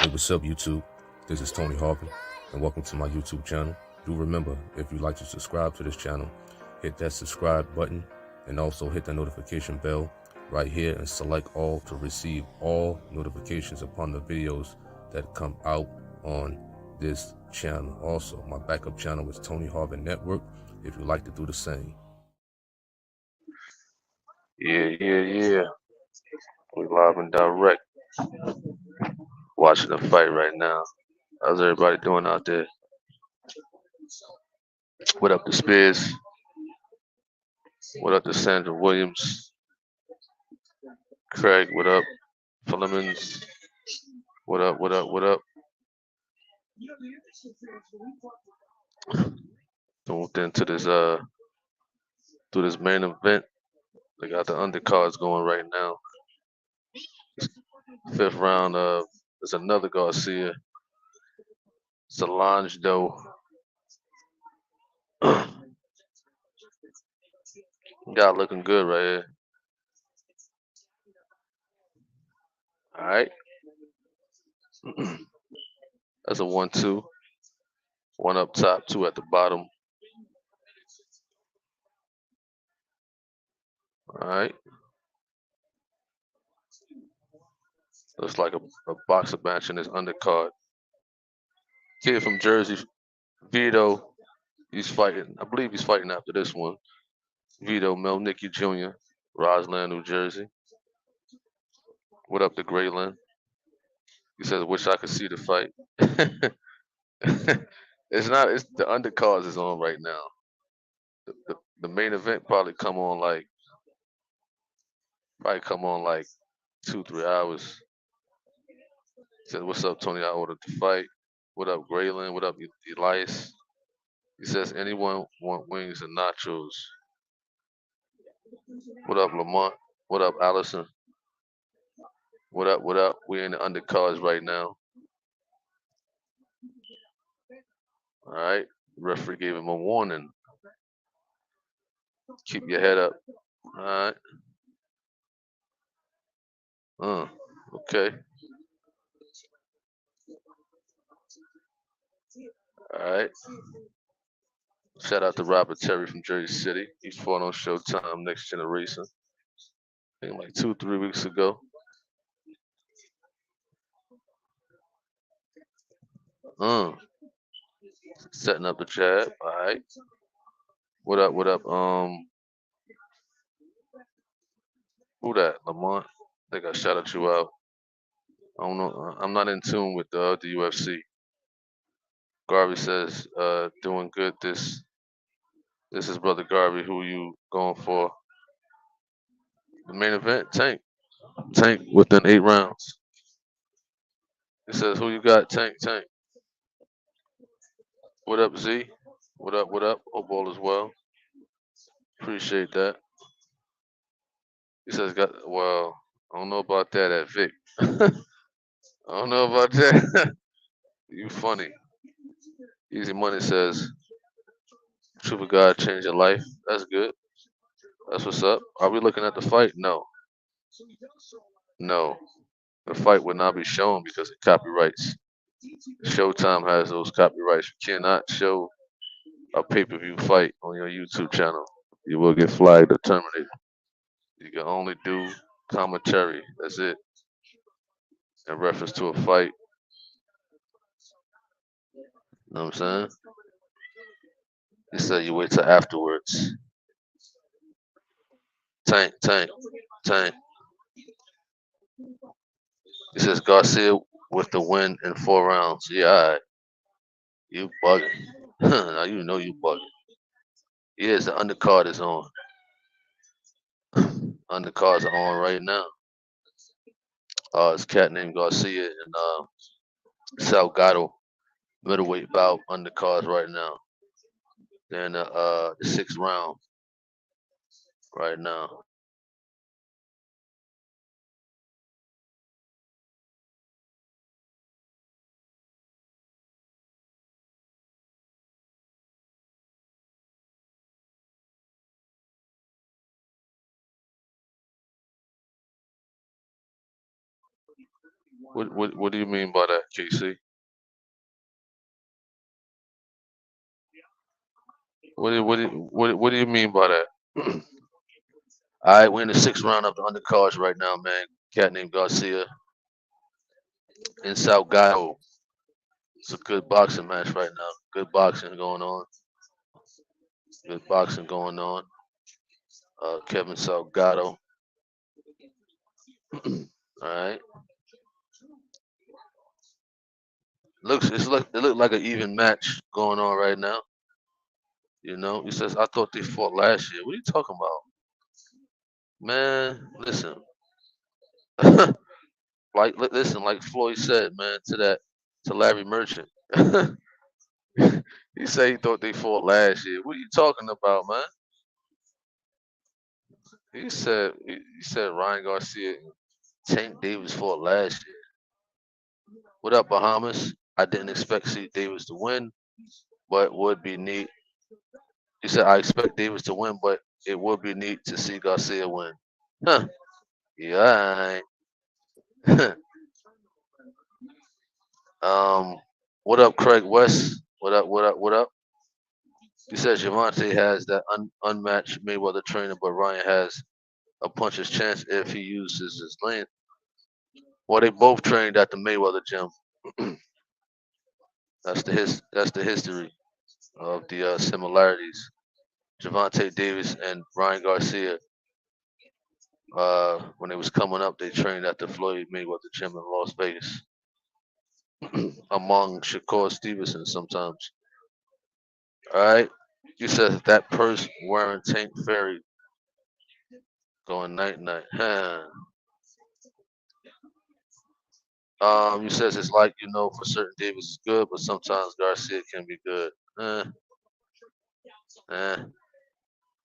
Hey, what's up, YouTube? This is Tony Harvin, and welcome to my YouTube channel. Do remember, if you'd like to subscribe to this channel, hit that subscribe button and also hit the notification bell right here and select all to receive all notifications upon the videos that come out on this channel. Also, my backup channel is Tony Harvin Network if you'd like to do the same. Yeah. We live and direct, watching the fight right now. How's everybody doing out there? What up to Spears? What up to Sandra Williams? Craig, what up? Flemings, what up? Moved into this through this main event. They got the undercards going right now. Fifth round, there's another Garcia. Solange though. Guy looking good right here. Alright. That's a 1-2. One up top, two at the bottom. Alright. Looks like a boxer match in this undercard. Kid from Jersey, Vito. He's fighting. I believe he's fighting after this one. Vito Melnicki Jr., Roseland, New Jersey. What up to Grayland? He says, wish I could see the fight. It's the undercards is on right now. The main event probably come on like 2-3 hours. He says, what's up, Tony? I ordered the fight. What up, Grayland? What up, Elias? He says, anyone want wings and nachos? What up, Lamont? What up, Allison? What up? We in the undercards right now. All right. The referee gave him a warning. Keep your head up. All right. Okay. All right. Shout out to Robert Terry from Jersey City. He's fought on Showtime Next Generation. I think like 2-3 weeks ago. Setting up the jab. All right. What up? Who that? Lamont? I think I shouted you out. I don't know. I'm not in tune with the UFC. Garvey says, doing good. This is Brother Garvey. Who you going for? The main event, Tank. Tank within 8 rounds. He says, who you got? Tank. What up, Z? What up? Hope all is well. Appreciate that. He says, well, I don't know about that at Vic. I don't know about that. You funny. Easy Money says, Truth of God changed your life. That's good. That's what's up. Are we looking at the fight? No. The fight would not be shown because of copyrights. Showtime has those copyrights. You cannot show a pay-per-view fight on your YouTube channel. You will get flagged or terminated. You can only do commentary. That's it. In reference to a fight. You know what I'm saying? He said you wait till afterwards. Tank. He says Garcia with the win in 4 rounds. Yeah, all right. You bugging. Now you know you bugging. Yes, the undercard is on. Undercards are on right now. It's a cat named Garcia and Salgado middleweight bout undercards right now. They're in the 6th round right now. What do you mean by that, KC? What do you mean by that? All right, we're in the sixth round of the undercards right now, man. Cat named Garcia in Salgado. It's a good boxing match right now. Good boxing going on. Good boxing going on. Kevin Salgado. All right. It looked like an even match going on right now. You know, he says I thought they fought last year. What are you talking about, man? Listen, listen, like Floyd said, man, to Larry Merchant. He said he thought they fought last year. What are you talking about, man? He said Ryan Garcia and Tank Davis fought last year. What up, Bahamas? I didn't expect C Davis to win, but would be neat. He said I expect Davis to win, but it would be neat to see Garcia win. Huh? Yeah. All right. What up, Craig West? What up? What up? What up? He says Gervonta has that unmatched Mayweather trainer, but Ryan has a puncher's chance if he uses his length. Well, they both trained at the Mayweather gym. That's the history of the similarities. Gervonta Davis and Ryan Garcia, when they was coming up, they trained at the Floyd Mayweather gym in Las Vegas, among Shakur Stevenson sometimes. All right. He says that purse wearing Tank Ferry going night night. Huh. He says it's like for certain Davis is good, but sometimes Garcia can be good. Eh.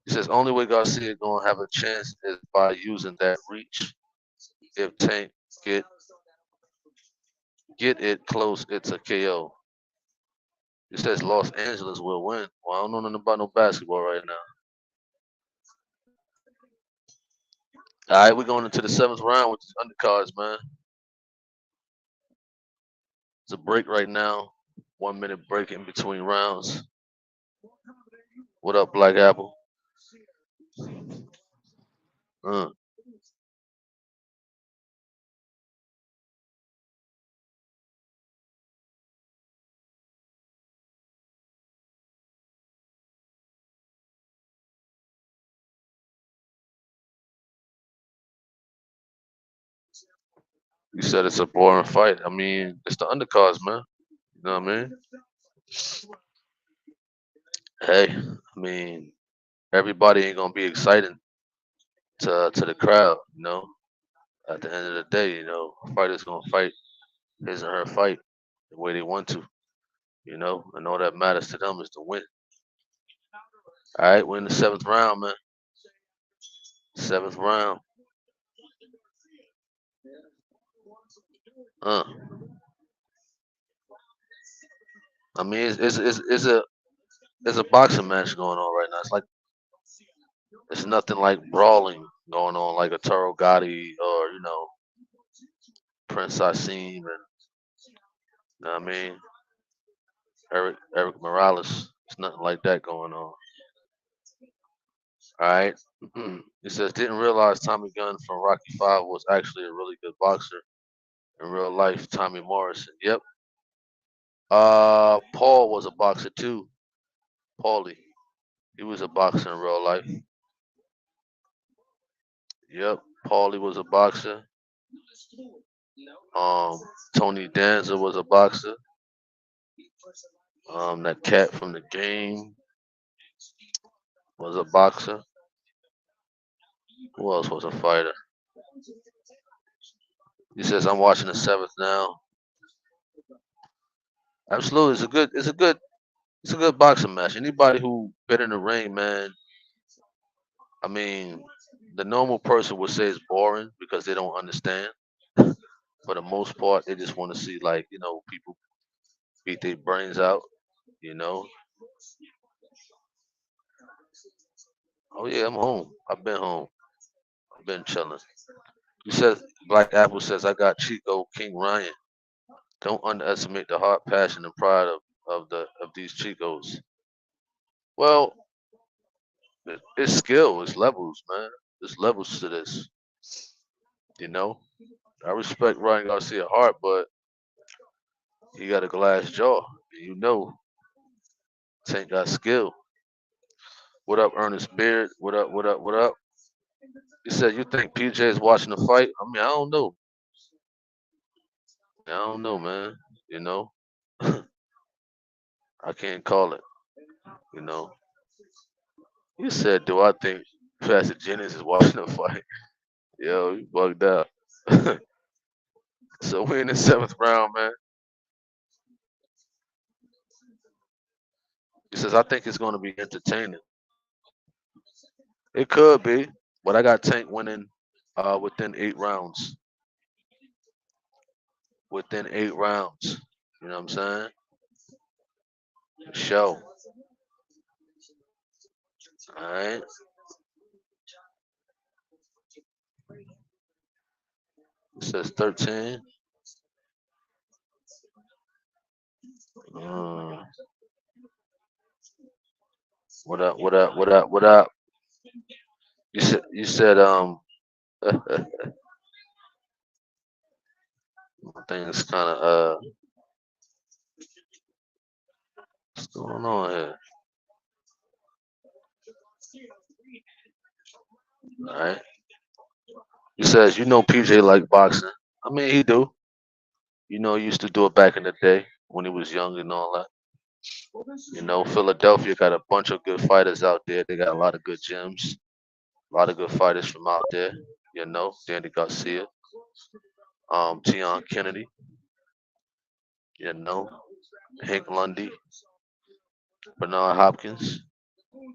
He says only way Garcia gonna have a chance is by using that reach. If Tank get get it close, it's a KO. He says Los Angeles will win. Well, I don't know nothing about no basketball right now. All right, we're going into the seventh round with these undercards, man. It's a break right now. 1 minute break in between rounds. What up, Black Apple? Uh, you said it's a boring fight. I mean, it's the undercards, man. You know what I mean? Hey, I mean, everybody ain't gonna be exciting to the crowd. At the end of the day, a fighter's gonna fight his or her fight the way they want to. And all that matters to them is to win. All right, we're in the seventh round, man. Seventh round. Uh, I mean, it's a boxing match going on right now. It's nothing like brawling going on like a Taro Gotti or Prince Asim and what I mean Eric Morales. It's nothing like that going on. All right. He says didn't realize Tommy Gunn from Rocky Five was actually a really good boxer in real life. Tommy Morrison. Yep. Paul was a boxer too. Paulie. He was a boxer in real life. Yep. Paulie was a boxer. Um, Tony Danza was a boxer. That cat from the game was a boxer. Who else was a fighter? He says I'm watching the seventh now. Absolutely, it's a good boxing match. Anybody who been in the ring, man. I mean, the normal person would say it's boring because they don't understand. For the most part, they just want to see people beat their brains out. You know. Oh yeah, I'm home. I've been home. I've been chilling. You said Black Apple says I got Chico King Ryan. Don't underestimate the heart, passion, and pride of these Chicos. Well, it's skill, it's levels, man. There's levels to this. You know, I respect Ryan Garcia heart, but he got a glass jaw. You know, Tank got skill. What up, Ernest Beard? What up? What up? What up? He said, "You think PJ is watching the fight?" I mean, I don't know. I don't know, man. You know, I can't call it. You know, he said, "Do I think Pastor Jennings is watching the fight?" Yo, you bugged out. So we're in the seventh round, man. He says, "I think it's going to be entertaining." It could be, but I got Tank winning within 8 rounds. Within 8 rounds. You know what I'm saying? Show. All right. It says 13. Uh, what up? What up? What up? What up? You said things kind of what's going on here? All right. He says you know PJ like boxing. I mean he do. You know he used to do it back in the day when he was young and all that. You know Philadelphia got a bunch of good fighters out there. They got a lot of good gyms. A lot of good fighters from out there. You know Danny Garcia, Tion Kennedy. You know Hank Lundy, Bernard Hopkins. You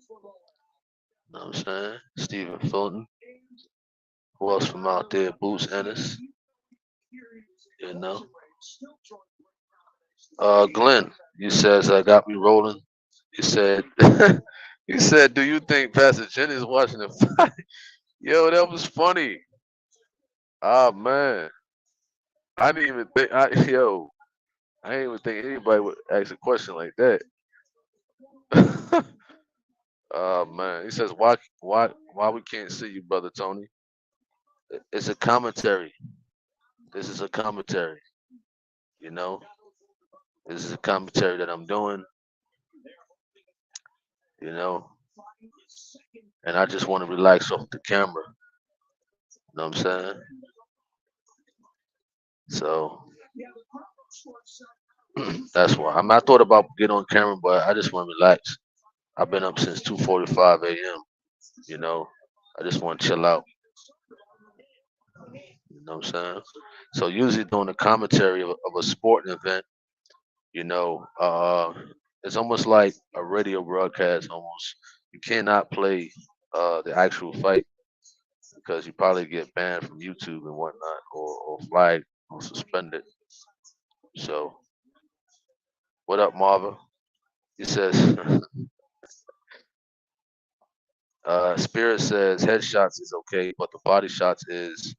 know what I'm saying? Stephen Fulton. Who else from out there? Boots Ennis. You know. Glenn, he says I got me rolling. He said he said, "Do you think Pastor Jenny is watching the fight?" Yo, that was funny. Ah man. I didn't even think I didn't even think anybody would ask a question like that. Oh man. He says, why we can't see you, brother Tony? It's a commentary. This is a commentary, you know. This is a commentary that I'm doing, you know, and I just want to relax off the camera. You know what I'm saying? So that's why. I thought about getting on camera, but I just want to relax. I've been up since 2:45 a.m. You know, I just want to chill out. You know what I'm saying? So usually doing a commentary of a sporting event, you know, it's almost like a radio broadcast. Almost, you cannot play the actual fight because you probably get banned from YouTube and whatnot, or flagged or suspended. So, what up, Marva? He says, Spirit says headshots is okay, but the body shots is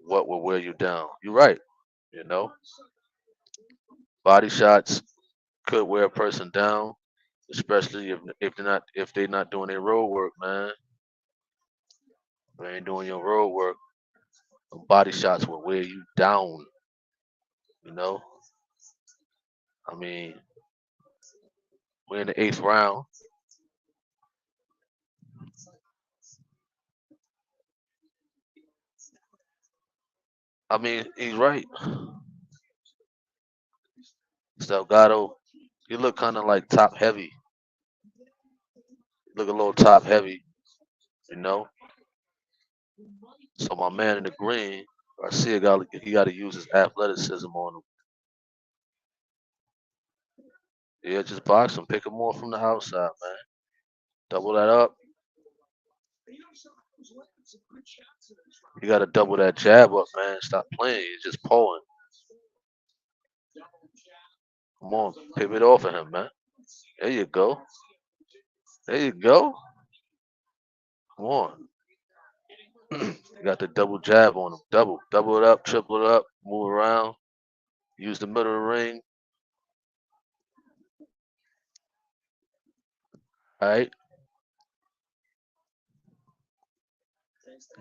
what will wear you down. You're right. You know, body shots could wear a person down, especially if they're not doing their road work, man. If they ain't doing your road work, body shots will wear you down. You know, I mean, we're in the eighth round. I mean, he's right. Delgado, he look kind of like top heavy. Look a little top heavy, you know. So my man in the green, Garcia got to use his athleticism on him. Yeah, just box him, pick him more from the outside, man. Double that up. You got to double that jab up, man. Stop playing. You're just pulling. Come on, pivot off of him, man. There you go. There you go. Come on. You got the double jab on him. Double it up, triple it up, move around, use the middle of the ring. All right.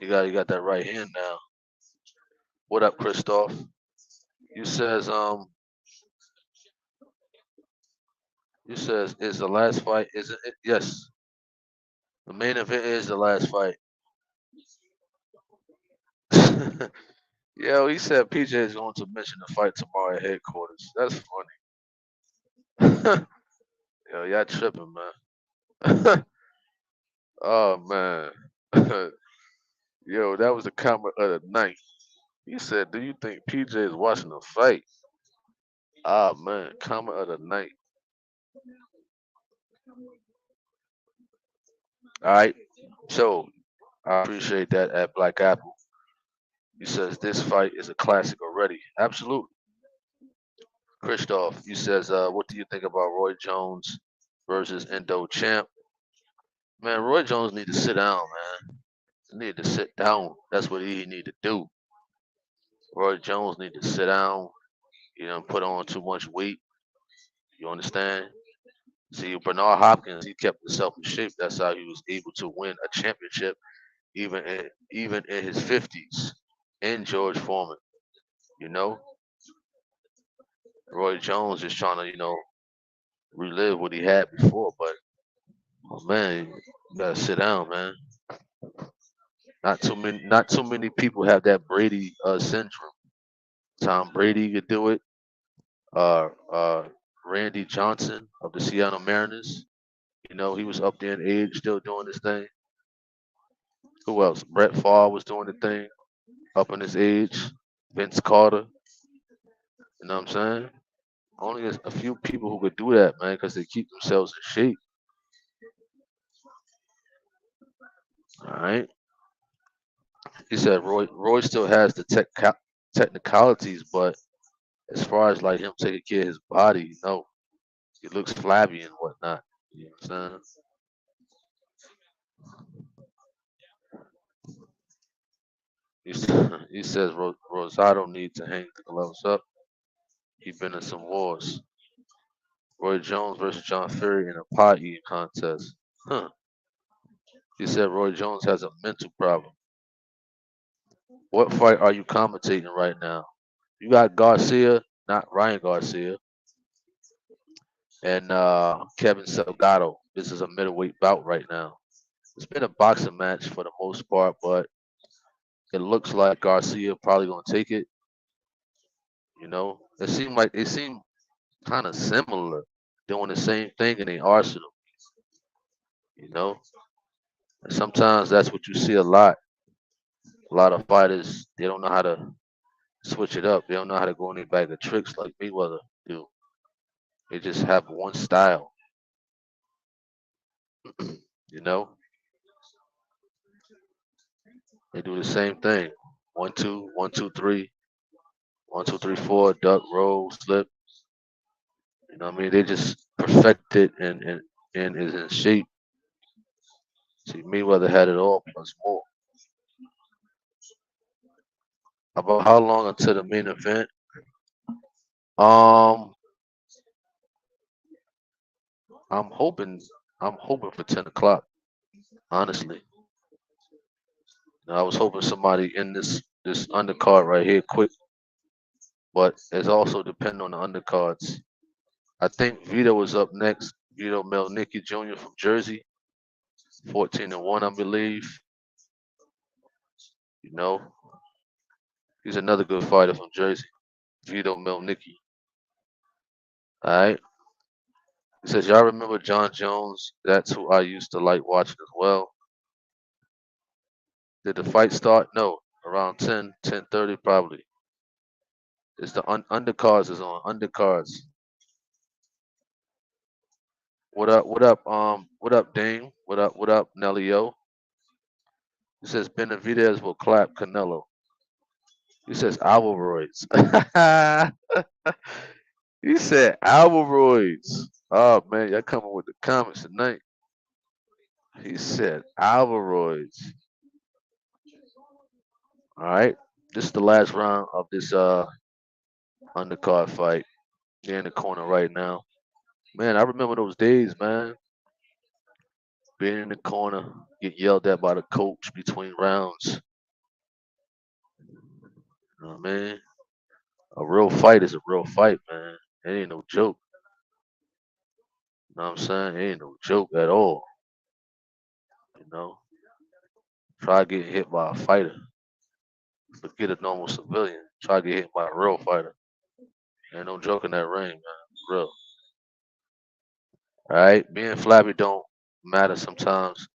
You got that right hand now. What up, Christoph? You says you says is the last fight, isn't it? Yes. The main event is the last fight. Yo, he said PJ is going to mention the fight tomorrow at headquarters. That's funny. Yo, y'all tripping, man. Oh man. Yo, that was the comment of the night. He said, "Do you think PJ is watching the fight?" Ah man, comment of the night. All right. So I appreciate that at Black Apple. He says this fight is a classic already. Absolutely. Christoph, he says, what do you think about Roy Jones versus Indo Champ? Man, Roy Jones need to sit down, man. He need to sit down. That's what he need to do. Roy Jones need to sit down. You know, put on too much weight. You understand? See, Bernard Hopkins, he kept himself in shape. That's how he was able to win a championship, even in his 50s. And George Foreman, you know, Roy Jones is trying to, relive what he had before. But oh man, you gotta sit down, man. Not too many people have that Brady syndrome. Tom Brady could do it. Uh, Randy Johnson of the Seattle Mariners. You know, he was up there in age, still doing his thing. Who else? Brett Favre was doing the thing, up in his age. Vince Carter. You know what I'm saying? Only a few people who could do that, man, because they keep themselves in shape. All right. He said Roy still has the technicalities, but as far as like him taking care of his body, he looks flabby and whatnot. You know what I'm saying? He says Rosado needs to hang the gloves up. He been in some wars. Roy Jones versus John Fury in a pie eating contest. Huh. He said Roy Jones has a mental problem. What fight are you commentating right now? You got Garcia, not Ryan Garcia, and Kevin Salgado. This is a middleweight bout right now. It's been a boxing match for the most part, but it looks like Garcia probably gonna take it. You know, they seem kind of similar, doing the same thing in the arsenal. You know, and sometimes that's what you see a lot. A lot of fighters they don't know how to switch it up. They don't know how to go in their bag of tricks like Mayweather do. They just have one style. You know, they do the same thing. One, two, three, 1, 2, 3, 4, duck, roll, slip. You know what I mean? They just perfect it and is in shape. See, Mayweather had it all plus more. About how long until the main event? Um, I'm hoping I'm hoping for 10 o'clock. Honestly, I was hoping somebody in this undercard right here quick, but it's also depending on the undercards. I think Vito was up next. Vito Melnicki Jr. from Jersey, 14-1, I believe. You know, he's another good fighter from Jersey. Vito Melnicki. All right. He says, y'all remember John Jones? That's who I used to like watching as well. Did the fight start? No. Around 10, 10:30 probably. It's the undercards is on. Undercards. What up? What up? What up, Dame? What up? What up, Nelly O? He says Benavidez will clap Canelo. He says Alvarez. He said Alvarez. Oh man, y'all coming with the comments tonight. He said Alvarez. All right, this is the last round of this undercard fight. They're in the corner right now. Man, I remember those days, man. Being in the corner, get yelled at by the coach between rounds. You know what I mean? A real fight is a real fight, man. It ain't no joke. You know what I'm saying? It ain't no joke at all. You know, try getting hit by a fighter. Forget a normal civilian. Try to get hit by a real fighter. Ain't no joke in that ring, man. Real. All right, being flabby don't matter sometimes.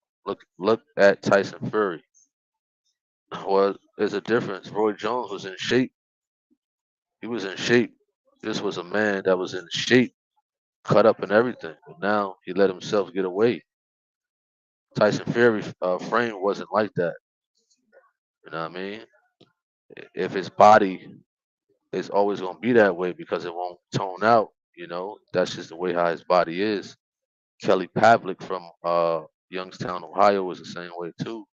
Look at Tyson Fury. Well, there's a difference. Roy Jones was in shape. He was in shape. This was a man that was in shape, cut up and everything. But now he let himself get away. Tyson Fury frame wasn't like that. You know what I mean? If his body is always gonna be that way because it won't tone out, that's just the way how his body is. Kelly Pavlik from Youngstown, Ohio, was the same way too.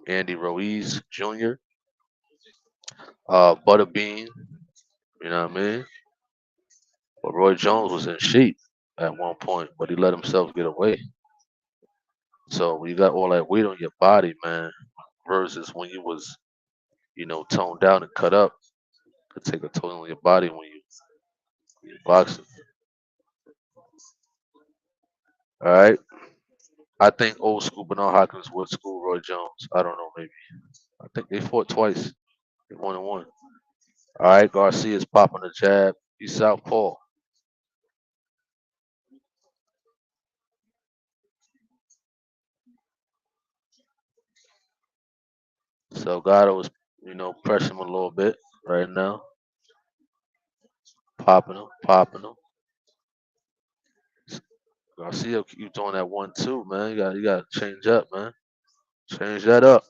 Andy Ruiz Jr., Butterbean, you know what I mean? But Roy Jones was in shape at one point, but he let himself get away. So when you got all that weight on your body, man, versus when you was, toned down and cut up, could take a toll on your body when you boxing. All right. I think old school Bernard Hopkins would school Roy Jones. I don't know, maybe. I think they fought twice. They won and one. All right, Garcia's popping a jab. He's southpaw. So Gato is, pressing him a little bit right now. Popping him. Garcia keep doing that 1-2, man. You got to change up, man. Change that up.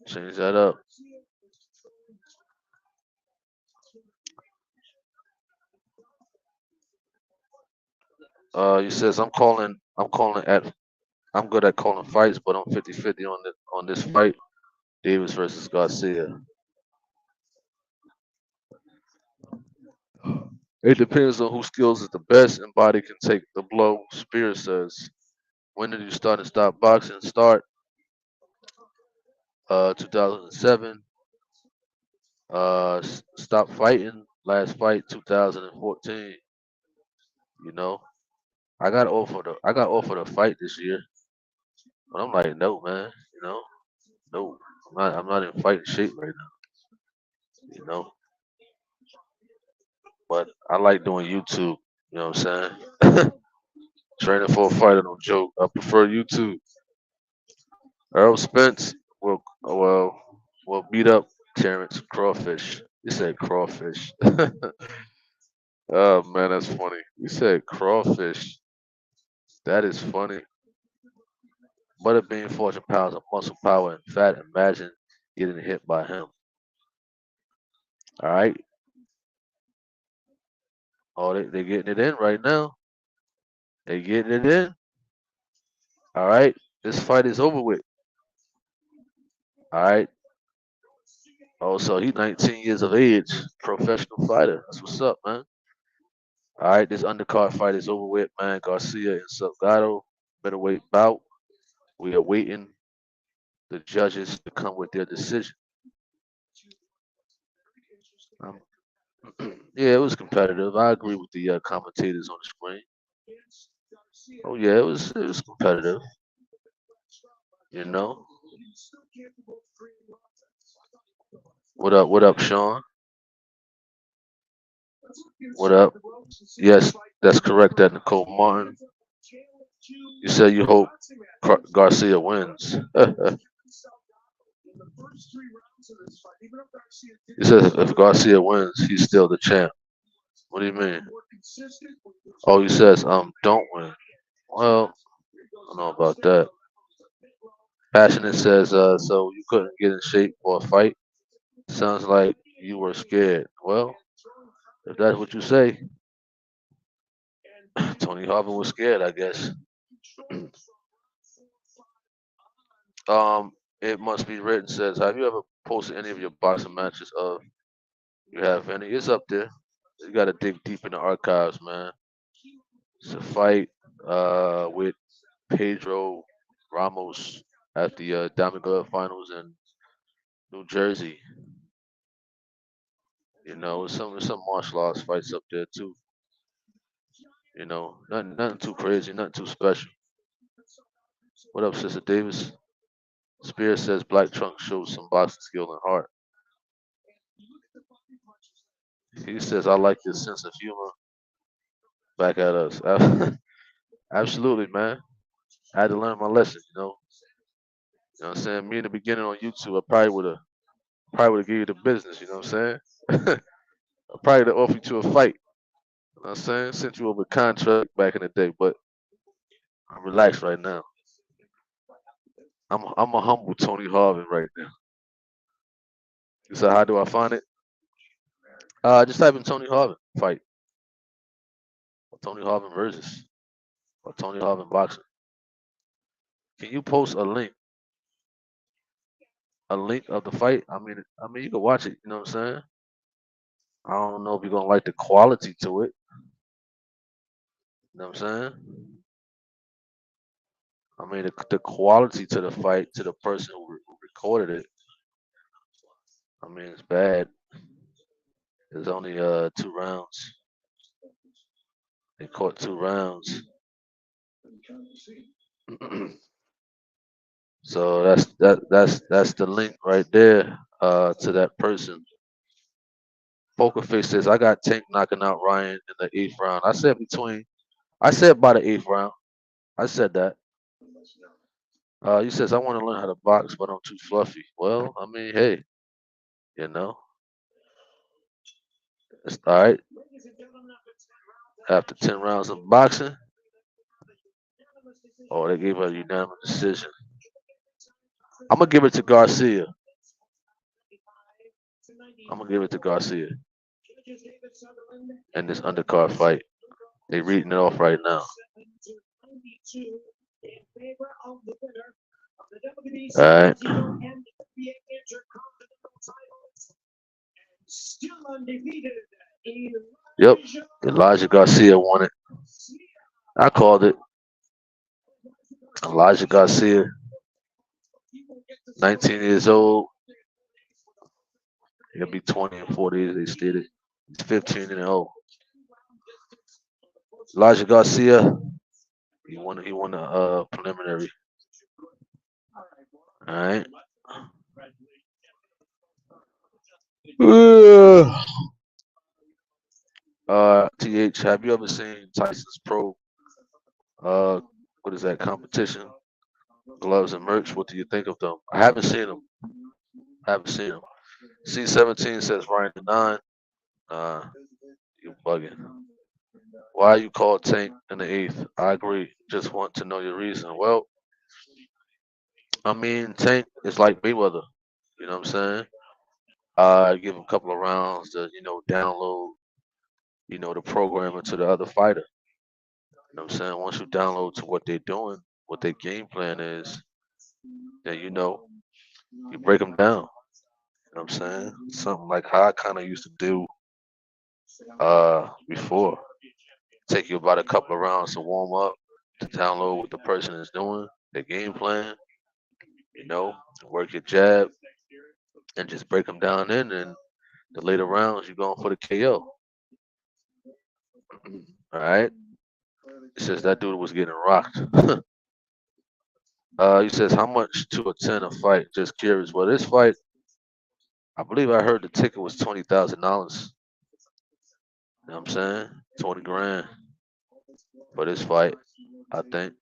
Change that up. He says I'm good at calling fights, but I'm 50-50 on this fight. Davis versus Garcia. It depends on whose skills is the best and body can take the blow. Spears says. When did you start and stop boxing? Start 2007. Stop fighting. Last fight 2014. You know, I got offered a fight this year, but I'm like, no, man. No, I'm not in fighting shape right now. You know, but I like doing YouTube. You know what I'm saying? Training for a fighter, no joke. I prefer YouTube. Earl Spence will beat up Terrence Crawfish. He said crawfish. Oh man, that's funny. You said crawfish. That is funny. Butterbean 400 pounds of muscle power and fat. Imagine getting hit by him. All right. Oh, they getting it in right now. They getting it in. All right. This fight is over with. All right. Oh, so he's 19 years of age, professional fighter. That's what's up, man. All right, this undercard fight is over with, man. Garcia and Salgado, middleweight bout. We are waiting the judges to come with their decision. Um, yeah, it was competitive. I agree with the commentators on the screen. Oh yeah, it was competitive. You know. What up? What up, Sean? What up? Yes, that's correct. That Nicole Martin. You said you hope Garcia wins. He says if Garcia wins, he's still the champ. What do you mean? Oh, he says don't win. Well, I don't know about that. Passionate says so you couldn't get in shape for a fight. Sounds like you were scared. Well, if that's what you say, Tony Harvin was scared, I guess. Um, it must be written says, have you ever posted any of your boxing matches of you have any? It's up there. You got to dig deep in the archives, man. It's a fight with Pedro Ramos at the Diamond Glove Finals in New Jersey. You know, some martial arts fights up there too. You know, nothing too crazy, nothing too special. What up, Sister Davis? Spears says Black Trunk shows some boxing skill and heart. He says I like your sense of humor. Back at us. Absolutely, man. I had to learn my lesson, you know. You know what I'm saying? Me in the beginning on YouTube, I probably would have gave you the business, you know what I'm saying? I probably would have offered you to a fight. You know what I'm saying? Sent you over a contract back in the day, but I'm relaxed right now. I'm a humble Tony Harvin right now. So how do I find it? Just type in Tony Harvin fight or Tony Harvin versus or Tony Harvin boxing. Can you post a link of the fight? I mean you can watch it. You know what I'm saying? I don't know if you're gonna like the quality to it. You know what I'm saying? I mean the quality to the fight to the person who recorded it. I mean it's bad. There's only 2 rounds. They caught 2 rounds. So that's the link right there to that person. Poker Face says I got Tank knocking out Ryan in the 8th round. I said by the 8th round. I said that. He says I want to learn how to box, but I'm too fluffy. Well, I mean, hey, you know, it's all right. After 10 rounds of boxing, oh, they gave her a unanimous decision. I'm gonna give it to Garcia. I'm gonna give it to Garcia in this undercard fight. They reading it off right now. All right. Yep. Elijah Garcia won it. I called it. Elijah Garcia, 19 years old. He'll be 20 and 40 as they stated. He's 15 and 0. Elijah Garcia, he won the preliminary. All right. TH, have you ever seen Tyson's Pro? Uh, what is that competition? Gloves and merch. What do you think of them? I haven't seen them. C17 says Ryan the 9. Uh, you bugging. Why you called Tank in the 8th? I agree. Just want to know your reason. Well, I mean, Tank is like Mayweather. You know what I'm saying? I give him a couple of rounds to, download, the program into the other fighter. You know what I'm saying? Once you download to what they're doing, what their game plan is, then you break them down. You know what I'm saying? Something like how I kind of used to do before. Take you about a couple of rounds to warm up, to download what the person is doing, their game plan, work your jab, and just break them down in. And the later rounds, you're going for the KO. All right. It says that dude was getting rocked. He says, how much to attend a fight? Just curious. Well, this fight, I believe I heard the ticket was $20,000. You know what I'm saying? 20 grand for this fight, I think.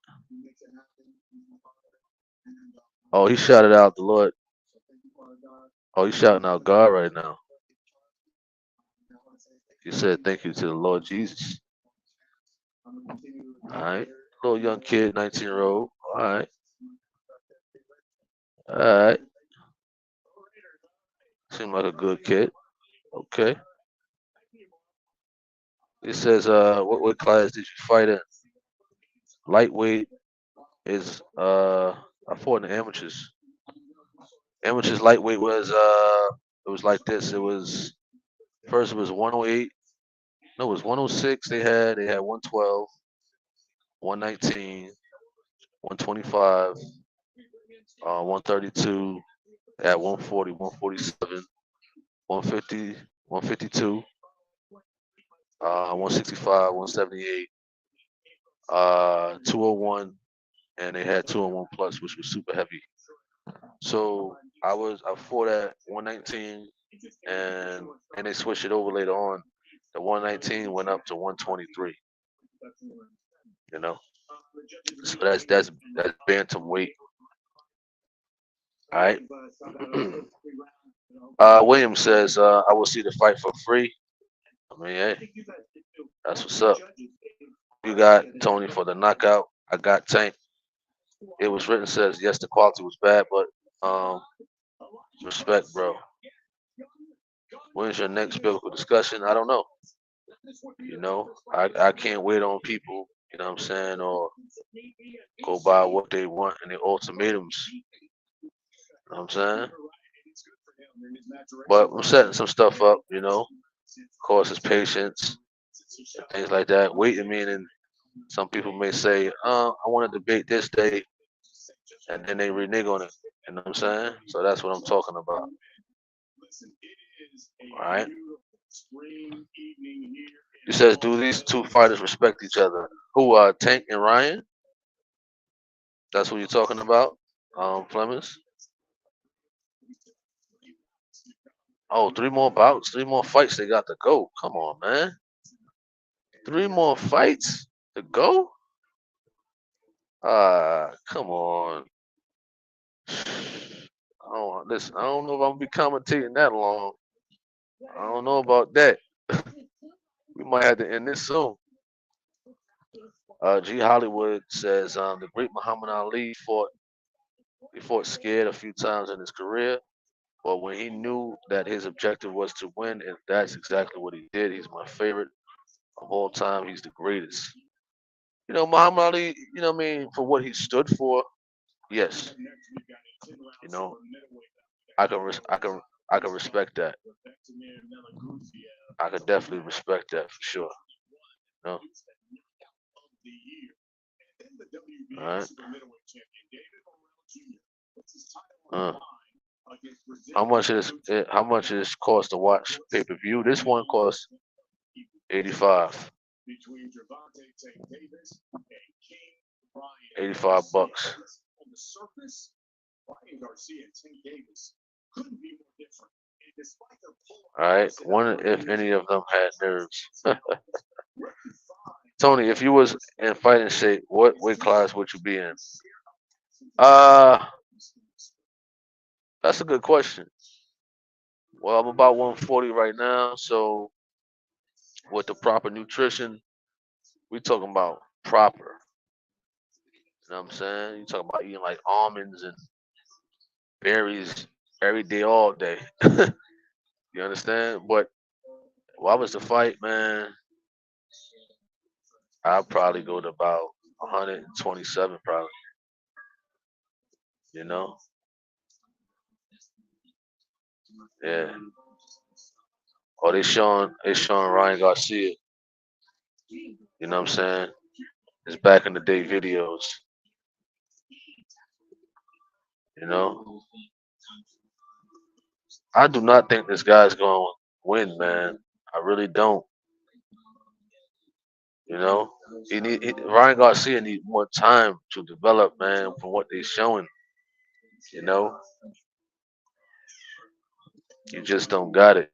Oh, he shouted out the Lord. Oh, he's shouting out God right now. He said, thank you to the Lord Jesus. All right. Little young kid, 19-year-old. All right. All right. Seemed like a good kid. Okay. It says, what weight class did you fight in? Lightweight is I fought in the amateurs. Amateurs lightweight was it was like this. It was first it was 108. No, it was 106. They had 112, 119, 125, 132. They had 140, 147, 150, 152, 165, 178, 201, and they had 201 plus, which was super heavy. So I fought at 119, and they switched it over later on. The 119 went up to 123. You know, so that's bantam weight. All right. William says, I will see the fight for free. I mean, hey, that's what's up. You got Tony for the knockout. I got Tank. It was written says yes, the quality was bad, but respect, bro. When's your next biblical discussion? I don't know. I can't wait on people. You know what I'm saying, or go by what they want and their ultimatums. You know what I'm saying? But I'm setting some stuff up. Of course, it's patience and things like that. Waiting meaning some people may say, I want to debate this day, and then they renege on it. You know what I'm saying? So that's what I'm talking about. All right. He says, do these two fighters respect each other? Who are Tank and Ryan? That's what you're talking about, Flemings. Oh, three more bouts, three more fights they got to go. Come on, man. Three more fights to go? Come on. Listen, I don't know if I'm gonna be commentating that long. I don't know about that. We might have to end this soon. G Hollywood says the great Muhammad Ali fought scared a few times in his career, but when he knew that his objective was to win, and that's exactly what he did. He's my favorite of all time. He's the greatest. Muhammad Ali, what I mean, for what he stood for, yes. You know, I can respect that. I could definitely respect that for sure. You know? All right. Uh, how much is cost to watch pay per view? This one costs 85. 85 bucks. All right. Wonder if any of them had nerves. Tony, if you was in fighting shape, what weight class would you be in? Uh, that's a good question. Well, I'm about 140 right now, so with the proper nutrition, we talking about proper. You know what I'm saying? You talking about eating like almonds and berries every day, all day. You understand? But if I was to fight, man, I'd probably go to about 127, probably. You know? Yeah. Or they showing Ryan Garcia. You know what I'm saying? His back in the day videos. You know? I do not think this guy's going to win, man. I really don't. You know, Ryan Garcia needs more time to develop, man, from what they're showing. You know, you just don't got it.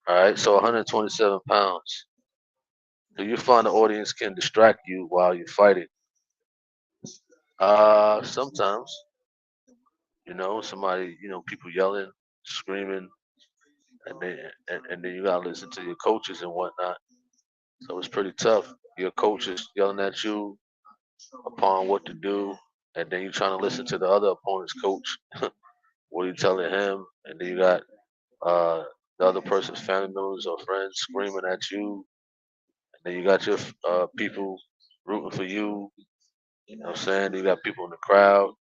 All right, so 127 pounds. Do you find the audience can distract you while you're fighting? Sometimes. Somebody, people yelling, screaming, and then you gotta listen to your coaches and whatnot. So it's pretty tough. Your coach is yelling at you upon what to do. and then you're trying to listen to the other opponent's coach. What are you telling him? And then you got uh, the other person's family members or friends screaming at you. And then you got your people rooting for you. You know what I'm saying? You got people in the crowd.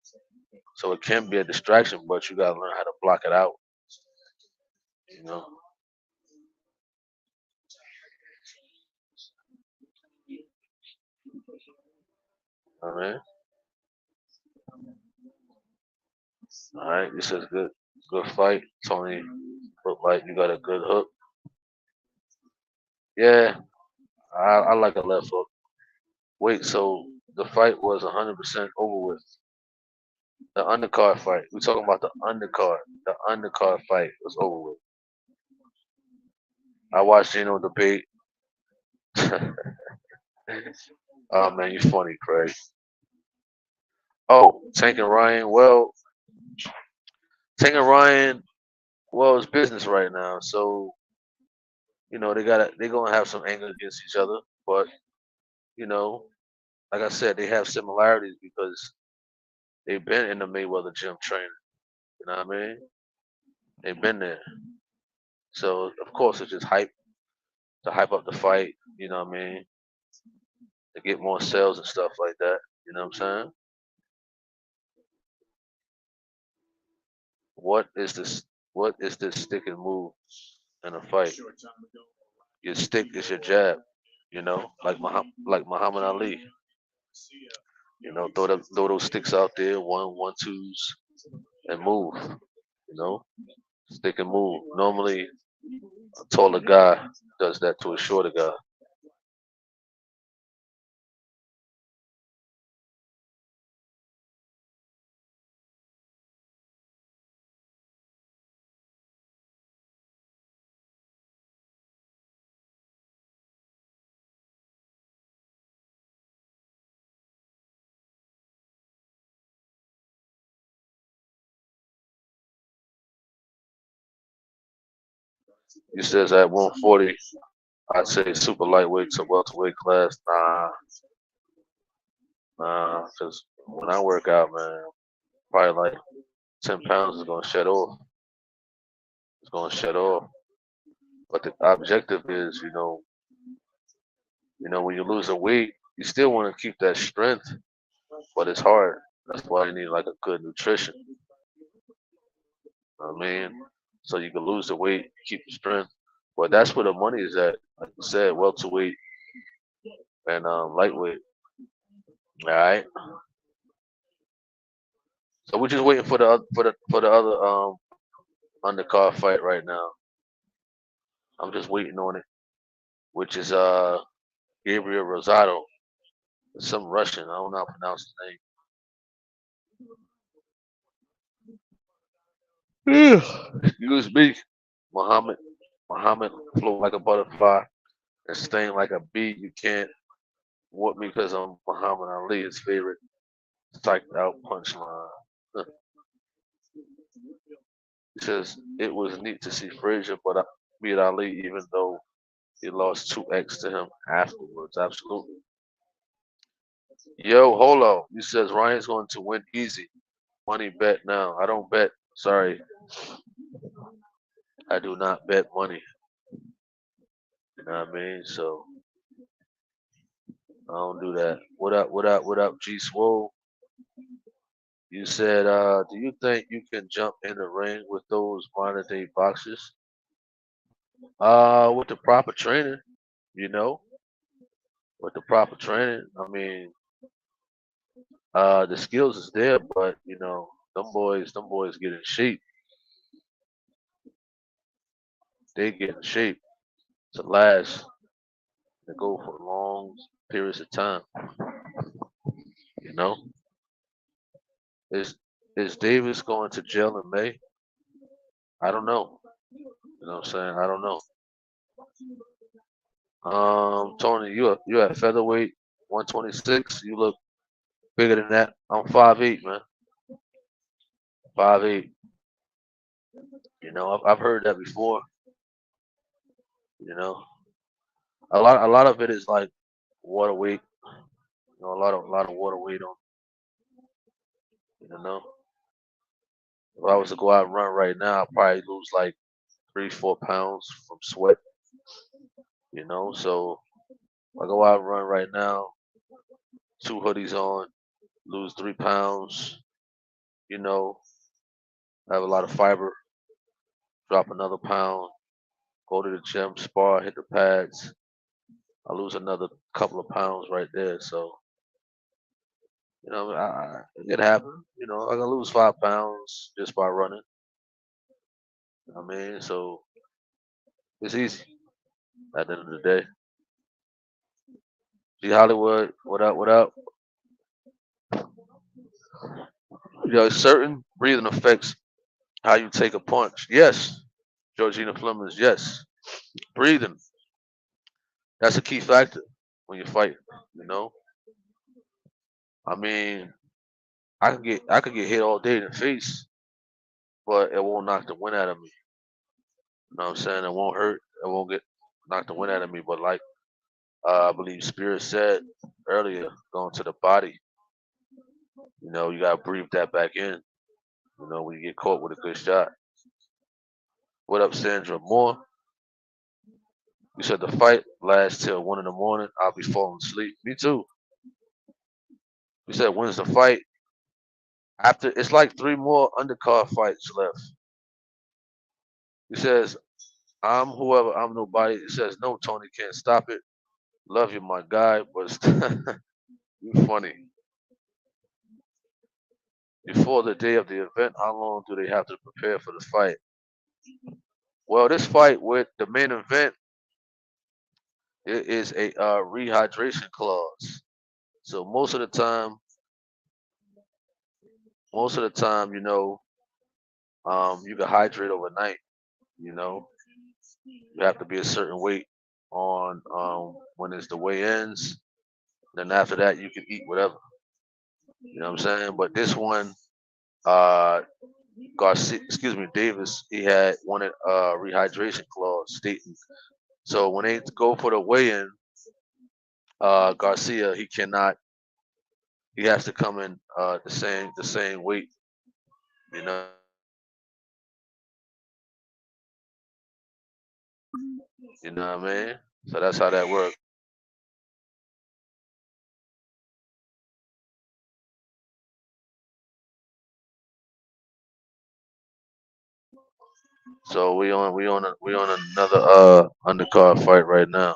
So it can be a distraction, but you got to learn how to block it out. You know? All right. All right. This is good. Good fight. Tony look like you got a good hook. Yeah, I like a left hook. Wait, so the fight was 100% over with. The undercard fight. We're talking about the undercard. The undercard fight was over with. I watched debate. Oh man, you funny, Craig. Oh, Tank and Ryan. Well, Tank and Ryan. Well, it's business right now, so they're gonna have some anger against each other. But you know, like I said, they have similarities because they've been in the Mayweather gym training. You know what I mean? They've been there. So of course it's just hype to hype up the fight. You know what I mean? To get more sales and stuff like that. You know what I'm saying? What is this? What is this stick and move in a fight? Your stick is your jab. Like Muhammad Ali. Throw those sticks out there, one, twos, and move. You know, stick and move. Normally, a taller guy does that to a shorter guy. You says at 140, I'd say super lightweight to welterweight class. Nah, because when I work out, man, probably like 10 pounds is gonna shed off. It's gonna shed off. But the objective is, when you lose a weight, you still want to keep that strength, but it's hard. That's why you need like a good nutrition. I mean, so you can lose the weight, keep the strength. But that's where the money is at. Like you said, welterweight and lightweight. All right. So we're just waiting for the other undercard fight right now. I'm just waiting on it, which is Gabriel Rosado, some Russian. I don't know how to pronounce his name. Excuse me, Muhammad. Muhammad float like a butterfly and sting like a bee. You can't whoop me because I'm Muhammad Ali, his favorite psyched out punchline. He says it was neat to see Frazier, but I beat Ali even though he lost 2x to him afterwards. Absolutely. Yo, Holo, he says Ryan's going to win easy. Money bet now. I don't bet. Sorry, I do not bet money. You know what I mean? So I don't do that. What up? What up? What up? G Swole. You said, do you think you can jump in the ring with those modern day boxers? With the proper training, you know, with the proper training. I mean, the skills is there, but them boys get in shape. They get in shape to last and go for long periods of time. You know, is is Davis going to jail in May? I don't know. You know what I'm saying? I don't know. Tony, you at featherweight 126. You look bigger than that. I'm 5'8", man. 5'8". I've heard that before. You know, a lot of it is like water weight. A lot of water weight on. You know, if I was to go out and run right now, I'd probably lose like 3, 4 pounds from sweat. You know, so if I go out and run right now, 2 hoodies on, lose 3 pounds. You know, have a lot of fiber, drop another pound, go to the gym, spar, hit the pads. I lose another couple of pounds right there. So it could happen. You know, I can lose 5 pounds just by running. I mean, so it's easy at the end of the day. G Hollywood, what up? What up? Certain breathing affects how you take a punch. Yes, Georgina Flemings. Yes, breathing. That's a key factor when you fight. You know, I mean, I could get hit all day in the face, but it won't knock the wind out of me. You know what I'm saying? It won't hurt. It won't get knocked the wind out of me. But like I believe Spirit said earlier, going to the body. You gotta breathe that back in. When you get caught with a good shot. What up, Sandra Moore? You said the fight lasts till 1 in the morning. I'll be falling asleep. Me too. You said when's the fight? After it's like 3 more undercard fights left. He says, I'm whoever, I'm nobody. He says, no, Tony can't stop it. Love you, my guy, but you funny. Before the day of the event, how long do they have to prepare for the fight? Well, this fight with the main event, it is a rehydration clause. So most of the time, you can hydrate overnight. You know, you have to be a certain weight on when it's the weigh-ins. Then after that, you can eat whatever. You know what I'm saying? But this one, uh, Garcia, excuse me, Davis, he had wanted a rehydration clause stating so when they go for the weigh-in, Garcia he cannot. He has to come in the same weight. You know. You know what I mean? So that's how that works. So we on another undercard fight right now.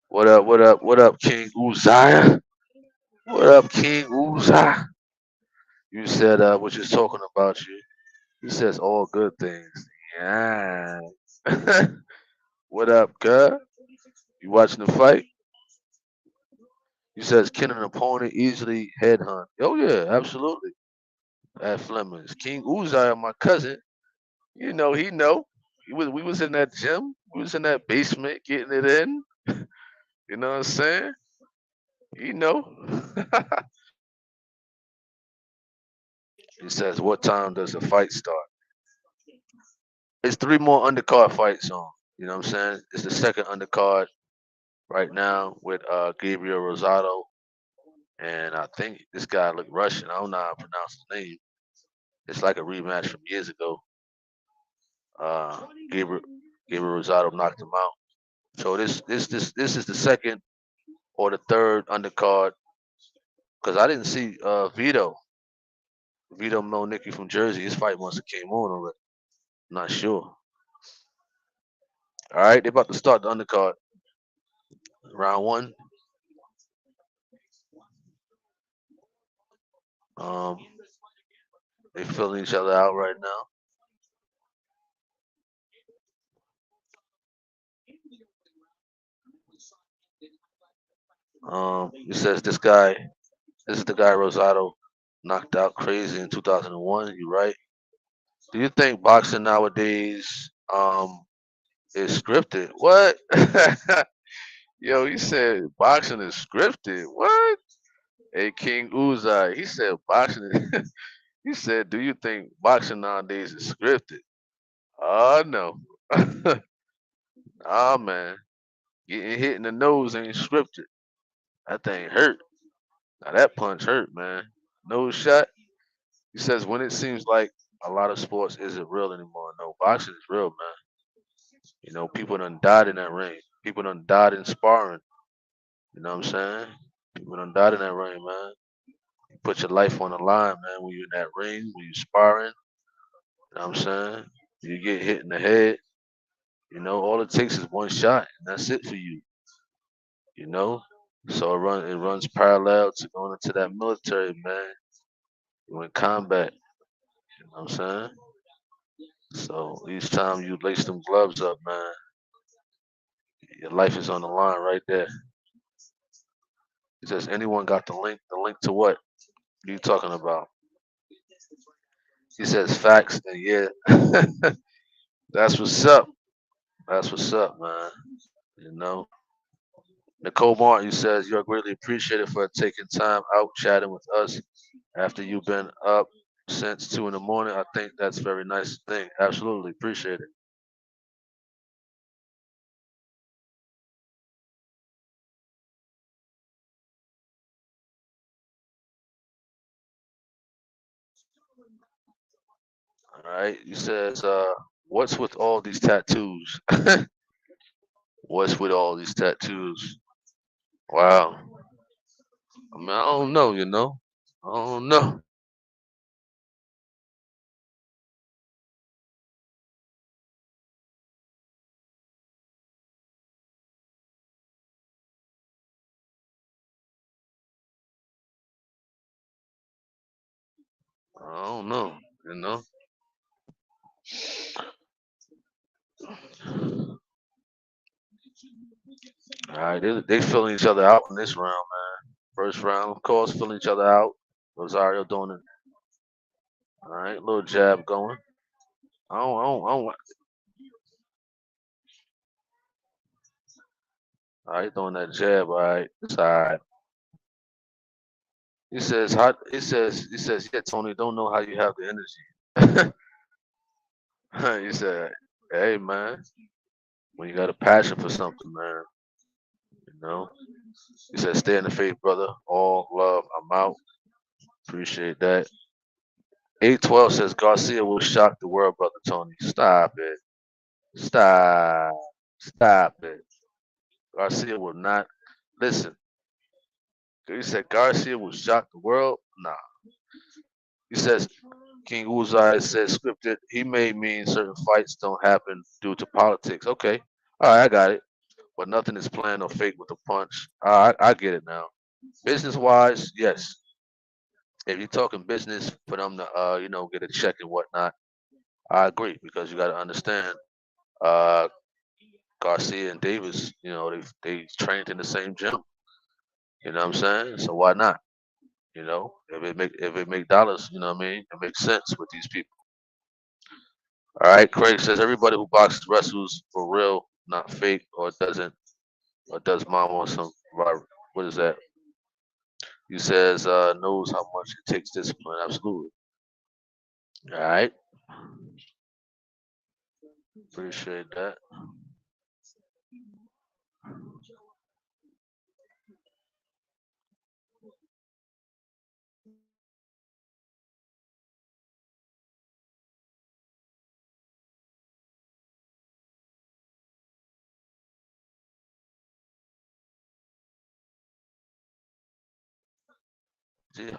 What up? What up? What up, King Uzziah? What up, King Uzziah? You said what you're talking about you. He says all good things. Yeah. What up, girl? You watching the fight? He says, can an opponent easily headhunt? Oh yeah, absolutely. At Fleming's. King Uzziah, my cousin, he know. We was in that gym. We was in that basement getting it in. You know what I'm saying? He know. He says, what time does the fight start? It's 3 more undercard fights on. You know what I'm saying? It's the second undercard right now with Gabriel Rosado. And I think this guy looked Russian. I don't know how to pronounce his name. It's like a rematch from years ago. Uh, Gabriel Gabriel Rosado knocked him out. So this is the second or the third undercard because I didn't see Vito Melnicki from Jersey. His fight must have came on already. Not sure. All right, they're about to start the undercard. Round one. Um, they filling each other out right now. It says this is the guy Rosado knocked out crazy in 2001. You right? Do you think boxing nowadays is scripted? What? Yo, he said boxing is scripted. What? Hey, King Uzai, he said boxing. He said, "Do you think boxing nowadays is scripted?" Oh no. Ah man, getting hit in the nose ain't scripted. That thing hurt. Now that punch hurt, man. Nose shot. He says when it seems like a lot of sports isn't real anymore. No, boxing is real, man. You know, people done died in that ring. People done died in sparring. You know what I'm saying? People done died in that ring, man. You put your life on the line, man, when you're in that ring, when you're sparring. You know what I'm saying? You get hit in the head. You know, all it takes is one shot, and that's it for you. You know, so it runs parallel to going into that military, man. You in combat. You know what I'm saying? So each time you lace them gloves up, man, your life is on the line right there. He says, anyone got the link? The link to what? What are you talking about? He says facts, and yeah, that's what's up. That's what's up, man. You know, Nicole Martin says you're greatly appreciated for taking time out chatting with us after you've been up since 2 in the morning. I think that's a very nice thing. Absolutely appreciate it. All right. He says, what's with all these tattoos? What's with all these tattoos? Wow. I mean, I don't know, you know. I don't know. I don't know, you know. All right, they filling each other out in this round, man. First round, of course, filling each other out. Rosario doing it. All right, little jab going. I don't. All right, throwing that jab. All right, it's all right. He says, "How?" He says, "Yeah, Tony, don't know how you have the energy." He said, "Hey, man, when you got a passion for something, man, you know." He said, "Stay in the faith, brother. All love. I'm out. Appreciate that." 812 says Garcia will shock the world, brother Tony. Stop it. Stop. Stop it. Garcia will not listen. He said Garcia will shock the world. Nah. He says King Uzai says scripted. He may mean certain fights don't happen due to politics. Okay. All right, I got it. But nothing is planned or fake with a punch. I get it now. Business wise, yes. If you're talking business for them to get a check and whatnot, I agree because you got to understand uh Garcia and Davis, they trained in the same gym. You know what I'm saying? So why not? If it make dollars, you know what I mean? It makes sense with these people. All right, Craig says everybody who boxes wrestles for real, not fake, or doesn't, or does mom or some what is that? He says knows how much it takes discipline. Absolutely. All right, appreciate that. See,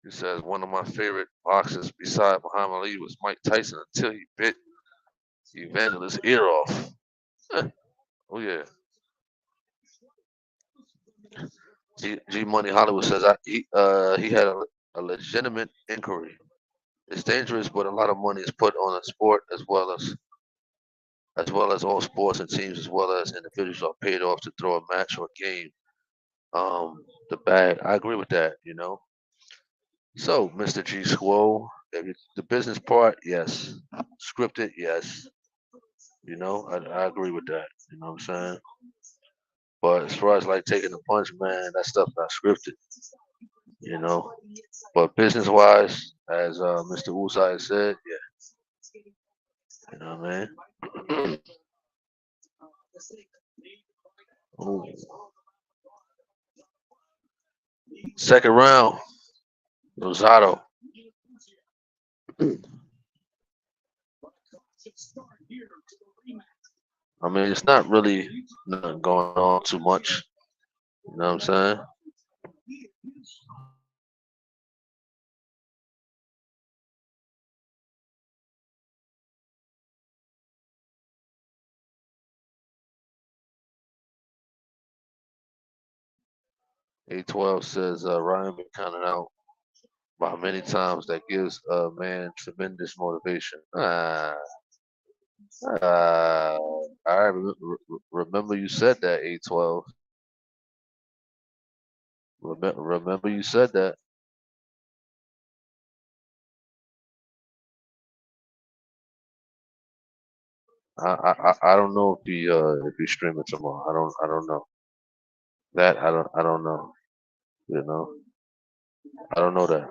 He says one of my favorite boxers beside Muhammad Ali was Mike Tyson until he bit Evangelist's ear off. Oh yeah. G Money Hollywood says he had a legitimate inquiry. It's dangerous, but a lot of money is put on a sport as well as all sports and teams as well as individuals are paid off to throw a match or a game. The bag. I agree with that. So, Mr. G Squo, the business part, yes. Scripted, yes. I agree with that. You know what I'm saying? But as far as like taking the punch, man, that stuff not scripted. You know. But business wise, as Mr. Usai said, yeah. You know what I mean? Ooh. Second round, Rosado. I mean, it's not really nothing going on too much. You know what I'm saying? 812 says Ryan been counted out by many times. That gives a man tremendous motivation. Uh, I remember you said that, 812. Remember you said that. I don't know if he's streaming tomorrow. I don't know. That I don't know. You know. I don't know that.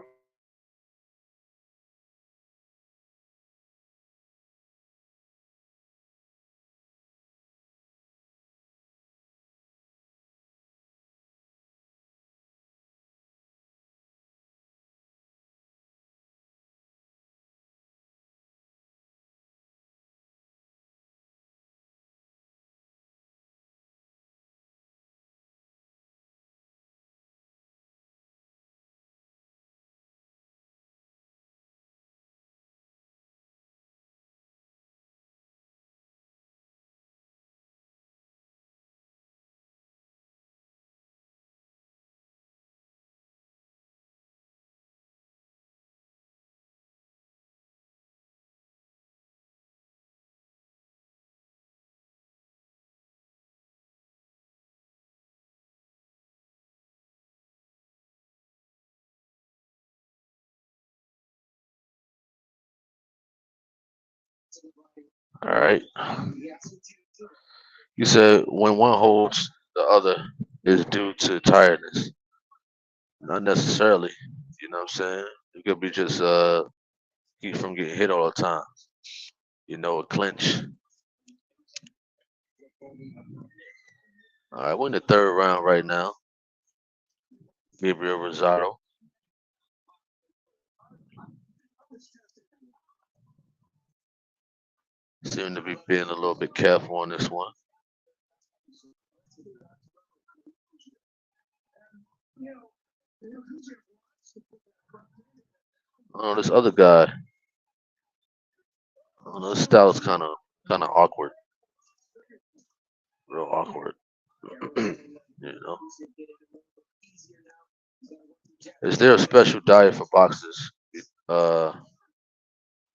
All right. You said when one holds, the other is due to tiredness. Not necessarily. You know what I'm saying? It could be just keep from getting hit all the time. A clinch. All right, we're in the third round right now. Gabriel Rosado seem to be being a little bit careful on this one. Oh, this other guy. Oh, this style's kind of awkward. Real awkward. you know. Is there a special diet for boxers? Uh,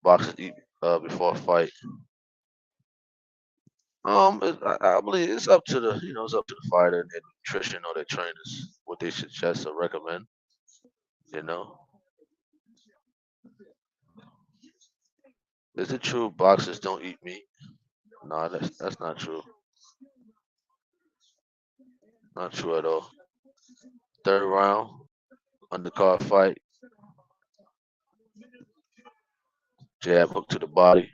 boxers eat before a fight. I believe it's up to the fighter and nutrition or their trainers what they suggest or recommend. You know, is it true boxers don't eat meat? No, that's not true. Not true at all. Third round, undercard fight, jab hook to the body.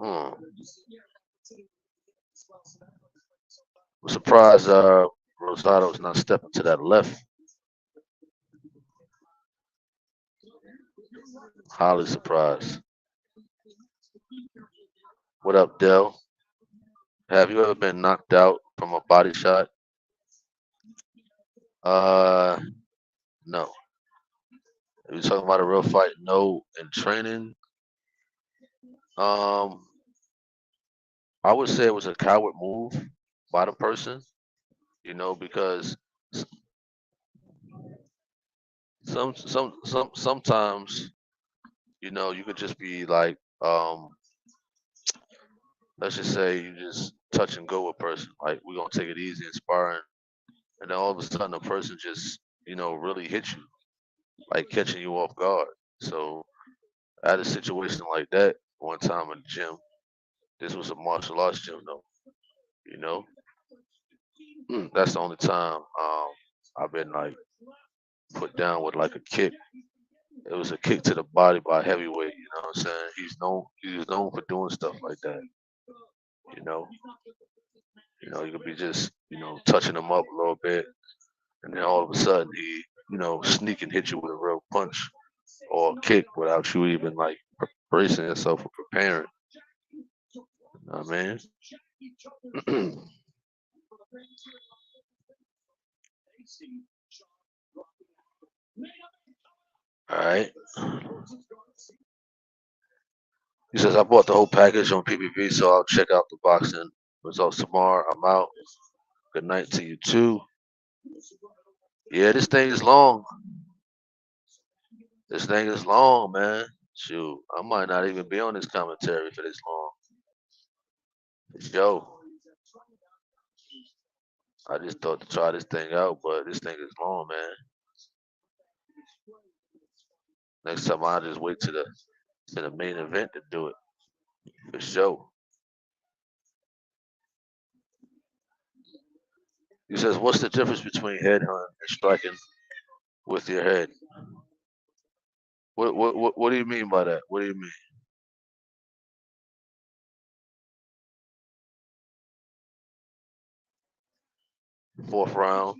Hmm. I'm surprised Rosado's not stepping to that left. Highly surprised. What up, Dell? Have you ever been knocked out from a body shot. No. If you're talking about a real fight, no. In training, um, I would say it was a coward move by the person, because sometimes, you could just be like, let's just say you just touch and go with a person, like we're gonna take it easy and sparring, and then all of a sudden the person just, really hits you, like catching you off guard. So I had a situation like that one time in the gym. This was a martial arts gym though, you know. That's the only time I've been like put down with like a kick. It was a kick to the body by a heavyweight. You know what I'm saying? He was known for doing stuff like that. You know, you could be just touching him up a little bit, and then all of a sudden he sneak and hit you with a real punch or a kick without you even like bracing yourself or preparing. You know what I mean? All right. He says I bought the whole package on PPV, so I'll check out the boxing results tomorrow. I'm out. Good night to you too. Yeah, this thing is long. This thing is long, man. Shoot, I might not even be on this commentary for this long. Yo, I just thought to try this thing out, but this thing is long, man. Next time I'll just wait to the main event to do it for sure. He says, "What's the difference between headhunt and striking with your head?" What do you mean by that? What do you mean? Fourth round.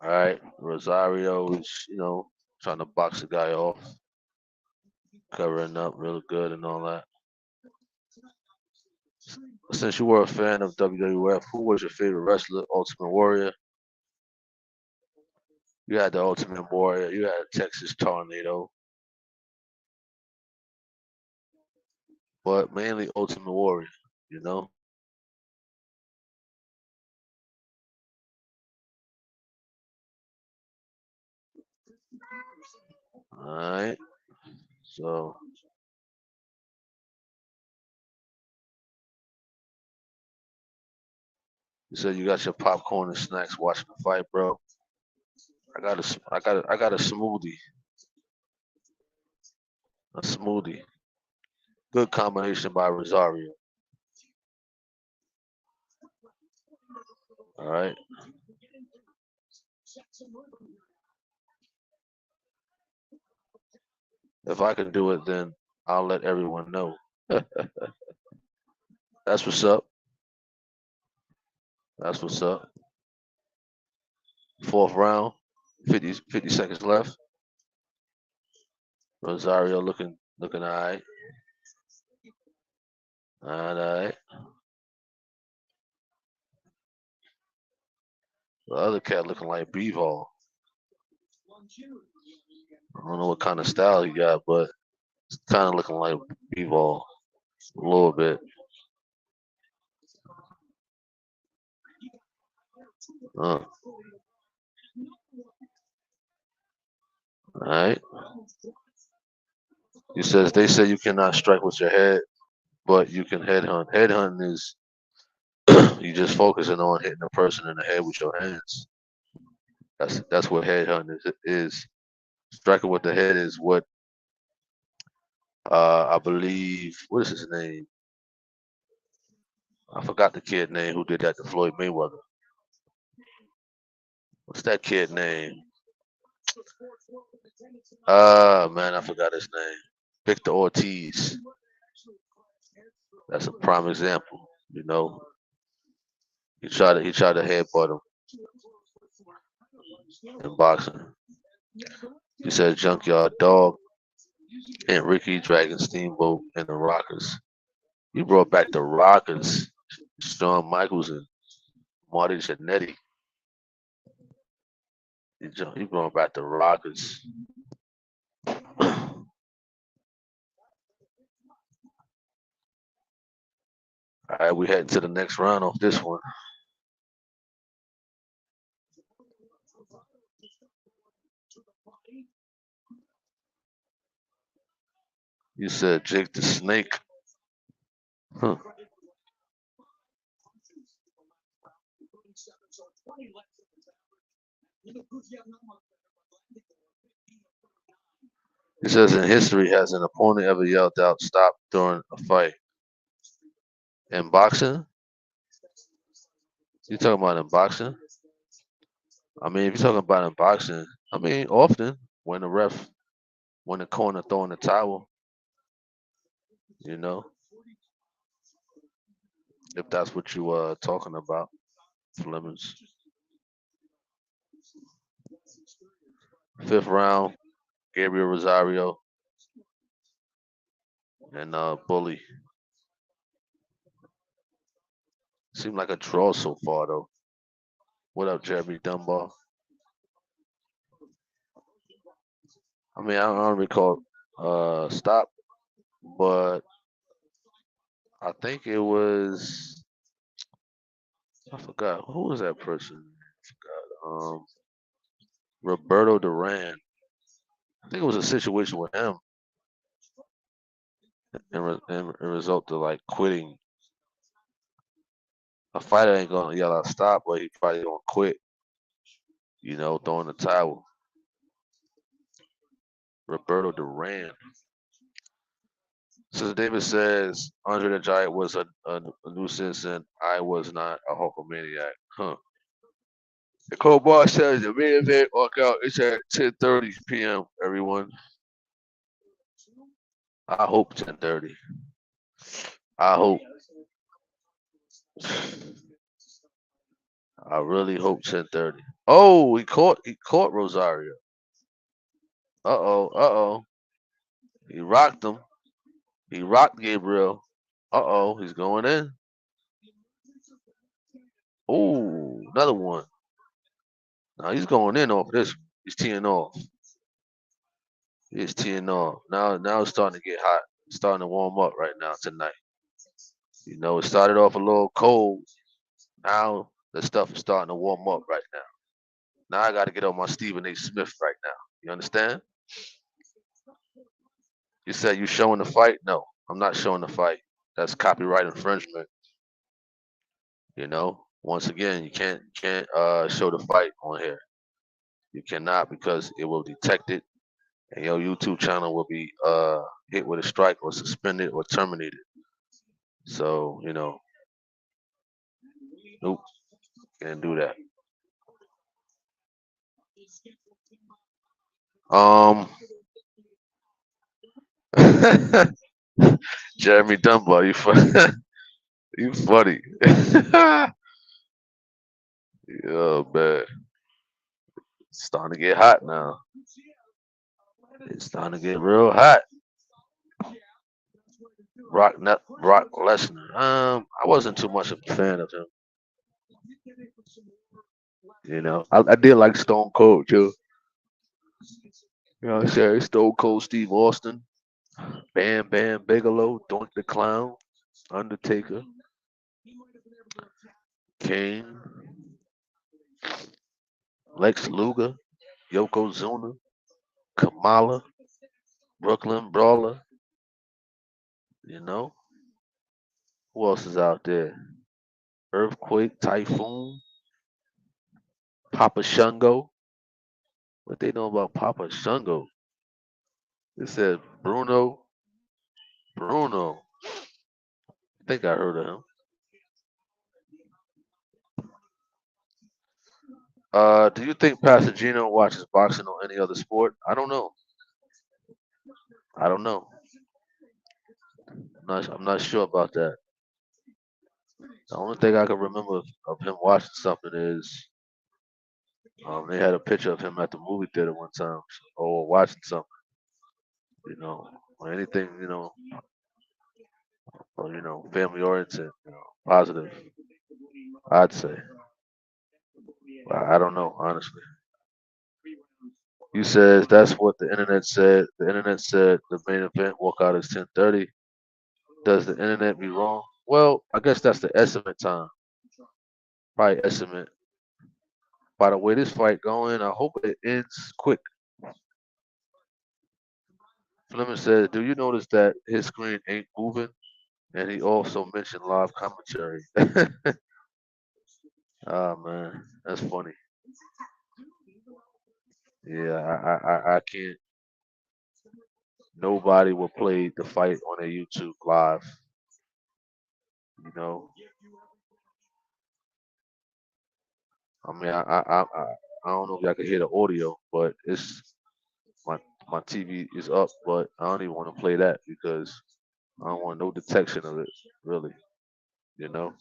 All right, Rosario is trying to box the guy off, covering up real good and all that. Since you were a fan of WWF, who was your favorite wrestler? Ultimate Warrior. You had the Ultimate Warrior. You had Texas Tornado, but mainly Ultimate Warrior. You know. All right. So you said you got your popcorn and snacks watching the fight, bro. I got a smoothie. A smoothie. Good combination by Rosario. All right. If I can do it, then I'll let everyone know. That's what's up. That's what's up. Fourth round, 50 seconds left. Rosario looking all right. All right. The other cat looking like Bevo. I don't know what kind of style he got, but it's kind of looking like Bevo a little bit. All right. He says they say you cannot strike with your head, but you can headhunt. Headhunting is you just focusing on hitting a person in the head with your hands. That's what headhunting is. Striking with the head is what I believe. What is his name? I forgot the kid name who did that to Floyd Mayweather. What's that kid name? Man, I forgot his name. Victor Ortiz. That's a prime example. He tried to headbutt him in boxing. He said Junkyard Dog and Ricky Dragon Steamboat and the Rockers. You brought back the Rockers. Shawn Michaels and Marty Jannetty. He going back to Rockets. All right, we heading to the next round off this one. You said Jake the Snake. Huh. He says in history, has an opponent ever yelled out "stop" during a fight? In boxing? You talking about in boxing? I mean, if you're talking about in boxing, I mean, often when when the corner throwing the towel, you know, if that's what you talking about, Flemings. Fifth round, Gabriel Rosario and Bully. Seemed like a draw so far though. What up, Jeremy Dunbar? I mean, I don't recall stop, but I think it was I forgot who was that person. Roberto Duran. I think it was a situation with him and result of like quitting. A fighter ain't gonna yell out stop, but he probably gonna quit. You know, throwing the towel. Roberto Duran. So David says Andre the Giant was a nuisance and I was not a Hulkamaniac. Huh. Nicole Bar says the main event walkout is at 10:30 p.m. Everyone, I hope 10:30. I hope. I really hope 10:30. Oh, he caught Rosario. Uh oh. He rocked him. He rocked Gabriel. Uh oh, he's going in. Oh, another one. Now he's going in off this. He's teeing off. He's teeing off. Now it's starting to get hot. It's starting to warm up right now tonight. You know, it started off a little cold. Now the stuff is starting to warm up right now. Now I got to get on my Stephen A. Smith right now. You understand? You said you showing the fight? No, I'm not showing the fight. That's copyright infringement. You know, once again, you can't show the fight on here. You cannot because it will detect it, and your YouTube channel will be hit with a strike or suspended or terminated. So you know, nope, can't do that. Um, Jeremy Dunbar, you funny. Oh man, it's starting to get hot now. It's starting to get real hot. Brock Lesnar. I wasn't too much of a fan of him. You know, I did like Stone Cold too. You know, what I'm saying Stone Cold Steve Austin, Bam Bam Bigelow, Doink the Clown, Undertaker, Kane, Lex Luger, Yokozuna, Kamala, Brooklyn Brawler. You know, who else is out there? Earthquake, Typhoon, Papa Shango. What they know about Papa Shango? It said Bruno. I think I heard of him. Do you think Pastor Gino watches boxing or any other sport? I don't know. I don't know. I'm not sure about that. The only thing I can remember of him watching something is they had a picture of him at the movie theater one time, or watching something, you know, or anything, or family oriented, positive. I'd say. I don't know, honestly. He says that's what the internet said. The internet said the main event walkout is 10:30. Does the internet be wrong? Well, I guess that's the estimate time. Probably estimate. By the way this fight going, I hope it ends quick. Fleming says, do you notice that his screen ain't moving? And he also mentioned live commentary. Ah man, that's funny. Yeah, I can't. Nobody will play the fight on their YouTube live. You know, I mean, I don't know if y'all can hear the audio, but it's my my TV is up, but I don't even want to play that because I don't want no detection of it, really. You know.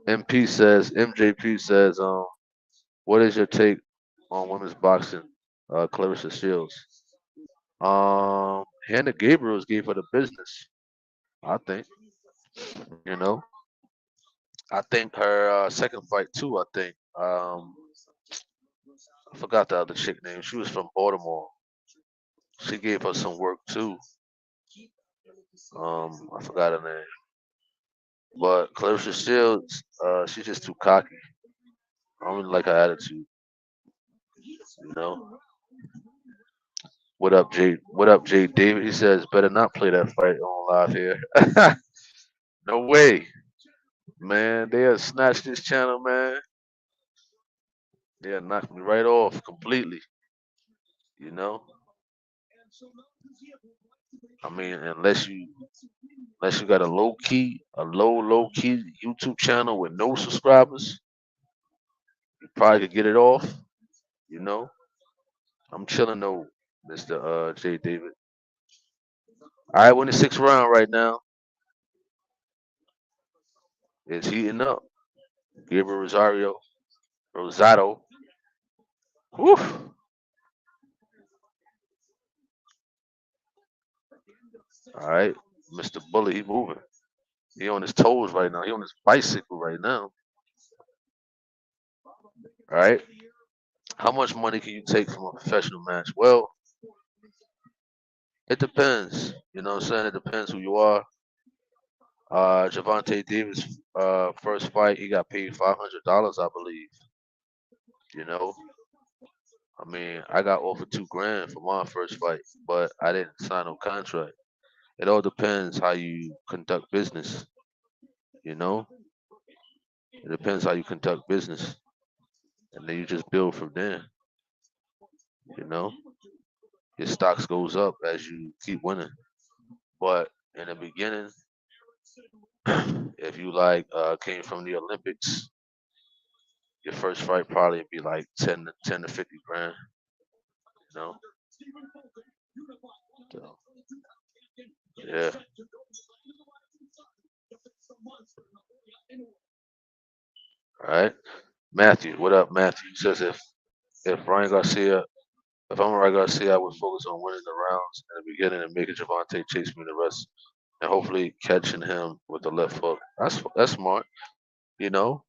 MJP says, what is your take on women's boxing? Clarissa Shields. Hannah Gabriels gave her the business. I think. You know. I think her second fight too. I think. I forgot the other chick name. She was from Baltimore. She gave her some work too. I forgot her name. But Clarissa Shields, she's just too cocky. I don't really like her attitude. You know. What up, Jay? What up, Jay David? He says, better not play that fight on live here. No way, man. They have snatched this channel, man. They have knocked me right off completely. You know. I mean, unless you got low key YouTube channel with no subscribers, you probably could get it off. You know. I'm chilling though, Mr. J David. All right, we're in the sixth round right now. It's heating up. Gabriel Rosado. Whew. All right, Mr. Bully, he moving. He on his toes right now. He on his bicycle right now. All right. How much money can you take from a professional match? Well, it depends. You know what I'm saying? It depends who you are. Gervonta Davis, first fight, he got paid $500, I believe. You know, I mean, I got offered 2 grand for my first fight, but I didn't sign no contract. It all depends how you conduct business. You know, it depends how you conduct business, and then you just build from there. You know, your stocks goes up as you keep winning. But in the beginning, if you like came from the Olympics, your first fight probably be like 10 to 50 grand. You know, so, yeah. All right, Matthew. What up, Matthew? Says if Ryan Garcia, if I'm Ryan Garcia, I would focus on winning the rounds in the beginning and making Gervonta chase me the rest, and hopefully catching him with the left hook. That's smart. You know,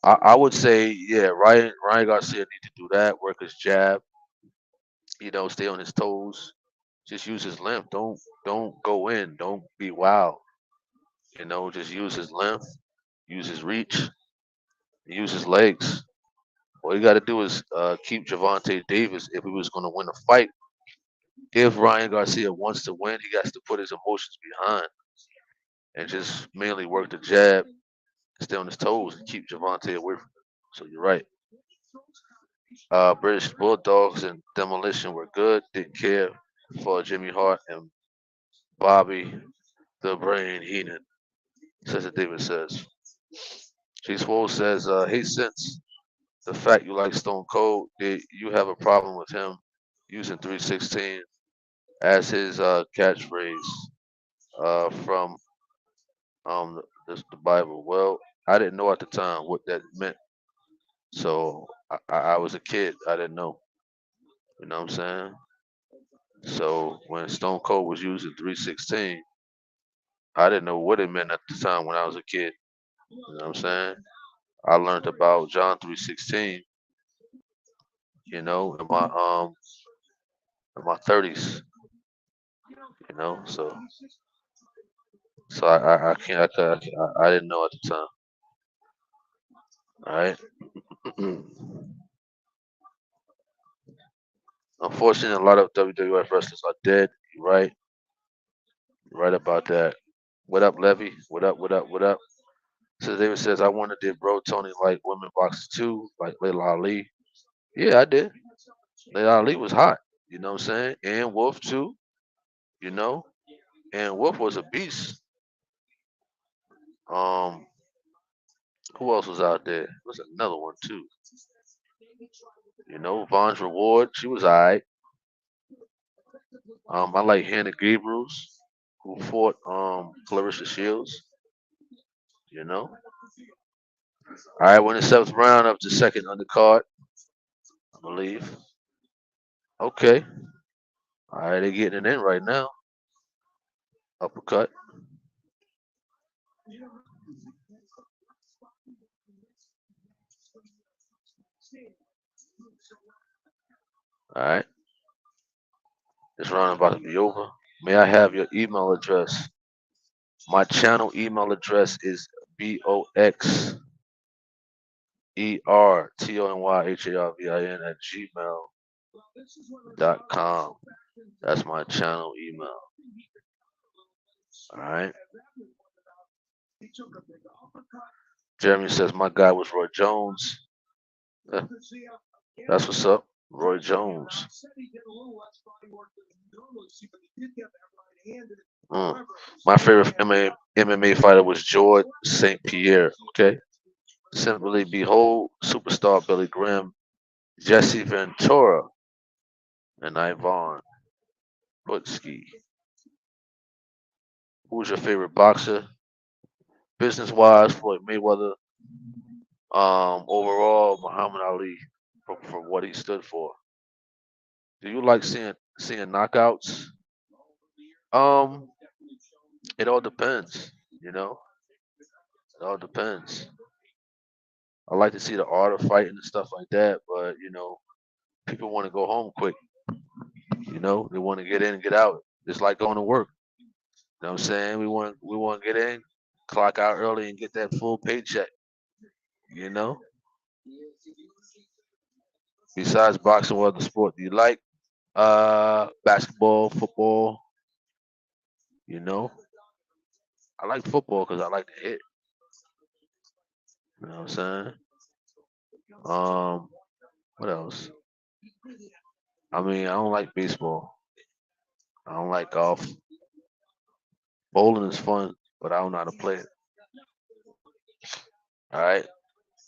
I would say yeah, Ryan Garcia need to do that. Work his jab. You know, stay on his toes. Just use his length. Don't go in. Don't be wild. You know, just use his length, use his reach, use his legs. All you got to do is keep Gervonta Davis. If he was going to win a fight, if Ryan Garcia wants to win, he has to put his emotions behind and just mainly work the jab, stay on his toes, and keep Gervonta away from him. So you're right. British Bulldogs and Demolition were good. Didn't care for Jimmy Hart and Bobby the Brain Heenan. Says that David says. G Swole says, hey, since the fact you like Stone Cold, did you have a problem with him using 316 as his catchphrase from the Bible? Well, I didn't know at the time what that meant. So I was a kid. I didn't know. You know what I'm saying? So when Stone Cold was using 316, I didn't know what it meant at the time when I was a kid. You know what I'm saying? I learned about John 3:16, you know, in my 30s, you know. So I can't I didn't know at the time. All right. Unfortunately, a lot of WWF wrestlers are dead. You're right. You're right about that. What up, Levy? What up? What up? What up? So David says, I wanted to bro Tony like women boxers too, like Layla Ali. Yeah, I did. Layla Ali was hot. You know what I'm saying? And Wolf too. You know, and Wolf was a beast. Um, who else was out there? There was another one too. You know, Von's Reward. She was alright. I like Hannah Gabriels, who fought Clarissa Shields. You know. All right, we're in the seventh round of the second undercard, I believe. Okay. All right, they're getting it in right now. Uppercut. All right. This round about to be over. May I have your email address? My channel email address is BOXERTONYHARVIN@gmail.com. That's my channel email. All right. Jeremy says my guy was Roy Jones. Yeah, that's what's up. Roy Jones. My favorite MMA fighter was George St. Pierre. Okay. Simply behold, superstar Billy Graham, Jesse Ventura, and Ivan Putski. Who's your favorite boxer? Business wise, Floyd Mayweather. Overall, Muhammad Ali for what he stood for. Do you like seeing knockouts? Um, it all depends. You know, it all depends. I like to see the art of fighting and stuff like that, but people want to go home quick. They want to get in and get out. It's like going to work. You know what I'm saying? We want to get in, clock out early, and get that full paycheck. You know. Besides boxing, what other sport do you like? Basketball, football. You know, I like football because I like to hit. You know what I'm saying? Um, what else? I mean, I don't like baseball. I don't like golf. Bowling is fun, but I don't know how to play it. All right.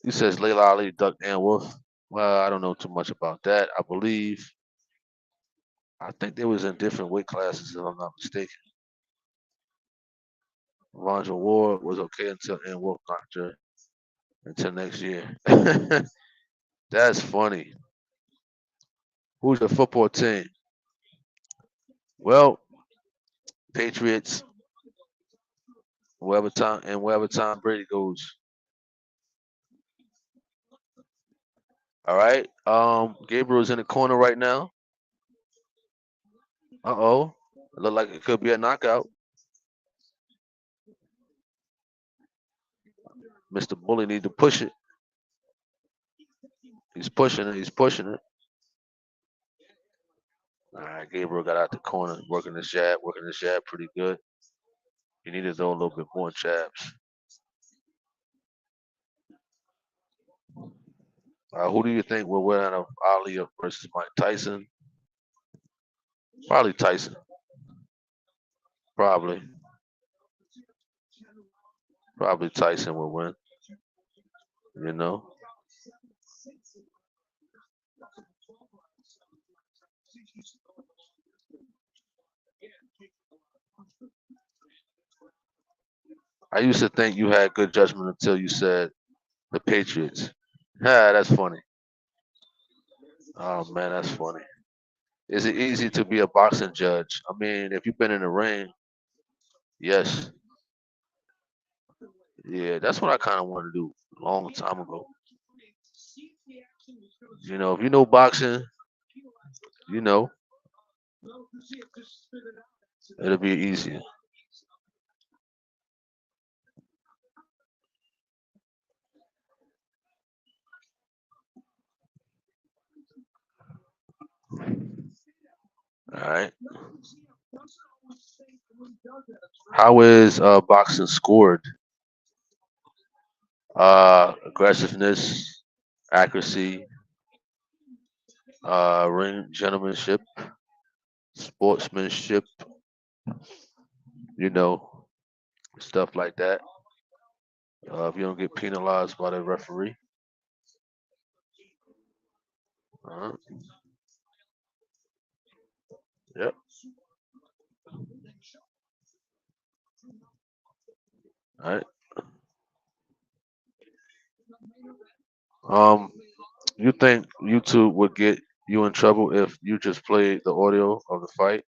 He says Layla Ali, Duck and Wolf. Well, I don't know too much about that. I think they was in different weight classes, if I'm not mistaken. Ronja Ward was okay until Ann Wolf knocked her until next year. That's funny. Who's your football team? Well, Patriots. Wherever Tom Brady goes. All right. Gabriel's in the corner right now. Uh-oh. It look like it could be a knockout. Mr. Bully need to push it. He's pushing it. He's pushing it. All right, Gabriel got out the corner, working his jab pretty good. He needed to throw a little bit more jabs. Who do you think will win out of Ali versus Mike Tyson? Probably Tyson. Probably. Probably Tyson will win. You know. I used to think you had good judgment until you said the Patriots. Yeah, that's funny. Oh man, that's funny. Is it easy to be a boxing judge? I mean, if you've been in the ring, yes. Yeah, that's what I kind of want to do. long time ago. You know, if you know boxing, you know it'll be easier. All right. How is boxing scored? Aggressiveness, accuracy, ring gentlemanship, sportsmanship. You know, stuff like that. If you don't get penalized by the referee. Uh-huh. Yep. All right. Um, you think YouTube would get you in trouble if you just played the audio of the fight?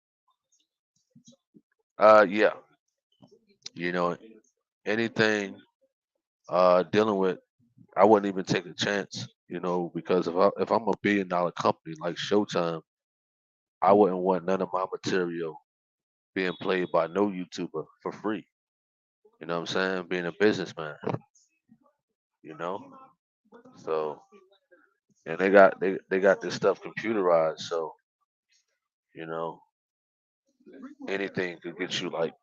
Yeah. You know, anything dealing with, I wouldn't even take a chance. You know, because if I'm a $1 billion company like Showtime, I wouldn't want none of my material being played by no YouTuber for free. You know what I'm saying? Being a businessman, you know. So and they got this stuff computerized, so you know anything could get you like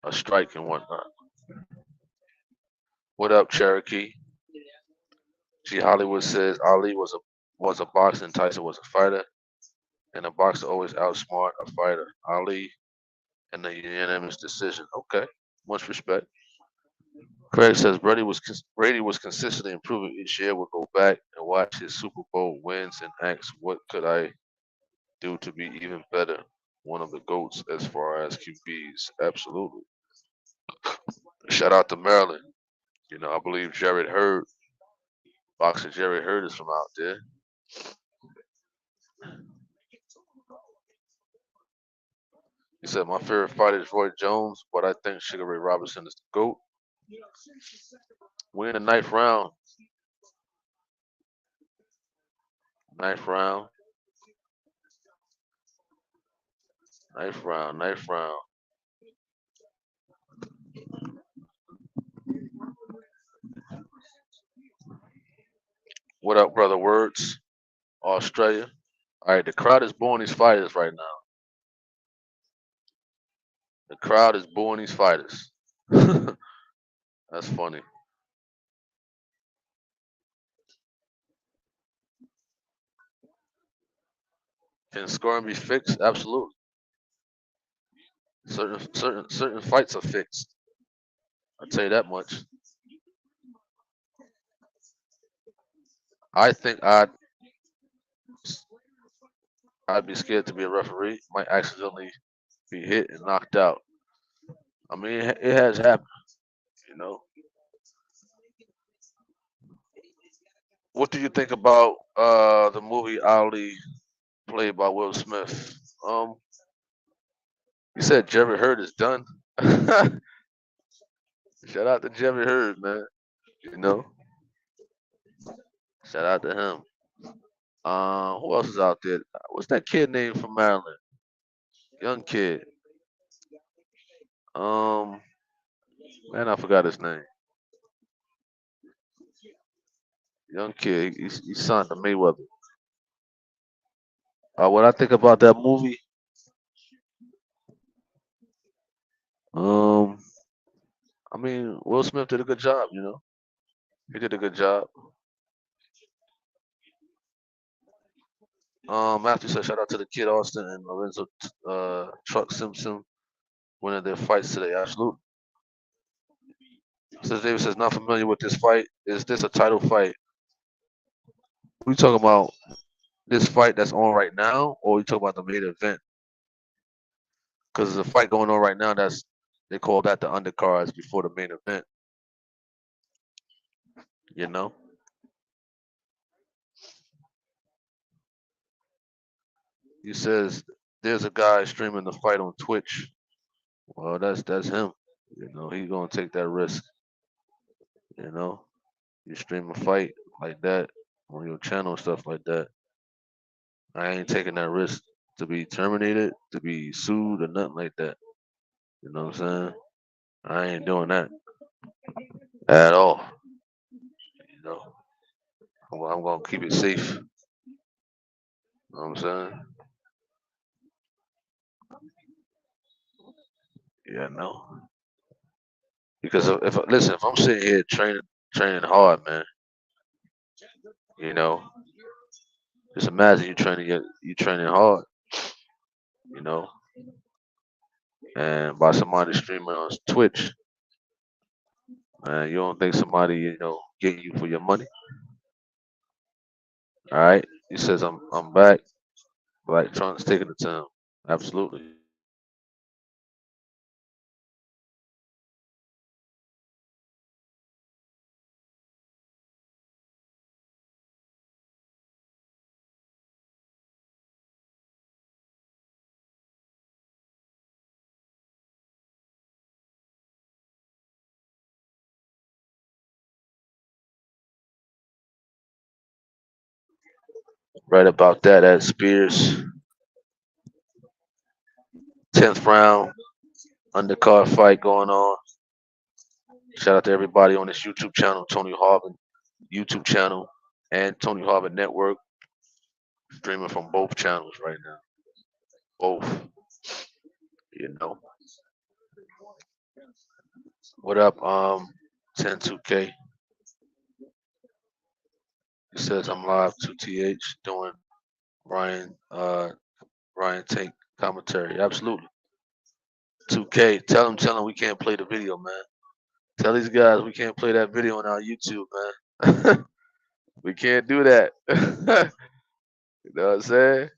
a strike and whatnot. What up, Cherokee? G Hollywood says Ali was a boxer and Tyson was a fighter, and a boxer always outsmart a fighter. Ali and the unanimous decision. Okay, much respect. Craig says Brady was consistently improving each year. Would go back and watch his Super Bowl wins and ask, "What could I do to be even better?" One of the goats as far as QBs. Absolutely. Shout out to Maryland. You know, I believe Jared Hurd, boxer Jared Hurd is from out there. He said, "My favorite fighter is Roy Jones, but I think Sugar Ray Robinson is the GOAT." We're in the ninth round. Ninth round. Ninth round. Ninth round. What up, brother Words? Australia. All right, the crowd is booing these fighters right now. The crowd is booing these fighters. That's funny. Can scoring be fixed? Absolutely. Certain fights are fixed. I'll tell you that much. I think I'd be scared to be a referee. Might accidentally be hit and knocked out. I mean, it has happened. You know. What do you think about the movie Ali, played by Will Smith? You said Jerry Hurd is done. Shout out to Jerry Hurd, man. You know, shout out to him. Who else is out there? What's that kid name from Maryland? Young kid. Um, man, I forgot his name. Young kid. He signed to Mayweather. What I think about that movie? Um, I mean, Will Smith did a good job. You know, he did a good job. Matthew said, shout out to the kid Austin and Lorenzo Truck Simpson winning their fights today. Absolutely. Says David says, not familiar with this fight. Is this a title fight? We talking about this fight that's on right now, or we talking about the main event? Because there's a fight going on right now that's they call that the undercards before the main event. You know, he says there's a guy streaming the fight on Twitch. Well, that's him. You know, he's gonna take that risk. You know, you stream a fight like that on your channel and stuff like that. I ain't taking that risk to be terminated, to be sued, or nothing like that. You know what I'm saying? I ain't doing that at all. You know, I'm gonna keep it safe. You know what I'm saying? Yeah, no. Because if listen, if I'm sitting here training hard, man, you know, just imagine you training hard, you know, and by somebody streaming on Twitch, man, you don't think somebody, getting you for your money? All right. He says I'm back. Black Trunk's taking the time. Absolutely. Right about that at Spears. 10th round undercard fight going on. Shout out to everybody on this YouTube channel, Tony Harvin YouTube channel, and Tony Harvin Network, streaming from both channels right now. Both, you know. What up, 102K? He says I'm live 2TH doing Ryan Tank commentary. Absolutely. 2K, tell him we can't play the video, man. Tell these guys we can't play that video on our YouTube, man. We can't do that. You know what I'm saying?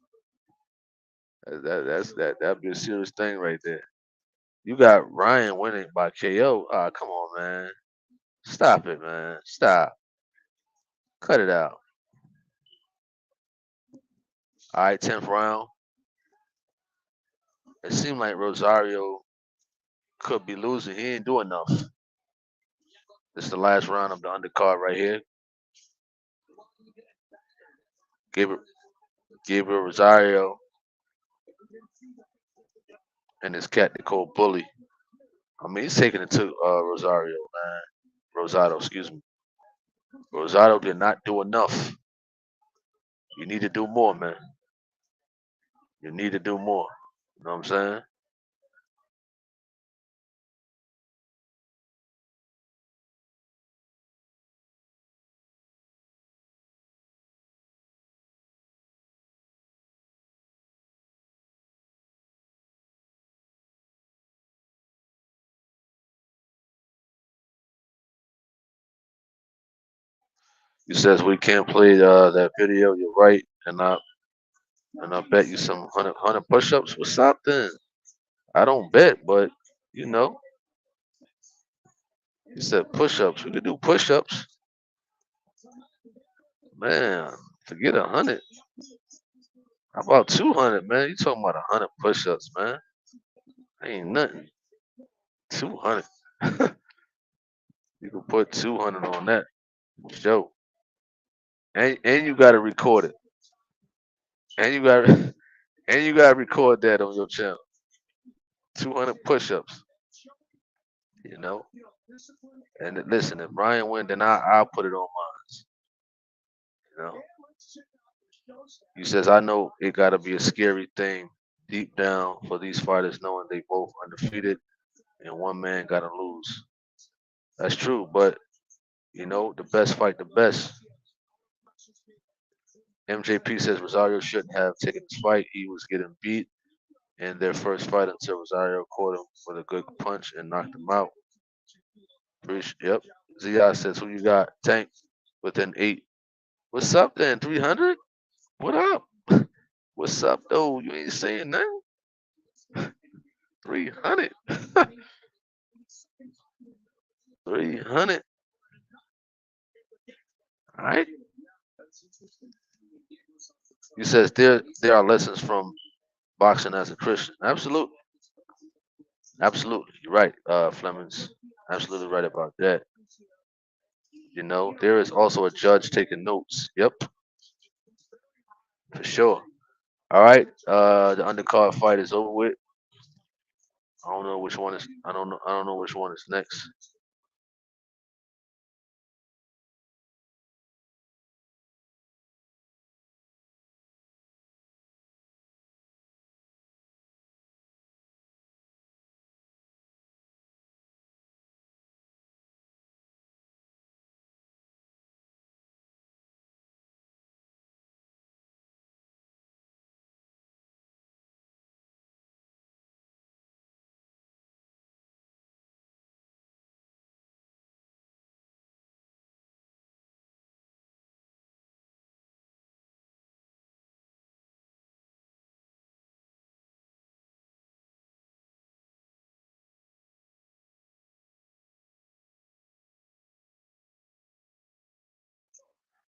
That'd be a serious thing right there. You got Ryan winning by KO. Ah, come on, man. Stop it, man. Stop. Cut it out. All right, 10th round. It seemed like Rosario could be losing. He ain't doing enough. This is the last round of the undercard right here. Gabriel, Gabriel Rosario and his cat they call Bully. I mean, he's taking it to Rosario, man. Rosado, excuse me. Rosado did not do enough. You need to do more, man. You need to do more. You know what I'm saying? He says we can't play that video. You're right, and I bet you some 100 push-ups. What's up then? I don't bet, but you know, he said push-ups. We could do push-ups, man. Forget 100. How about 200, man? You talking about 100 push-ups, man? Ain't nothing. 200. You can put 200 on that show, and you got to record it, and you got and you got to record that on your channel. 200 push-ups, you know. And listen, if Ryan win, then I'll put it on mine. You know. He says I know it got to be a scary thing deep down for these fighters knowing they both undefeated and one man got to lose. That's true, but the best fight the best. MJP says Rosario shouldn't have taken this fight. He was getting beat in their first fight until Rosario caught him with a good punch and knocked him out. Yep. Zia says, who you got? Tank within 8. What's up then? 300? What up? What's up though? You ain't saying nothing. 300. 300. All right. He says there are lessons from boxing as a Christian. Absolutely. Absolutely. You're right, Flemings. Absolutely right about that. You know, there is also a judge taking notes. Yep, for sure. All right, the undercard fight is over with. I don't know which one is. I don't know. I don't know which one is next.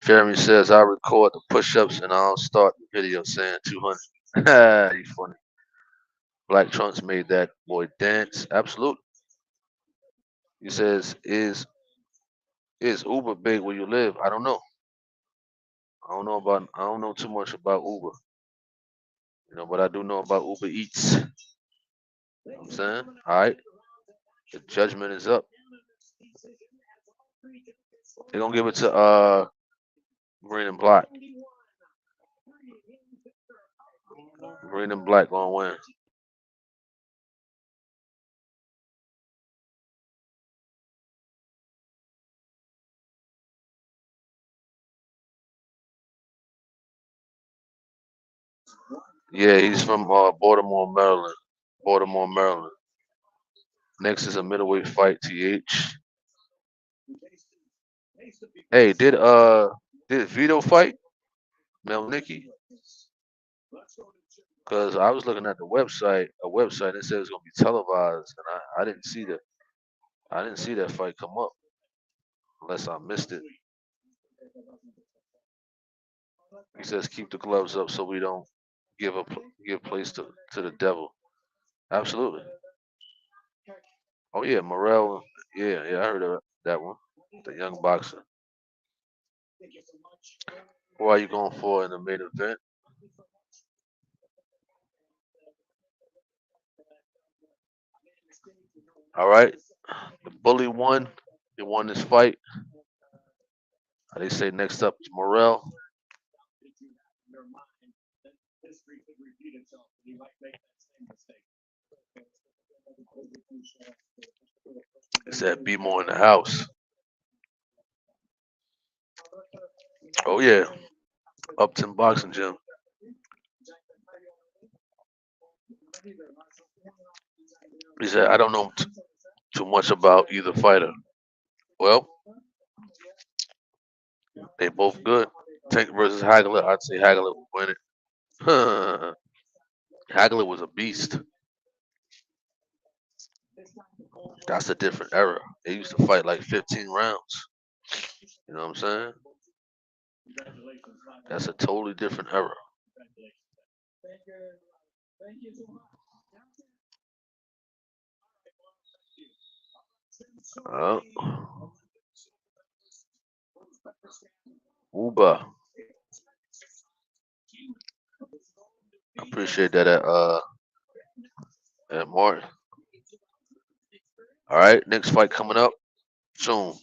Jeremy says I record the push-ups and I'll start the video saying 200. You funny. Black Trunks made that boy dance. Absolutely. He says, is Uber big where you live? I don't know. I don't know too much about Uber. You know, but I do know about Uber Eats. You know what I'm saying? All right. The judgment is up. They're gonna give it to Green and Black. Green and Black gonna win. Yeah, he's from Baltimore, Maryland. Baltimore, Maryland. Next is a middleweight fight, TH. Hey, did Vito fight Melnicki? Because I was looking at the website, a website that said it's gonna be televised, and I didn't see that. I didn't see that fight come up unless I missed it. He says keep the gloves up so we don't give place to the devil. Absolutely. Oh yeah, Morel. Yeah, I heard of that one. The young boxer. Who are you going for in the main event? All right, the bully won. He won this fight. They say next up is Morel. They said be more in the house. Oh yeah, Upton Boxing Gym. He said I don't know too much about either fighter. Well, they both good. Tank versus Hagler. I'd say Hagler would win it. Hagler was a beast. That's a different era. They used to fight like 15 rounds. You know what I'm saying? That's a totally different era. Uh, Uba. I appreciate that at Martin. All right, next fight coming up soon.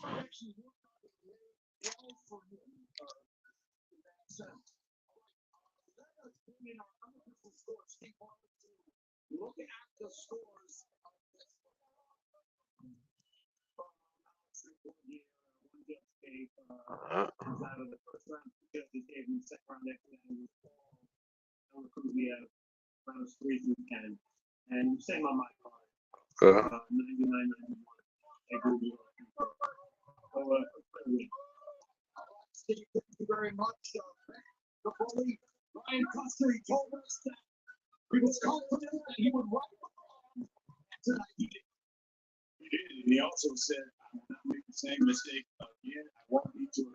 Uh, uh, all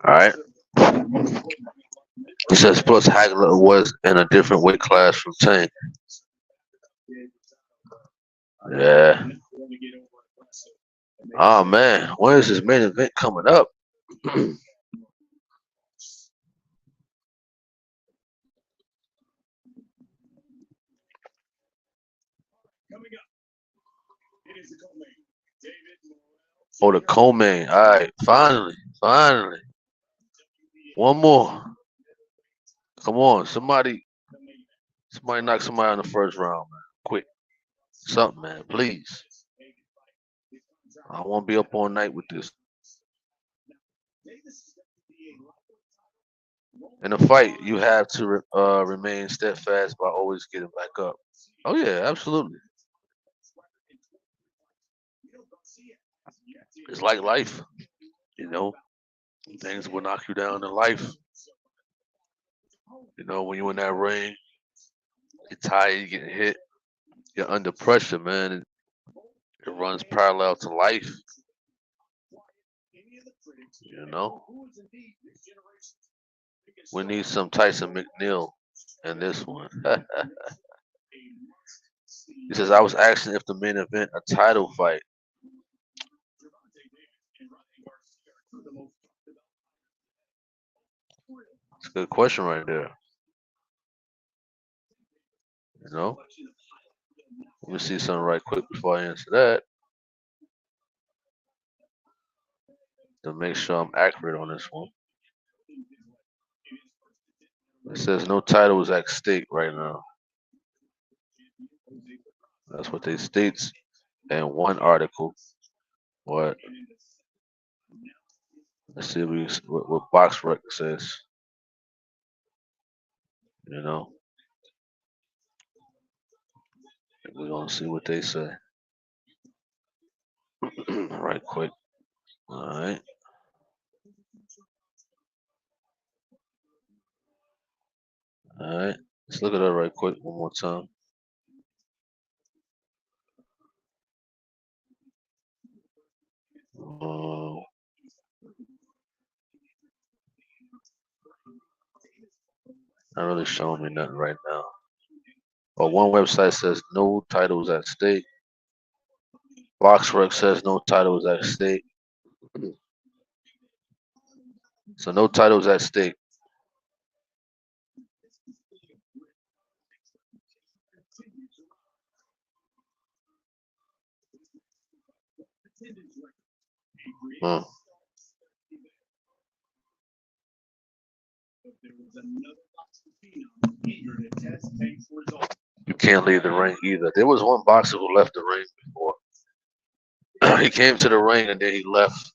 right. He says plus Hagler was in a different weight class from Tank. Yeah. Oh man, when is this main event coming up? Oh, the co-main. All right, finally. One more. Come on, somebody knock somebody in the first round, man. Quick, something, man, please. I won't be up all night with this. In a fight, you have to remain steadfast by always getting back up. Oh yeah, absolutely. It's like life, you know. Things will knock you down in life. You know, when you're in that ring, you're tired, you're getting hit, you're under pressure, man. It runs parallel to life. You know, we need some Tyson McNeil in this one. He says, I was asking if the main event a title fight. It's a good question right there. You know, let me see something right quick before I answer that to make sure I'm accurate on this one. It says no title is at stake right now. That's what they states in one article. What? Let's see what Box Rec says. You know, we're gonna see what they say. Right quick. All right. All right. Let's look at that right quick one more time. Uh, not really showing me nothing right now. But one website says no titles at stake. BoxRec says no titles at stake. So no titles at stake. Hmm. You can't leave the ring either. There was one boxer who left the ring before. He came to the ring and then he left.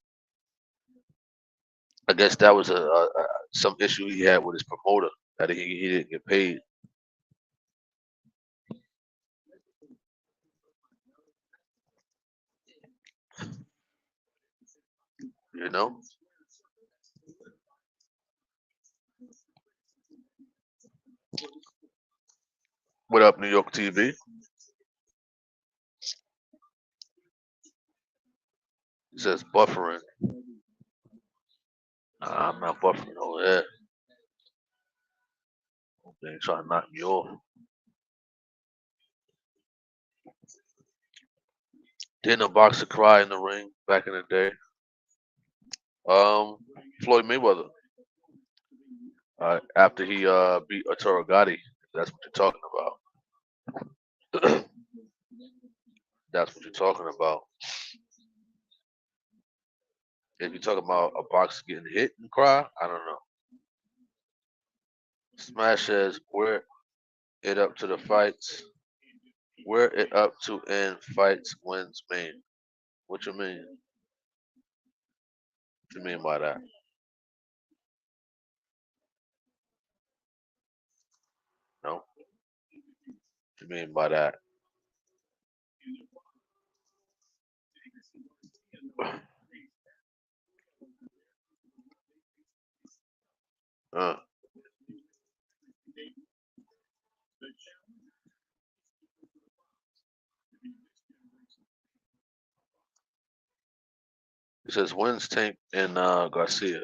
I guess that was a some issue he had with his promoter that he didn't get paid. You know. What up, New York TV? He says buffering. I'm not buffering over there. They trying to knock me off. Didn't a boxer cry in the ring back in the day? Floyd Mayweather. After he beat Arturo Gotti. That's what you're talking about. That's what you're talking about. If you're talking about a boxer getting hit and cry, I don't know. Smash says wear it up to the fights. Wear it up to end fights wins main. What you mean? What you mean by that? No? What you mean by that? Uh, it says wins Tank and Garcia.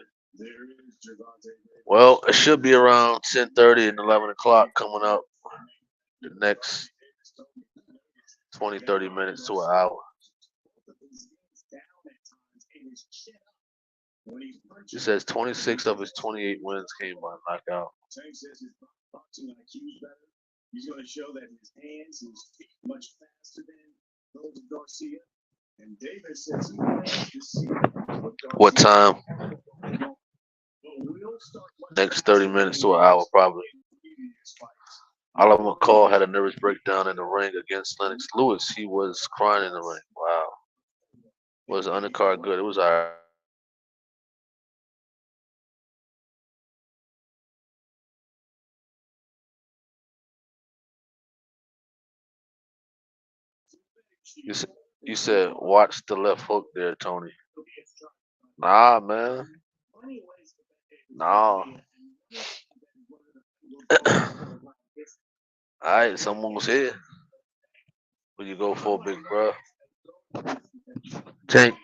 Well, it should be around 10:30 and 11 o'clock coming up the next 20, 30 minutes to an hour. He says 26 of his 28 wins came by knockout. Tank says his boxing IQ is better. He's going to show that his hands, his feet, much faster than those of Garcia. And Davis says he wants to see what time? Next 30 minutes to an hour, probably. Alan McCall had a nervous breakdown in the ring against Lennox Lewis. He was crying in the ring. Wow. Was the undercard good? It was all right. You said watch the left hook there, Tony. Nah, man. Nah. Alright, someone was here. What you go for, big bro? Tank.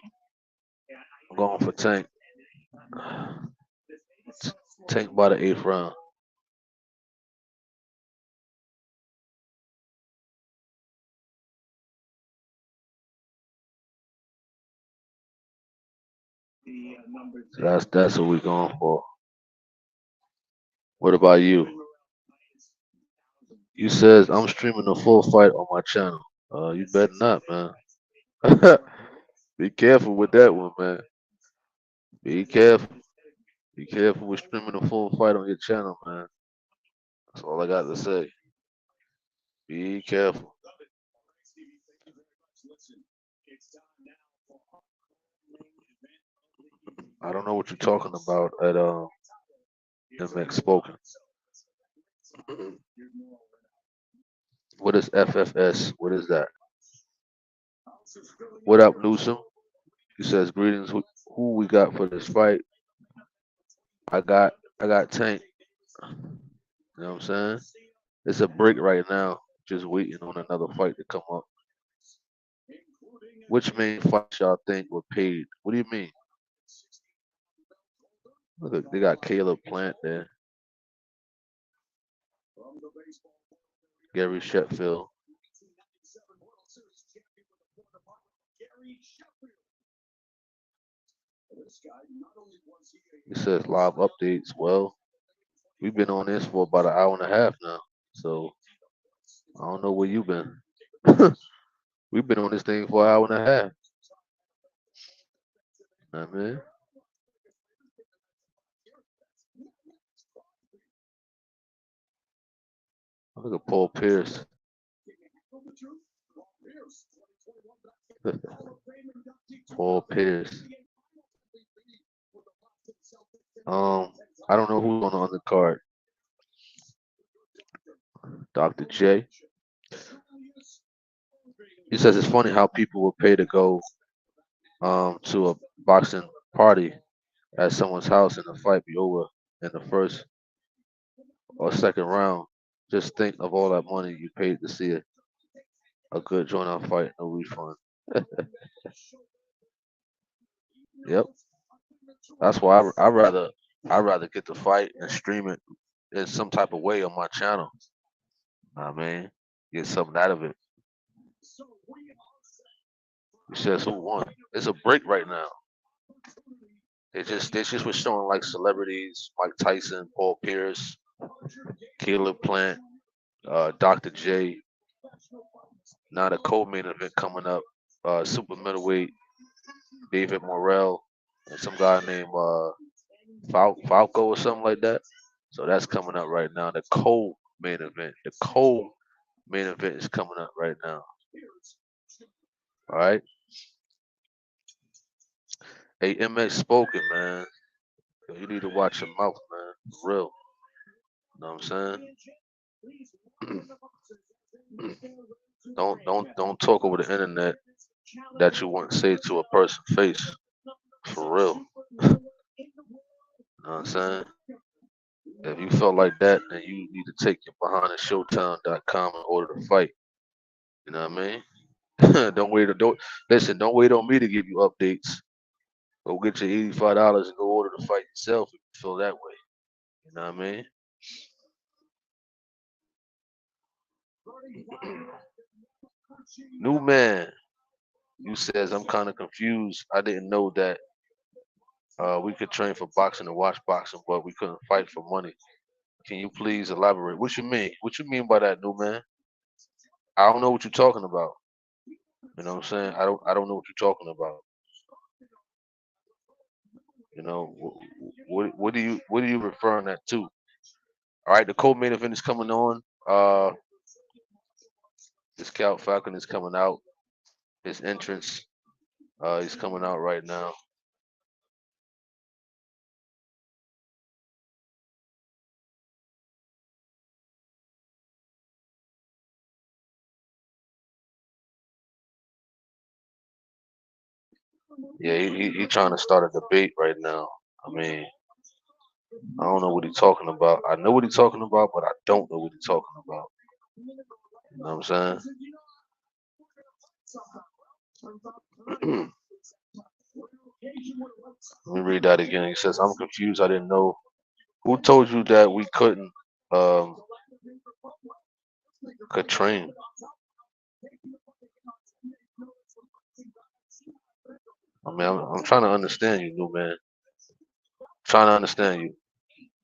I'm going for Tank. Tank by the 8th round. That's what we're going for. What about you? You says I'm streaming the full fight on my channel. You better not, man. Be careful with that one, man. Be careful. Be careful with streaming the full fight on your channel, man. That's all I got to say. Be careful. I don't know what you're talking about at MX Spoken. What is FFS? What is that? What up, Newsom? He says greetings. Who we got for this fight? I got Tank. You know what I'm saying? It's a break right now. Just waiting on another fight to come up. Which main fights y'all think were paid? What do you mean? Look, they got Caleb Plant there. Gary Sheffield. He says live updates. Well, we've been on this for about an hour and a half now. So I don't know where you've been. We've been on this thing for an hour and a half. I mean, look at Paul Pierce. Paul Pierce. I don't know who's on the undercard. Dr. J. He says it's funny how people will pay to go to a boxing party at someone's house and the fight be over in the first or second round. Just think of all that money you paid to see a good joint out fight, no refund. Yep. That's why I rather get the fight and stream it in some type of way on my channel. I mean, get something out of it. He says who won? It's a break right now. They just was showing like celebrities, Mike Tyson, Paul Pierce, Caleb Plant, Dr. J. Now the co-main event coming up, super middleweight, David Morrell, and some guy named Falco or something like that. So that's coming up right now. The co-main event. The co-main event is coming up right now. All right. Hey, MX Spoken, man. You need to watch your mouth, man. For real. You know what I'm saying? Don't talk over the internet that you wouldn't say to a person's face. For real. You know what I'm saying? If you felt like that, then you need to take your behind at Showtime.com and order the fight. You know what I mean? don't listen, don't wait on me to give you updates. Go get your $85 and go order the fight yourself if you feel that way. You know what I mean? New man, you says I'm kind of confused. I didn't know that We could train for boxing and watch boxing, but we couldn't fight for money. Can you please elaborate? What you mean? What you mean by that, new man? I don't know what you're talking about. You know what I'm saying? I don't know what you're talking about. You know, what are you referring that to? All right, the co-main event is coming on. This Scout Falcon is coming out. His entrance, he's coming out right now. Yeah, he trying to start a debate right now. I mean, I don't know what he's talking about. I know what he's talking about, but I don't know what he's talking about. You know what I'm saying? Let me read that again. He says, "I'm confused. I didn't know. Who told you that we couldn't um could train?" I mean, I'm trying to understand you, new man. Trying to understand you.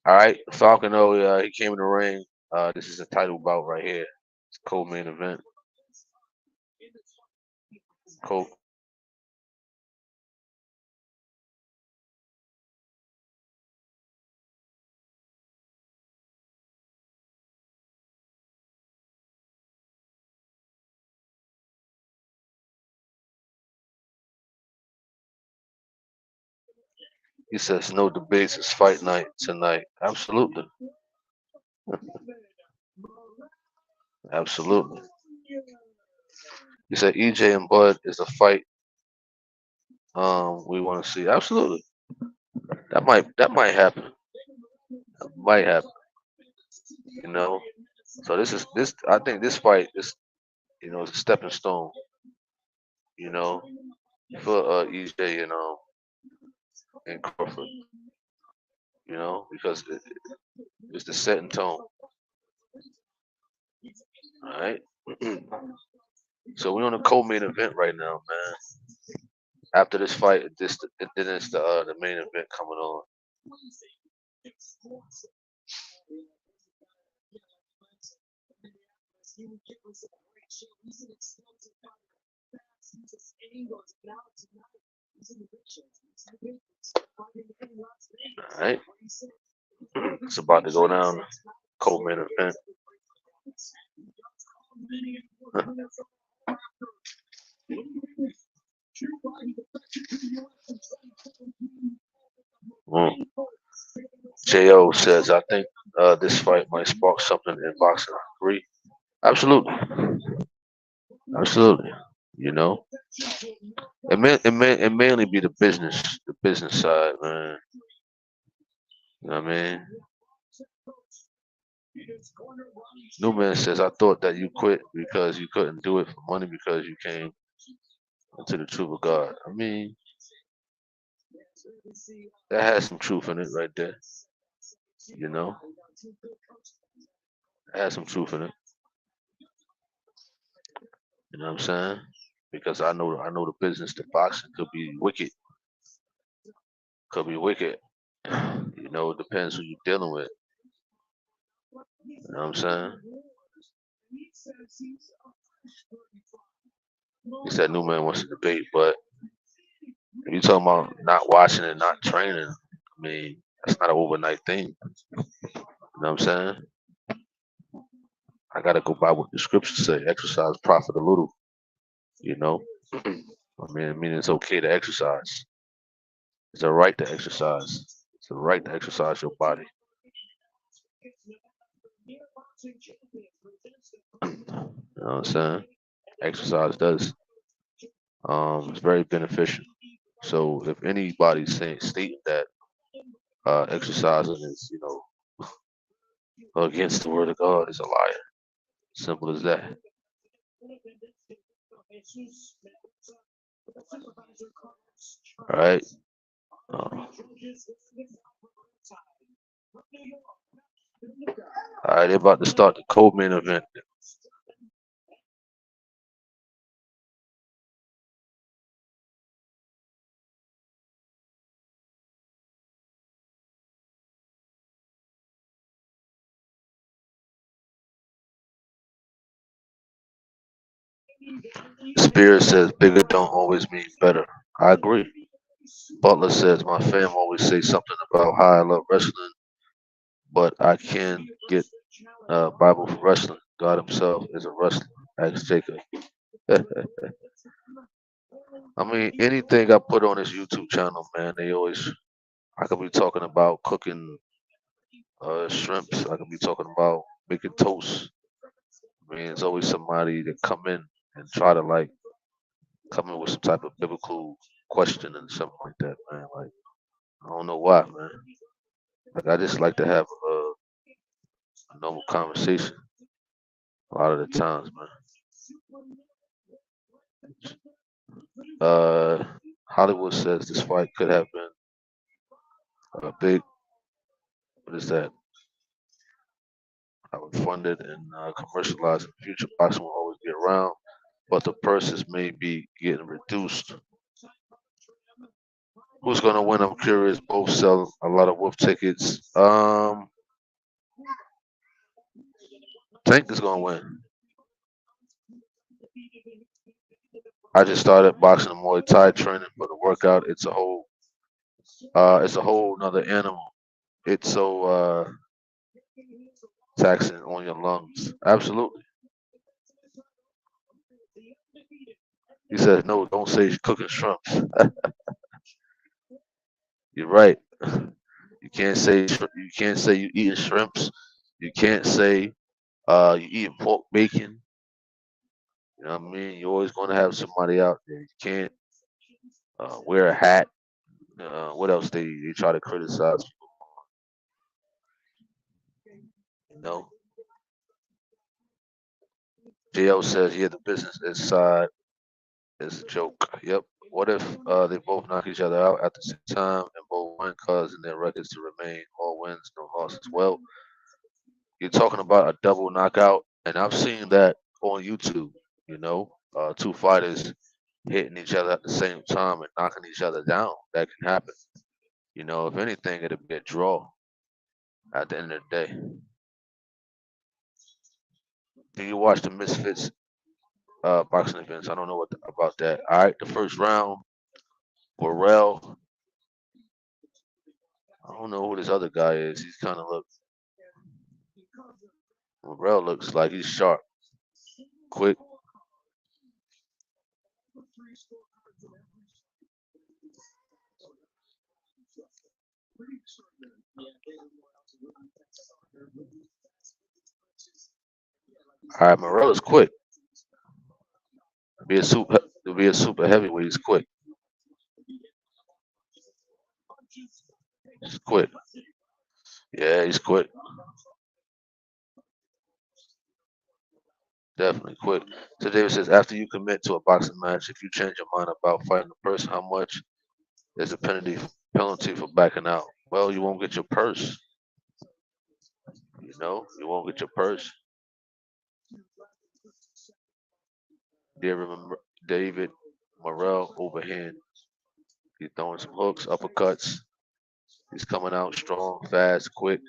All right, Falcon. Oh, yeah, he came in the ring. This is a title bout right here. It's a co-main event. Co. He says no debates. It's fight night tonight. Absolutely, absolutely. He said EJ and Bud is a fight. We want to see. Absolutely, that might happen. That might happen. You know. So this. I think this fight is is a stepping stone. You know, for EJ and Crawford. Because it's the setting tone. All right. So we're on a co-main event right now, man. After this fight, then it's the main event coming on. All right. It's about to go down. Co-main event. Mm. Jo says, I think this fight might spark something in boxing. I agree. Absolutely. Absolutely. You know, it mainly be the business side, man. You know what I mean? Newman says, I thought that you quit because you couldn't do it for money because you came into the truth of God. I mean, that has some truth in it right there. You know, it has some truth in it. You know what I'm saying? Because I know the business, the boxing could be wicked. Could be wicked. It depends who you're dealing with. You know what I'm saying? He said Newman wants to debate, but if you're talking about not watching and not training, I mean, that's not an overnight thing. You know what I'm saying? I gotta go by what the scriptures say. Exercise profit a little, you know. I mean it's okay to exercise. It's a right to exercise. It's a right to exercise your body. You know what I'm saying? Exercise does. It's very beneficial. So if anybody's stating that exercising is, against the word of God, is a liar. Simple as that. All right. All right. They're about to start the co-main event. Spears says bigger don't always mean better. I agree. Butler says my fam always say something about how I love wrestling, but I can get Bible for wrestling. God Himself is a wrestler. Ask Jacob. I mean, anything I put on this YouTube channel, man, I could be talking about cooking shrimps. I could be talking about making toast. I mean, there's always somebody that come in and try to like come in with some type of biblical question and something like that, man. Like, I don't know why, man. Like, I just like to have a normal conversation a lot of the times, man. Uh, Hollywood says this fight could have been a big, what is that? Funded and commercialized in the future. Boxing will always be around, but the purses may be getting reduced. Who's gonna win? I'm curious. Both sell a lot of wolf tickets. Tank is gonna win. I just started boxing and Muay Thai training for the workout. It's a whole another animal. It's so taxing on your lungs. Absolutely. He says, no, don't say cooking shrimps. You're right. You can't say you eating shrimps. You can't say you eating pork bacon. You know what I mean? You're always going to have somebody out there. You can't wear a hat. What else they try to criticize? You know, JL says, yeah, the business inside is a joke. Yep. What if they both knock each other out at the same time and both win, causing their records to remain all wins, no losses? Well, you're talking about a double knockout, and I've seen that on YouTube. You know, two fighters hitting each other at the same time and knocking each other down. That can happen. You know, if anything, it'll be a draw at the end of the day. Do you watch the Misfits boxing events? I don't know about that. All right, the first round, Burrell. I don't know who this other guy is. He's kind of Burrell looks like he's sharp, quick. All right, Morel is quick. To be a super heavyweight, he's quick. He's quick. Yeah, he's quick. Definitely quick. So David says, after you commit to a boxing match, if you change your mind about fighting the person, how much is the penalty for backing out? Well, you won't get your purse. You know, you won't get your purse. David Morrell overhand. He's throwing some hooks, uppercuts. He's coming out strong, fast, quick.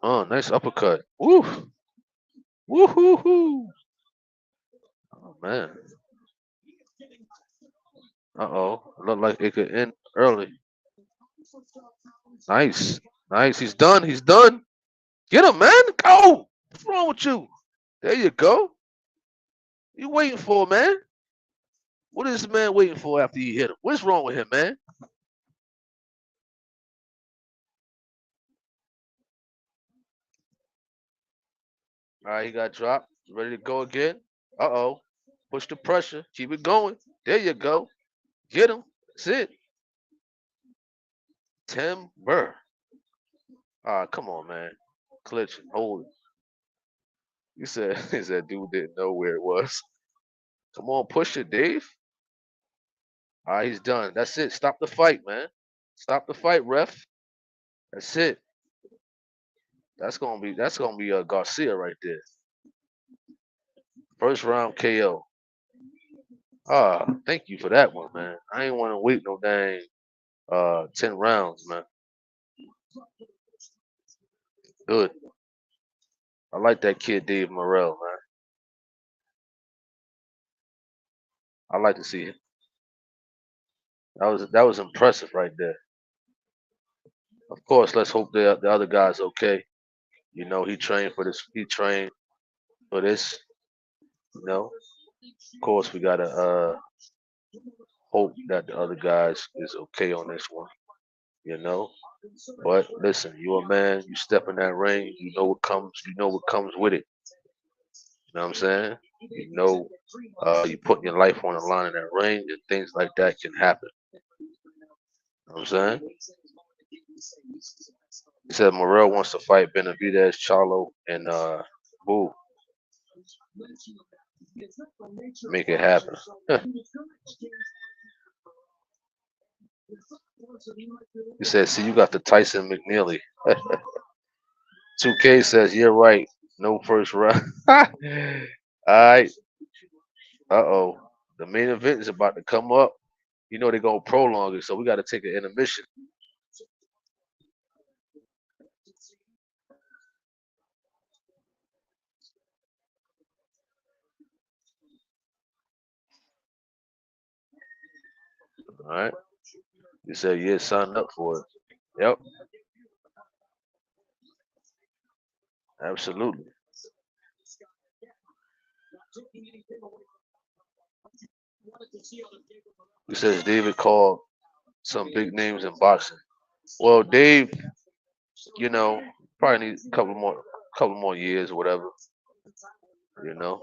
Oh, nice uppercut. Woo! Woo hoo hoo! Oh man. Uh-oh. Looked like it could end early. Nice. Nice. He's done. He's done. Get him, man. Go. What's wrong with you? There you go. You waiting for, man? What is this man waiting for after you hit him? What's wrong with him, man? All right, he got dropped. Ready to go again. Uh-oh. Push the pressure. Keep it going. There you go. Get him. That's it. Timber. Ah, come on, man. Clutch. Hold it. He said, he said, dude didn't know where it was. Come on, push it, Dave. All right, he's done. That's it. Stop the fight, man. Stop the fight, ref. That's it. That's gonna be a Garcia right there. First round KO. Thank you for that one, man. I ain't want to wait no dang 10 rounds, man. Good. I like that kid Dave Morrell, man. I like to see it. That was impressive right there. Of course, let's hope the other guy's okay. You know, he trained for this. He trained for this. You know, of course, we gotta hope that the other guys is okay on this one. You know, but listen, you a man. You step in that ring. You know what comes. You know what comes with it. You know what I'm saying? You know, you putting your life on the line in that ring, and things like that can happen. You know what I'm saying? He said Morrell wants to fight Benavidez, Charlo, and Boo. Make it happen. He said, "See, you got the Tyson McNeely." 2K says, "You're right. No first round." All right. Uh-oh. The main event is about to come up. You know they're gonna prolong it, so we got to take an intermission. All right. He said, "Yeah, sign up for it." Yep. Absolutely. He says David called some big names in boxing. Well, Dave, you know, probably needs a couple more years or whatever. You know,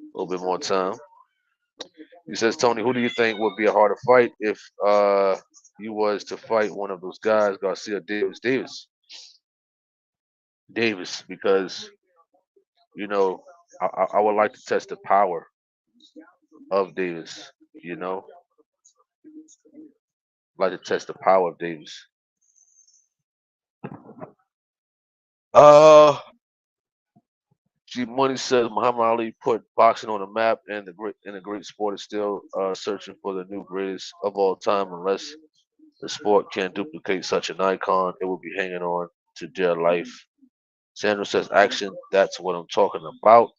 a little bit more time. He says, Tony, who do you think would be a harder fight if you was to fight one of those guys, Garcia, Davis, because you know I would like to test the power of Davis. You know, like to test the power of Davis. Uh, G Money says Muhammad Ali put boxing on the map, and the great sport is still searching for the new greatest of all time. Unless the sport can duplicate such an icon, it will be hanging on to dear life. Sandra says action. That's what I'm talking about.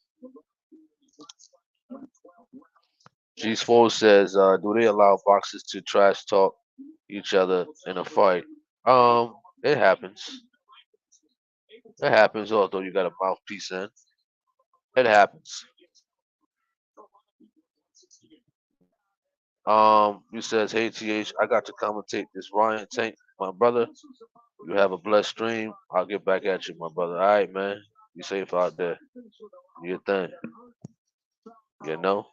G4 says, do they allow boxers to trash talk each other in a fight? It happens. It happens. Although you got a mouthpiece in, it happens. He says, hey TH, I got to commentate this Ryan Tank, my brother. You have a blessed stream. I'll get back at you, my brother. All right, man. Be safe out there. Do your thing. You know.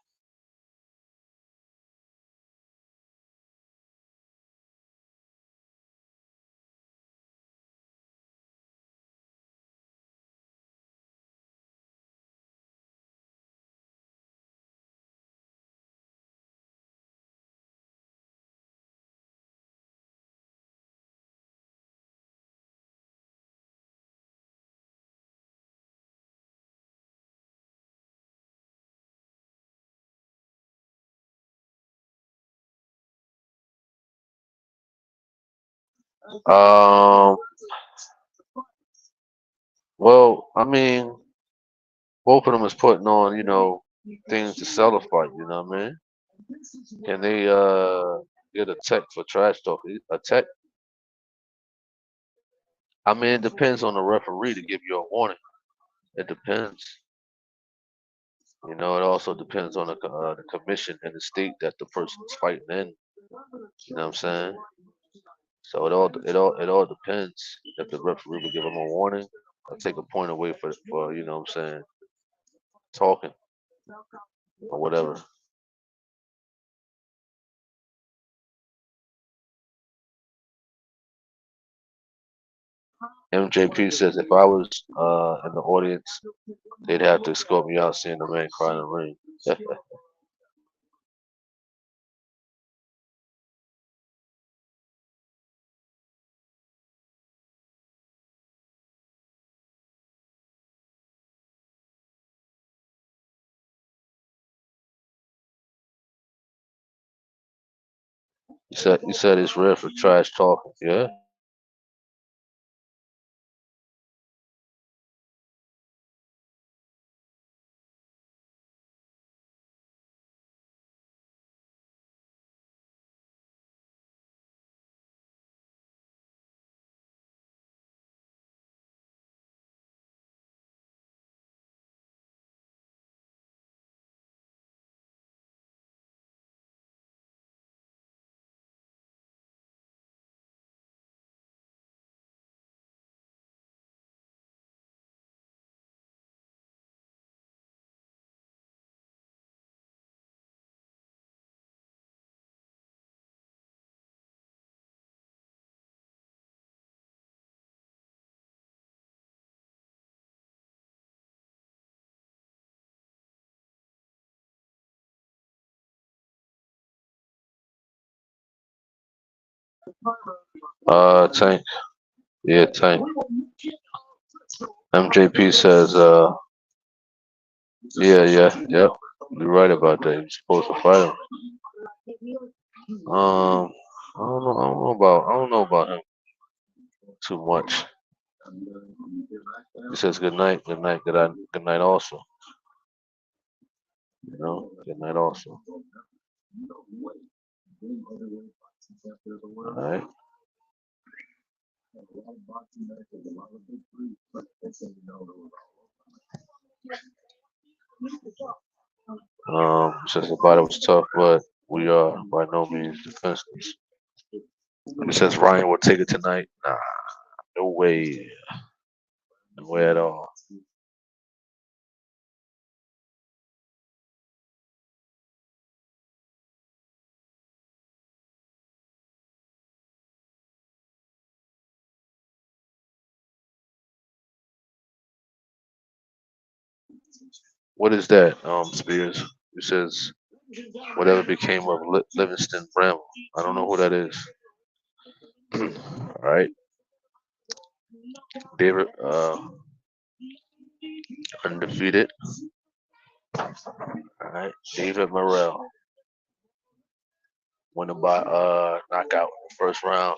Um. Well, I mean, both of them is putting on, things to sell the fight. You know what I mean? Can they get a tech for trash talk? A tech? I mean, it depends on the referee to give you a warning. It depends. You know, it also depends on the commission and the state that the person's fighting in. You know what I'm saying? So it all depends. If the referee will give them a warning or take a point away for you know what I'm saying, talking or whatever. MJP says if I was in the audience, they'd have to escort me out seeing the man cry in the ring. You said it's rare for trash talking. Yeah. Tank. Yeah, Tank. MJP says, yeah, yeah, yep. You're right about that. You're supposed to fight him. I don't know about him too much. He says good night, good night, good night also. Good night also. All right. Says the body was tough, but we are by no means defenseless. He says Ryan will take it tonight. Nah, no way, no way at all. What is that, Spears? He says whatever became of Livingston Bramble. I don't know who that is. All right, David, undefeated. All right, David Morrell, winning by knockout in the first round.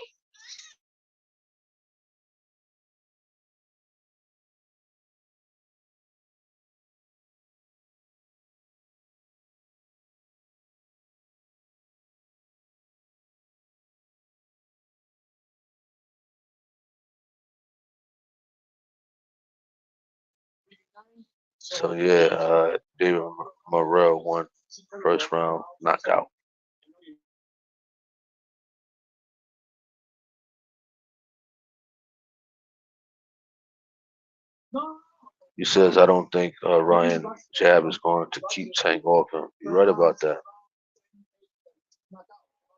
So yeah, David Morrell won first round knockout. He says, I don't think Ryan Jab is going to keep Tank off him. You're right about that.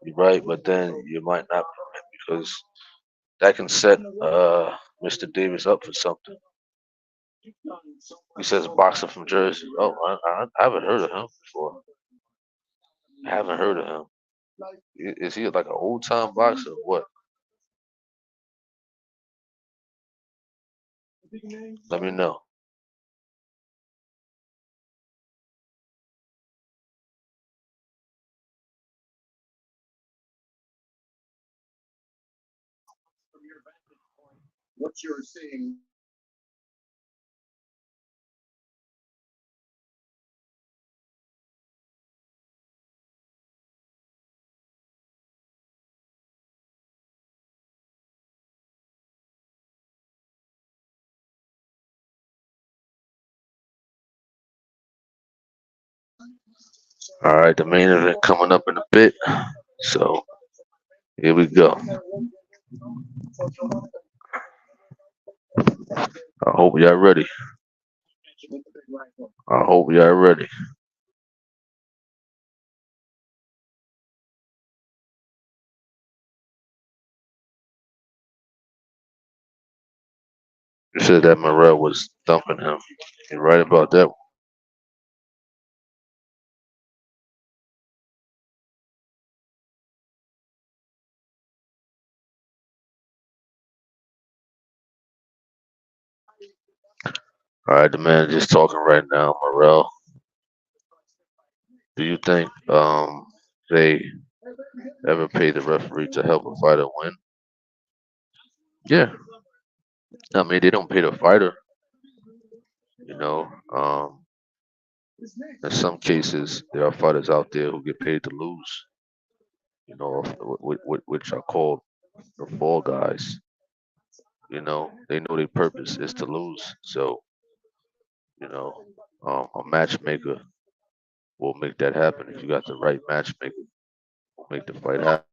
You're right, but then you might not because that can set Mr. Davis up for something. He says boxer from Jersey. Oh, I haven't heard of him before. I haven't heard of him. Is he like an old time boxer? Or what? Let me know. What you're seeing. All right, the main event coming up in a bit. So here we go. I hope y'all ready. I hope y'all ready. You said that Morel was thumping him. You're right about that. All right, the man just talking right now, Morel. Do you think they ever paid the referee to help a fighter win? Yeah, I mean they don't pay the fighter. You know, in some cases there are fighters out there who get paid to lose. You know, which are called the fall guys. You know, they know their purpose is to lose. So, you know, a matchmaker will make that happen if you got the right matchmaker. Will make the fight happen.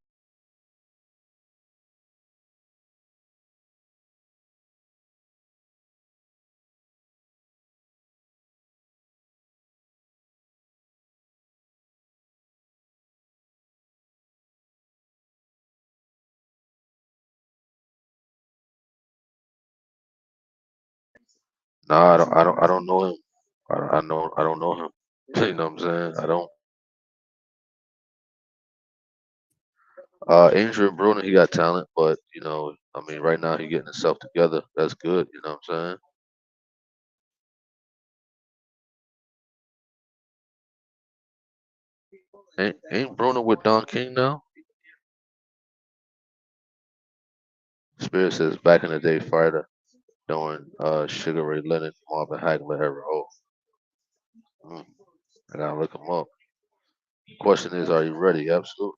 No, I don't know him. I don't know him. You know what I'm saying? I don't. Adrian Bruno, he got talent, but you know, I mean, right now he getting himself together. That's good. You know what I'm saying? Ain't Bruno with Don King now? Spirit says back in the day fighter during Sugar Ray Leonard, Marvin Hagler era. Oh, mm, I gotta look him up. Question is, are you ready? Absolutely.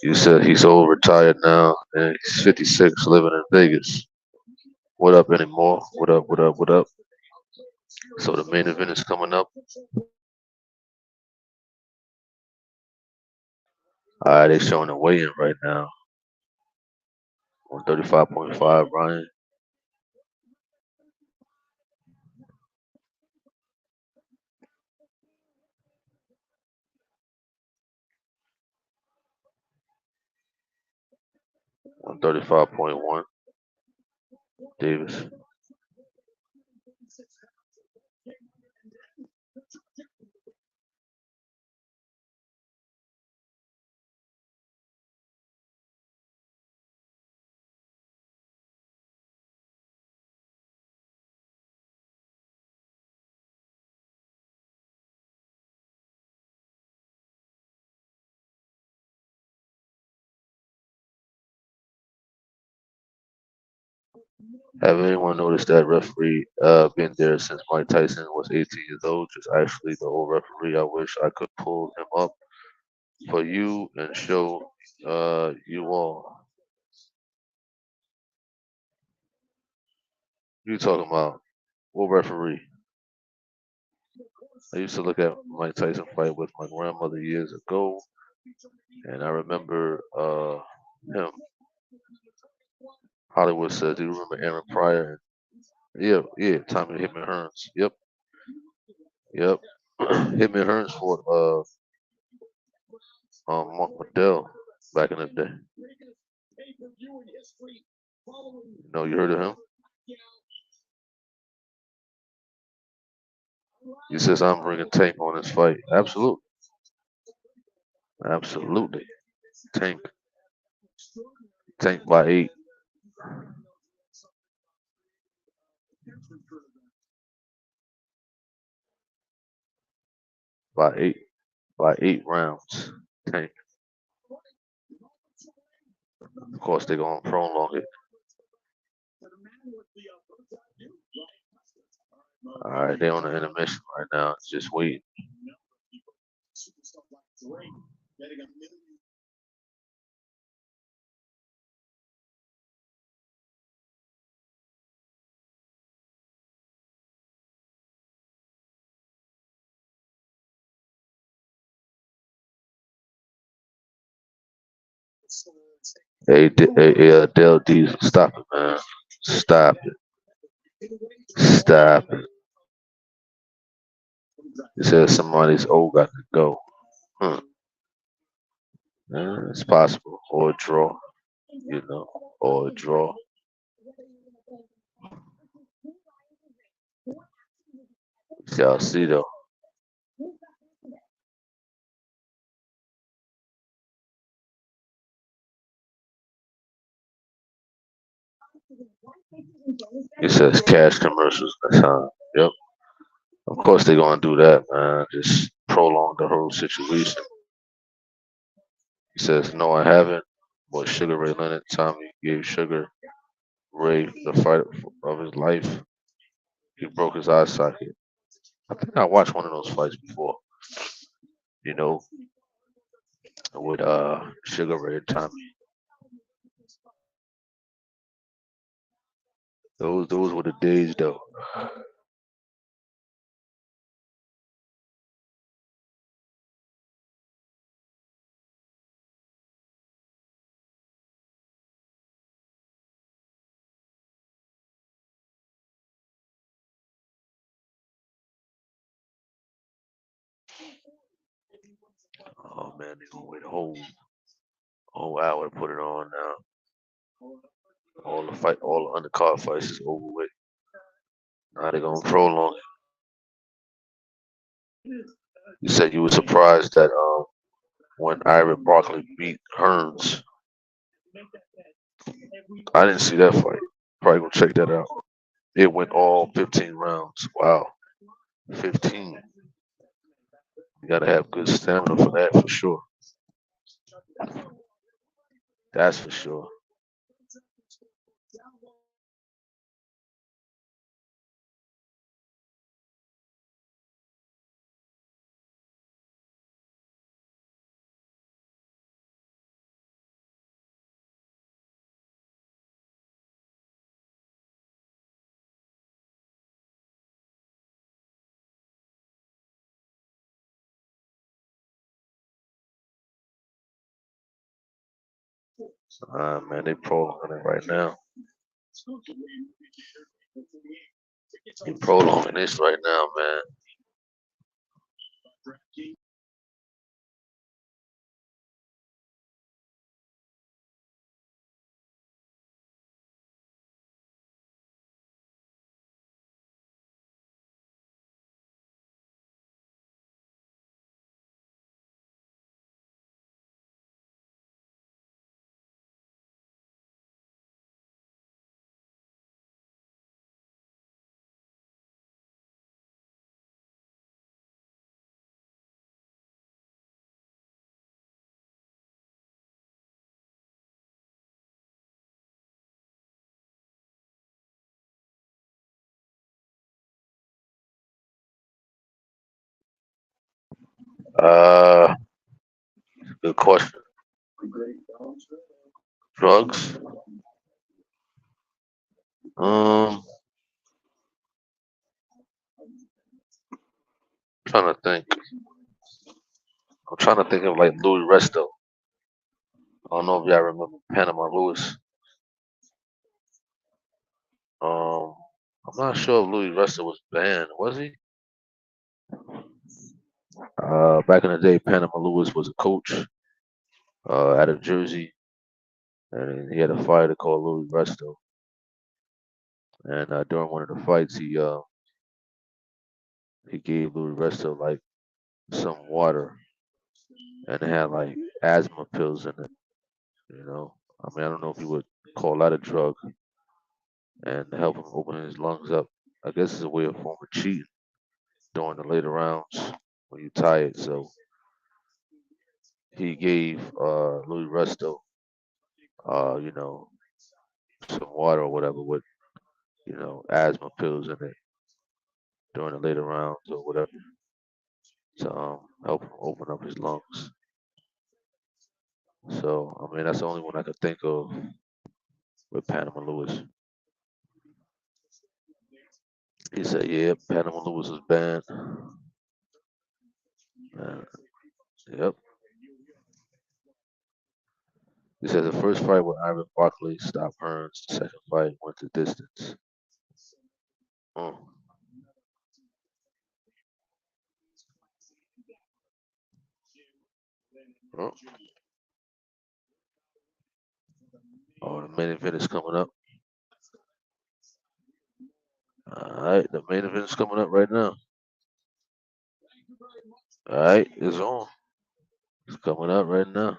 You said he's old, retired now, and he's 56, living in Vegas. What up anymore? What up? What up? What up? So the main event is coming up. All right, they showing the weigh-in right now. 135.5, Ryan. 135.1, Davis. 'Have anyone noticed that referee been there since Mike Tyson was 18 years old? Just actually the old referee. I wish I could pull him up for you and show you all. You talking about what referee? I used to look at Mike Tyson fight with my grandmother years ago, and I remember him. Hollywood says, "Do you remember Aaron Pryor?" Yeah, yeah, Tommy Hitman Hearns. Yep, yep. Hitman Hearns fought Mark Liddell back in the day. No, you heard of him? He says I'm bringing Tank on this fight. Absolutely, absolutely. Tank, Tank by 8, by 8, by 8 rounds. Tank. Of course, they're gonna prolong it. All right, they're on the intermission right now. It's just waiting. Hey, Dale Diesel, stop it, man. Stop it. Stop it. He said somebody's old got to go. Hmm. It's possible. Or a draw, or a draw. Shall see though. He says cash commercials next time. Yep. Of course they're gonna do that, man. Just prolong the whole situation. He says, no, I haven't. But Sugar Ray Leonard, Tommy gave Sugar Ray the fight of his life. He broke his eye socket. I think I watched one of those fights before. You know, with Sugar Ray and Tommy. Those were the days though. Oh man, they're gonna wait a whole hour to put it on now. All the undercard fights is over with. Now they're gonna prolong it. You said you were surprised that when Iron Barkley beat Hearns. I didn't see that fight. Probably gonna check that out. It went all 15 rounds. Wow, 15. You gotta have good stamina for that for sure. That's for sure. Man, they prolonging it right now. They prolonging this right now, man. Uh, Good question. Drugs? Um, trying to think. I'm trying to think of like Louis Resto. I don't know if y'all remember Panama Lewis. Um, I'm not sure if Louis Resto was banned. Was he? Back in the day, Panama Lewis was a coach out of Jersey, and he had a fighter called Louis Resto. And during one of the fights, he gave Louis Resto like some water, and it had like asthma pills in it. You know, I mean, I don't know if you would call that a drug, and help him open his lungs up. I guess it's a way of form of cheating during the later rounds when you're tired. So he gave Louis Resto you know, some water or whatever with, asthma pills in it during the later rounds or whatever to help him open up his lungs. So I mean that's the only one I could think of with Panama Lewis. He said, "Yeah, Panama Lewis was banned." Uh, yep. He said the first fight with Ivan Barkley stopped Hearns. The second fight went the distance. Oh, oh. Oh, the main event is coming up. All right, the main event is coming up right now. All right, it's on. It's coming up right now.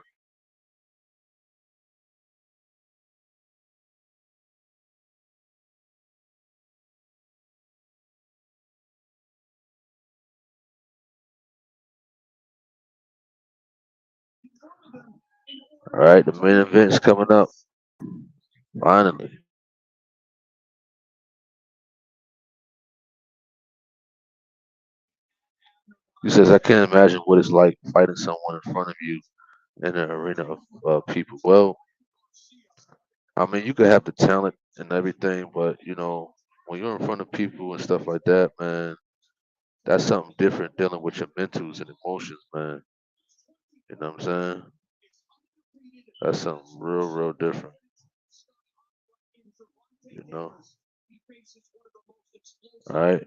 All right, the main event is coming up. Finally. He says, I can't imagine what it's like fighting someone in front of you in an arena of people. Well, I mean, you could have the talent and everything, but when you're in front of people and stuff like that, man, that's something different dealing with your mentals and emotions, man. You know what I'm saying? That's something real, real different. You know? All right.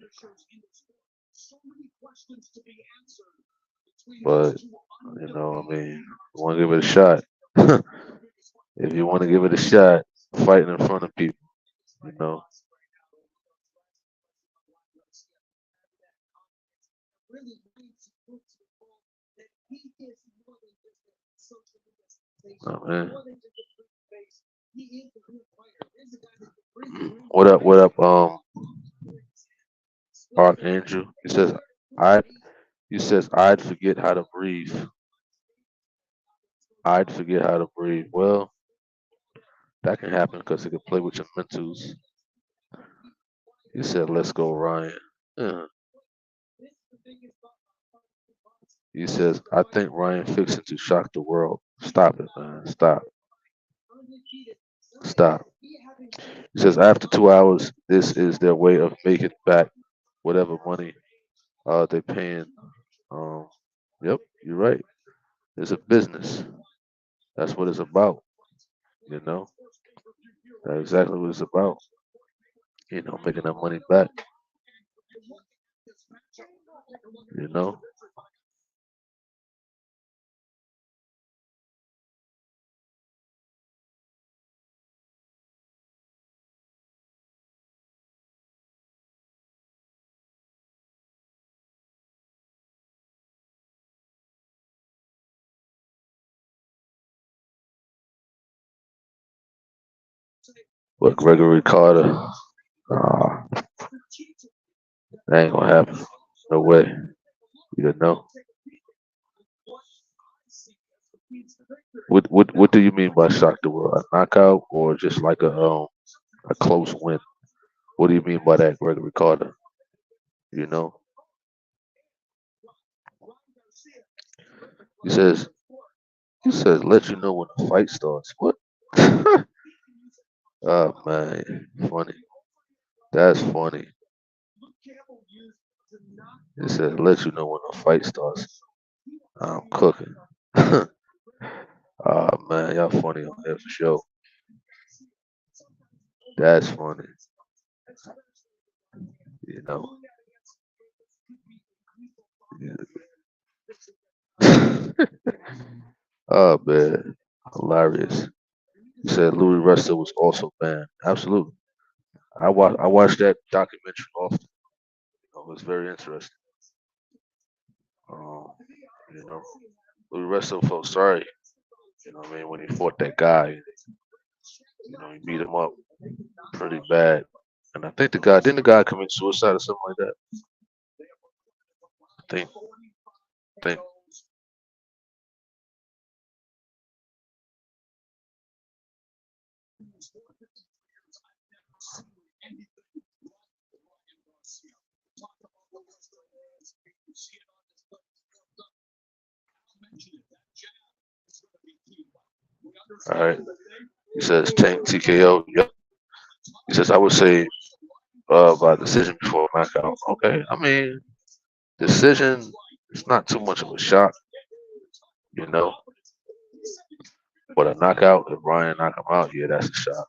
But, I mean, you want to give it a shot. If you want to give it a shot, fighting in front of people, you know? Oh, man. What up? What up? Archangel. I. He says I'd forget how to breathe. I'd forget how to breathe. Well, that can happen because it can play with your mentals. He said, "Let's go, Ryan." Yeah. He says, "I think Ryan fixing to shock the world." Stop it, man. Stop. Stop. He says, after 2 hours, this is their way of making back whatever money they're paying. Um, yep, you're right. It's a business. That's what it's about. You know, that's exactly what it's about. Making that money back. You know, but Gregory Carter, uh, that ain't gonna happen. No way. You don't know. What do you mean by shock the world? A knockout or just like a close win? What do you mean by that, Gregory Carter? You know, he says let you know when the fight starts. What? Oh man, funny. That's funny. He says let you know when the fight starts. I'm cooking. Oh man, y'all funny on there for sure. That's funny. You know. Oh man, hilarious. He said Louis Russell was also banned. Absolutely. I watched that documentary often. It was very interesting. Um, you know, Louis Russell felt sorry. What I mean, when he fought that guy, he beat him up pretty bad. And I think didn't the guy commit suicide or something like that? I think All right. He says Tank TKO. Yep. He says I would say by decision before knockout. Okay. I mean, decision. It's not too much of a shock, you know. But a knockout, if Ryan knock him out, yeah, that's a shock,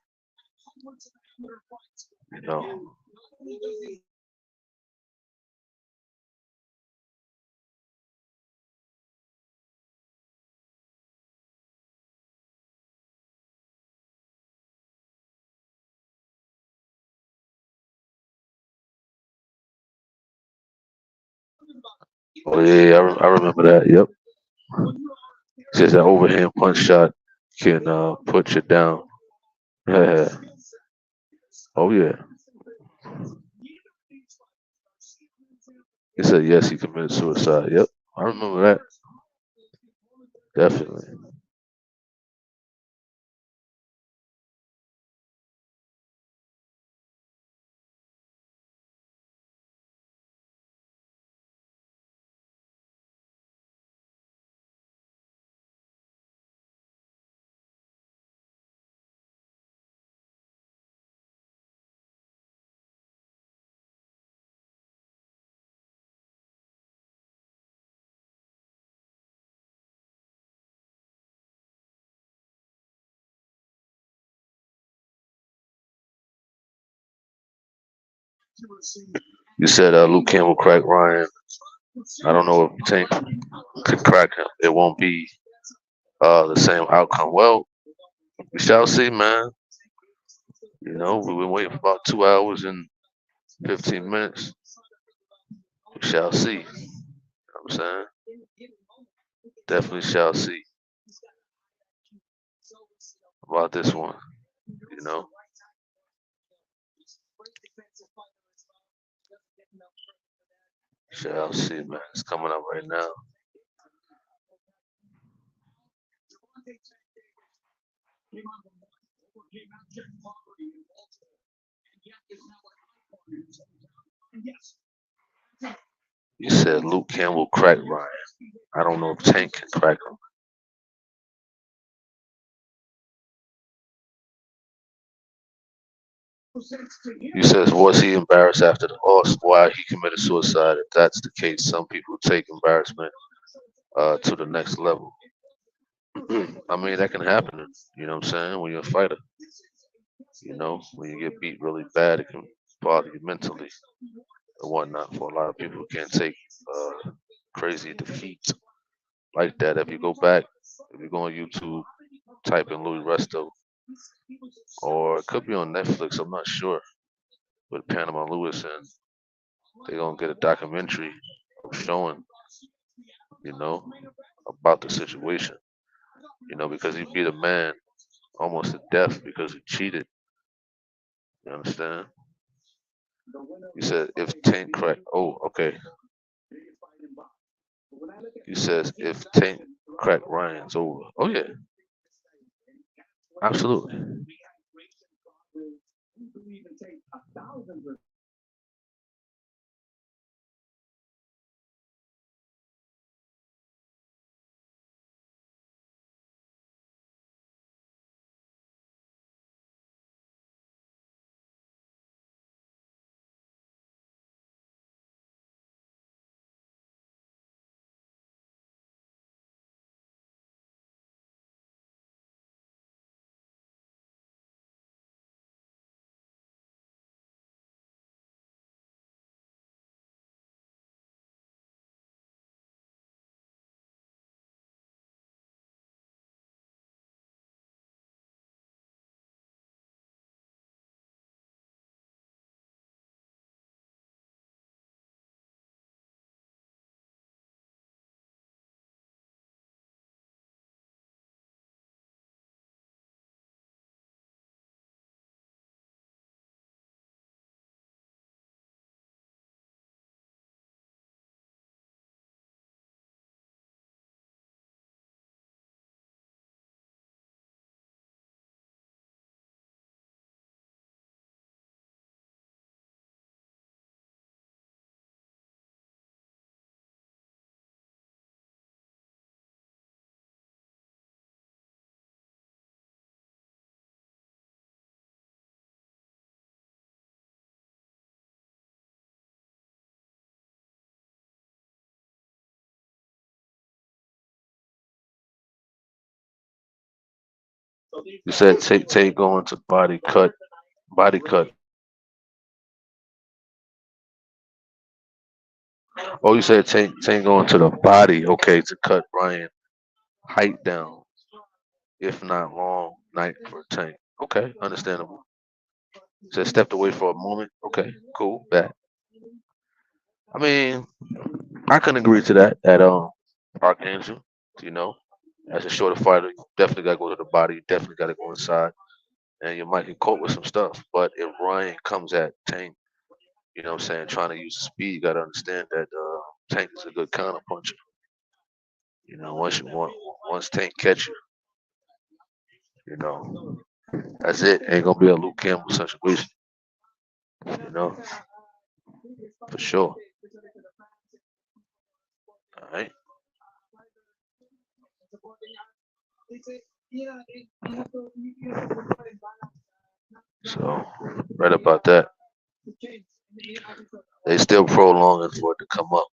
you know. Oh yeah, I remember that. Yep. Says that overhand punch shot can put you down. Yeah. Oh yeah. He said yes, he committed suicide. Yep. I remember that. Definitely. You said Luke Campbell cracked Ryan. I don't know if Tank could crack him. It won't be the same outcome. Well, we shall see, man. You know, we've been waiting for about 2 hours and 15 minutes. We shall see. You know what I'm saying? Definitely shall see about this one. You know, shall see, man. It's coming up right now. You said Luke Campbell cracked Ryan. I don't know if Tank can crack him. You says was he embarrassed after the loss? Why he committed suicide? If that's the case, some people take embarrassment to the next level. I mean, that can happen. You know what I'm saying? When you're a fighter, you know, when you get beat really bad, it can bother you mentally and whatnot. For a lot of people, who can't take crazy defeat like that. If you go back, if you go on YouTube, type in Louis Resto, or it could be on Netflix. I'm not sure. With Panama Lewis, and they're gonna get a documentary showing, you know, about the situation. You know, because he beat a man almost to death because he cheated. You understand? He said if Tank crack. Oh, okay. He says if Tank crack Ryan's over. Oh yeah, absolutely. You said Tank going to body cut. Oh, you said Tank going to the body. Okay, to cut Ryan height down, if not long night for Tank. Okay, understandable. Said stepped away for a moment. Okay, cool. That. I mean, I can agree to that. At Archangel, you know, as a shorter fighter, you definitely gotta go to the body. You definitely gotta go inside, and you might get caught with some stuff. But if Ryan comes at Tank, you know what I'm saying, trying to use speed, you gotta understand that Tank is a good counter puncher. You know, once Tank catch you, you know, that's it. Ain't gonna be a Luke Campbell situation. You know, for sure. All right. So, right about that. They still prolonging for it to come up.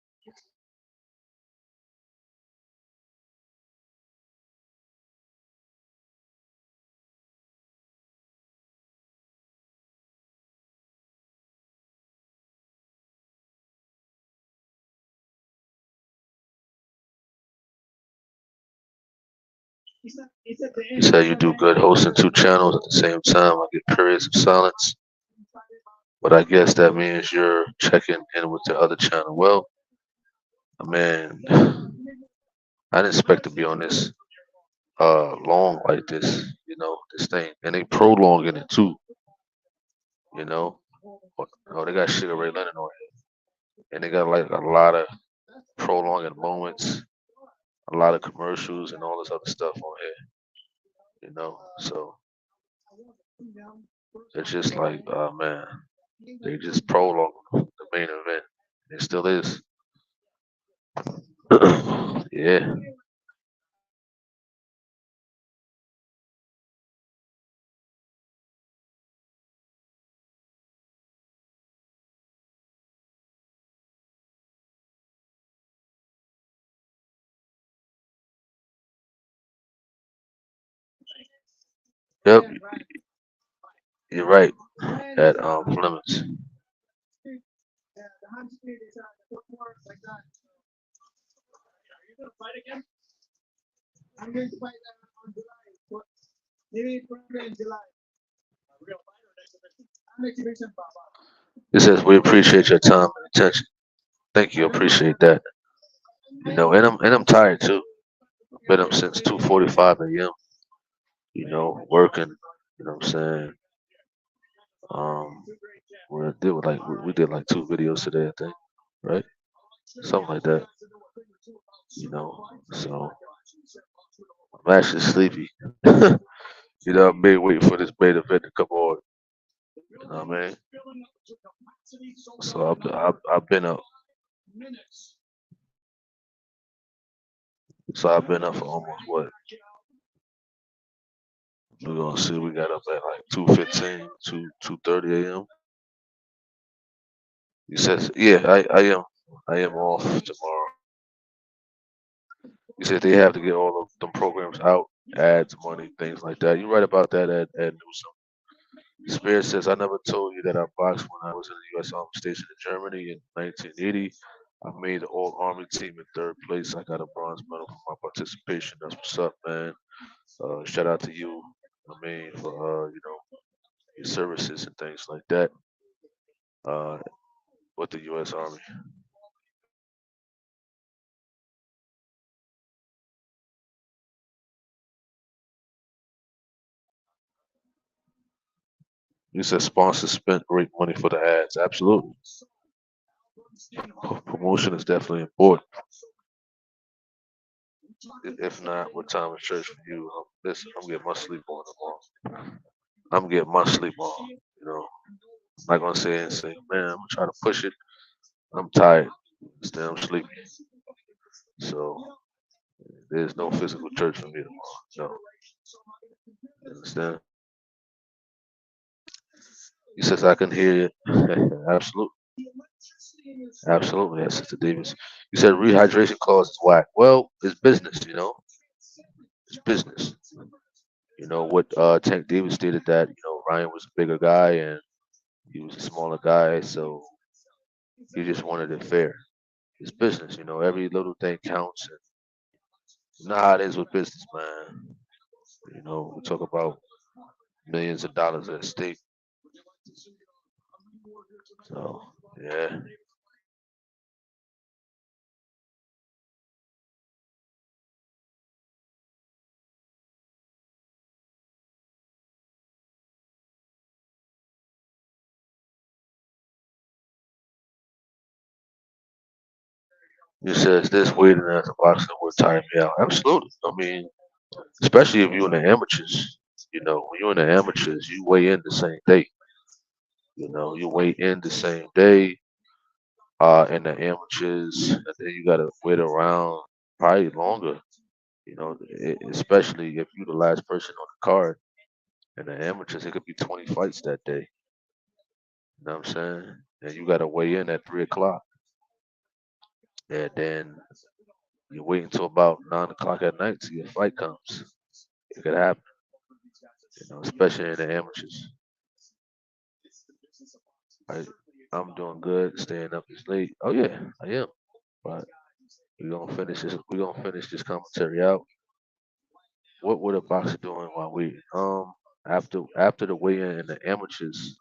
You said you do good hosting two channels at the same time. I get periods of silence, but I guess that means you're checking in with the other channel. Well, man, I didn't expect to be on this long like this. You know, this thing, and they prolonging it too. You know, oh, they got Sugar Ray Leonard on here, and they got like a lot of prolonging moments, a lot of commercials, and all this other stuff on here. You know, so it's just like, man, they just prolong the main event. It still is. Yeah. Yep. You're right. At Fleming's. It says we appreciate your time and attention. Thank you. Appreciate that. You know, and I'm tired too. Been up since 2:45 a.m. You know, working. You know what I'm saying? Um, we did like two videos today, I think, right? Something like that. You know, so I'm actually sleepy. You know, I've been waiting for this beta event to come on. You know what I mean? So I've been up. So I've been up for almost what? We're gonna see. We got up at like 2:15, 2:30 a.m. He says, "Yeah, I am off tomorrow." He said they have to get all of them programs out, ads, money, things like that. You're right about that, Ed Newsom. Spears says, "I never told you that I boxed when I was in the U.S. Army station in Germany in 1980. I made the All Army team in third place. I got a bronze medal for my participation. That's what's up, man. Shout out to you. I mean, for you know, your services and things like that uh, with the U.S. Army." You said sponsors spent great money for the ads. Absolutely, promotion is definitely important. If not, what time is church for you? Listen, I'm getting my sleep on tomorrow. I'm getting my sleep on. You know, I'm not gonna say anything, man. I'm gonna try to push it. I'm tired. Still, I'm sleepy. So there's no physical church for me tomorrow. No, you understand? He says I can hear you. Absolutely, absolutely. Yes, Sister Davis. You said rehydration clause is whack. Well, it's business. You know, it's business. You know what? Tank Davis stated that Ryan was a bigger guy and he was a smaller guy, so he just wanted it fair. It's business, every little thing counts. And you know how it is with business, man. We talk about millions of dollars at stake. So yeah. You says this waiting as a boxer would tire me out. Absolutely. I mean, especially if you're in the amateurs. When you're in the amateurs, you weigh in the same day. You weigh in the same day in the amateurs, and then you gotta wait around probably longer. Especially if you're the last person on the card. In the amateurs, it could be 20 fights that day. You know what I'm saying? And you gotta weigh in at 3 o'clock, and then you wait until about 9 o'clock at night till your fight comes. It could happen. Especially in the amateurs. I, I'm doing good, staying up this late. Oh yeah, I am. But we're gonna finish this. We're gonna finish this commentary out. What would a boxer doing while waiting? After the weigh-in in the amateurs,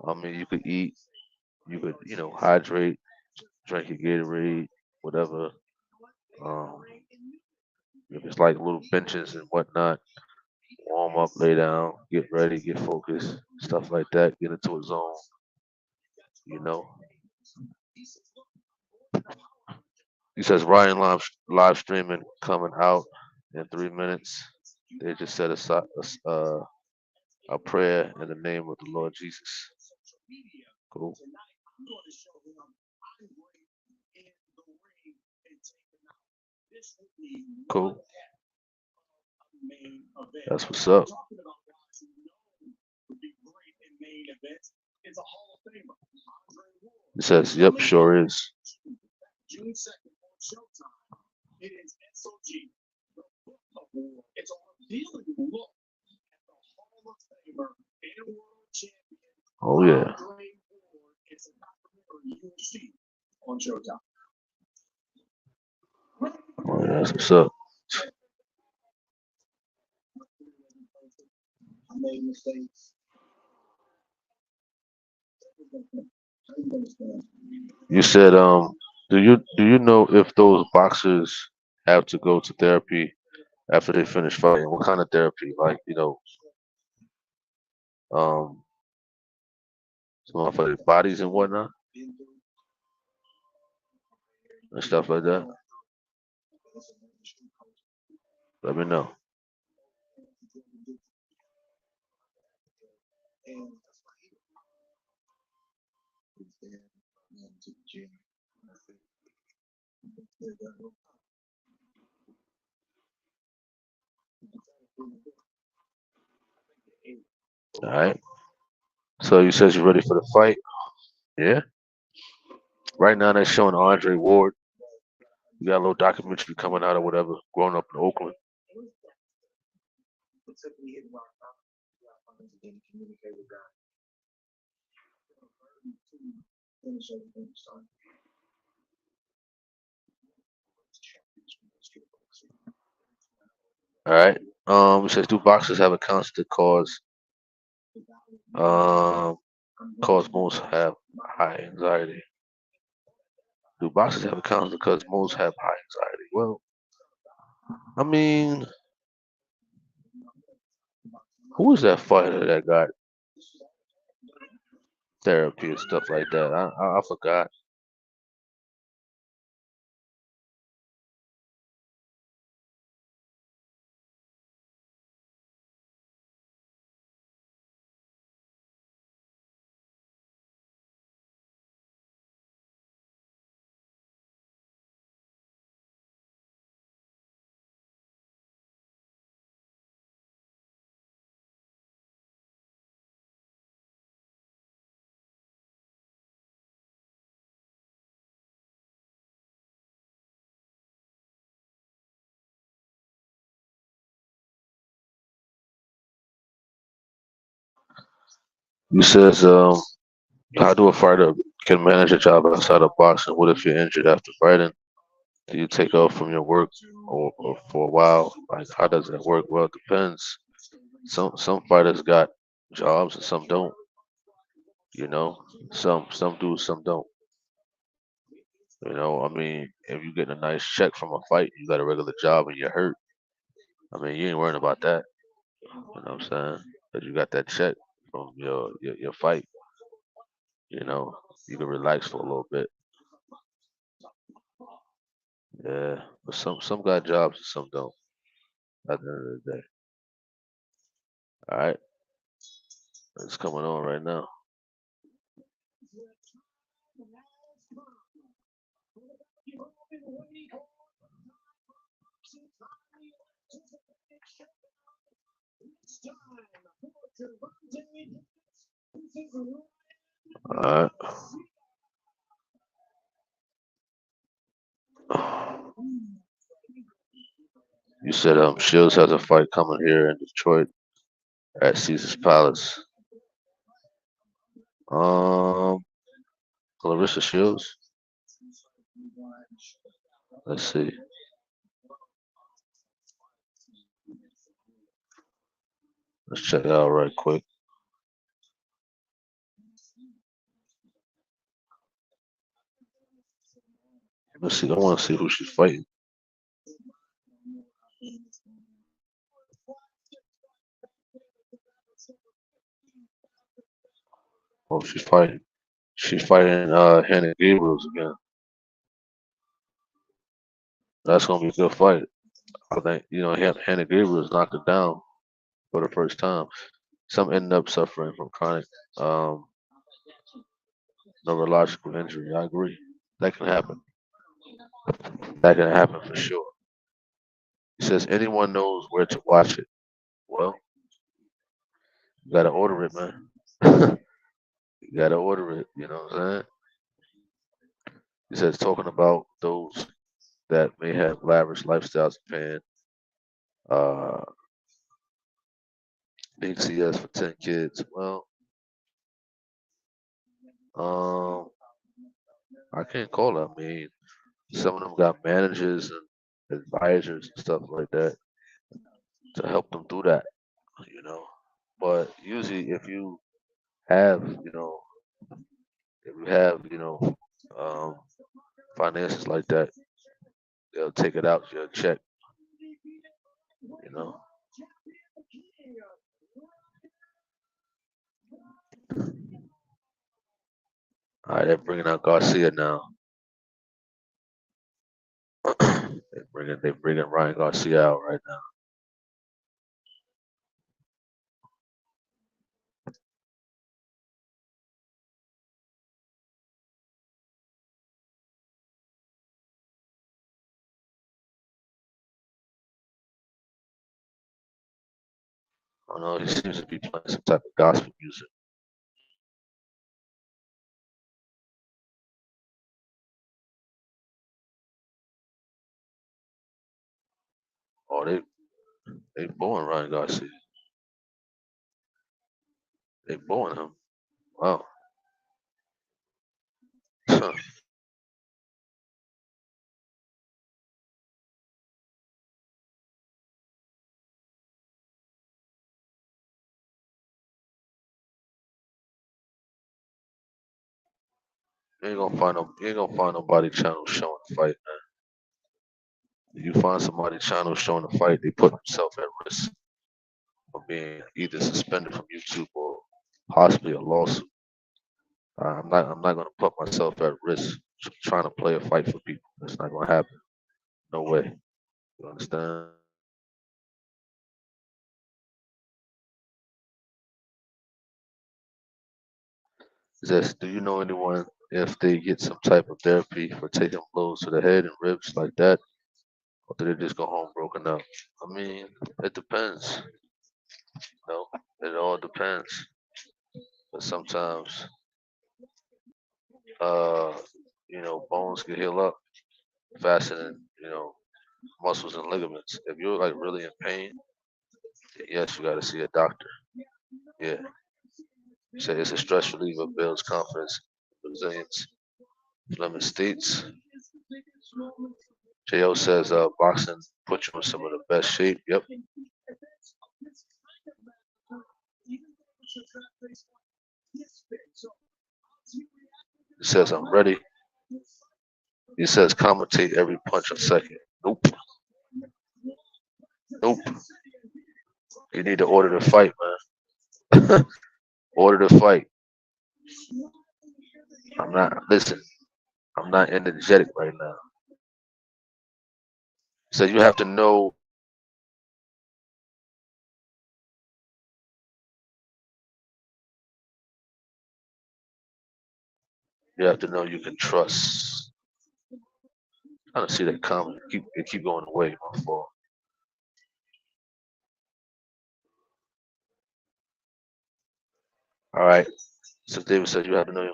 I mean, you could eat, you could hydrate, drink your Gatorade, whatever. Um, if it's like little benches and whatnot, warm up, lay down, get ready, get focused, stuff like that. Get into a zone. You know. He says Ryan live streaming coming out in 3 minutes. They just set aside a prayer in the name of the Lord Jesus. Cool. Cool. That's what's up. He says, "Yep, sure is." Oh yeah. Oh yeah, that's what's up. You said, do you know if those boxers have to go to therapy after they finish fighting? What kind of therapy? Like, um, some for their bodies and whatnot and stuff like that. Let me know. All right. So you says you're ready for the fight? Yeah. Right now they're showing Andre Ward. You got a little documentary coming out or whatever, growing up in Oakland. All right. It says do boxers have accounts that um cause most have high anxiety? Do boxers have accounts because most have high anxiety? Well, I mean, who was that fighter that got therapy and stuff like that? I forgot. You says, how do a fighter can manage a job outside of boxing? What if you're injured after fighting? Do you take off from your work or for a while? Like, how does that work? Well, it depends. Some fighters got jobs and some don't. You know, some do, some don't. You know, I mean, if you getting a nice check from a fight, you got a regular job and you're hurt. I mean, you ain't worrying about that. You know what I'm saying? But you got that check from your fight. You know, you can relax for a little bit. Yeah, but some got jobs and some don't. At the end of the day, all right, it's coming on right now. All right. You said Shields has a fight coming here in Detroit at Caesar's Palace. Um, Clarissa Shields. Let's see. Let's check it out right quick. Let's see. I want to see who she's fighting. Oh, she's fighting. She's fighting Hannah Gabriels again. That's gonna be a good fight. I think Hannah Gabriels knocked her down for the first time. Some ended up suffering from chronic um, neurological injury. I agree. That can happen. That can happen for sure. He says anyone knows where to watch it. Well, you gotta order it, man. You gotta order it. You know what I'm saying? He says talking about those that may have lavish lifestyles paying uh, ATS for 10 kids. Well, um, I can't call it. I mean, some of them got managers and advisors and stuff like that to help them do that. You know, but usually have, you know, if you have, um, finances like that, they'll take it out your check. You know. All right, they're bringing out Garcia now. They bringing Ryan Garcia out right now. I don't know. He seems to be playing some type of gospel music. Oh, they booing Ryan Garcia. They booing him. Wow. You ain't gonna find nobody channel showing the fight, man. You find somebody channel showing the fight, they put themselves at risk of being either suspended from YouTube or possibly a lawsuit. I'm not gonna put myself at risk trying to play a fight for people. It's not gonna happen. No way. You understand? Just do you know anyone if they get some type of therapy for taking blows to the head and ribs like that, or do they just go home broken up? I mean, it depends. No, it all depends. But sometimes, uh, bones can heal up faster than muscles and ligaments. If you're like really in pain, yes, you got to see a doctor. Yeah, Say it's a stress reliever, builds confidence, resilience. Fleming states. Jo says boxing puts you in some of the best shape. Yep. He says I'm ready. He says commentate every punch a second. Nope. Nope. You need to order the fight, man. Order the fight. Listen, I'm not energetic right now. So you have to know you can trust. I don't see that comment. Keep going away, my fault. All right. So David said you have to know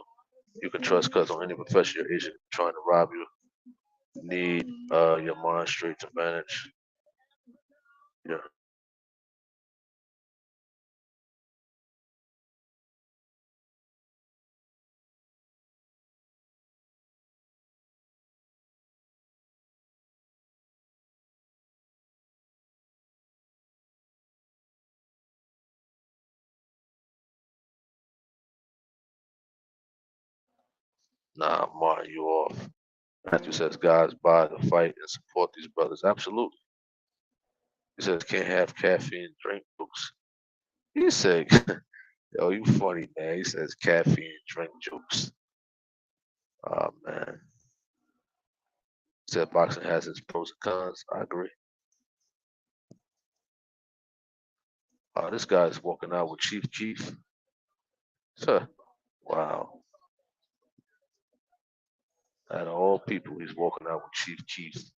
you can trust because on any profession your agent trying to rob you need your mind straight to manage. Yeah. Nah, I'm marking you off. Matthew says guys buy the fight and support these brothers. Absolutely. He says can't have caffeine drink jokes. He said, yo, you funny, man. He says caffeine drink jokes. Oh man. He said boxing has its pros and cons. I agree. This guy's walking out with Chief Keef. Huh. Wow. Out of all people, he's walking out with Chief Keef.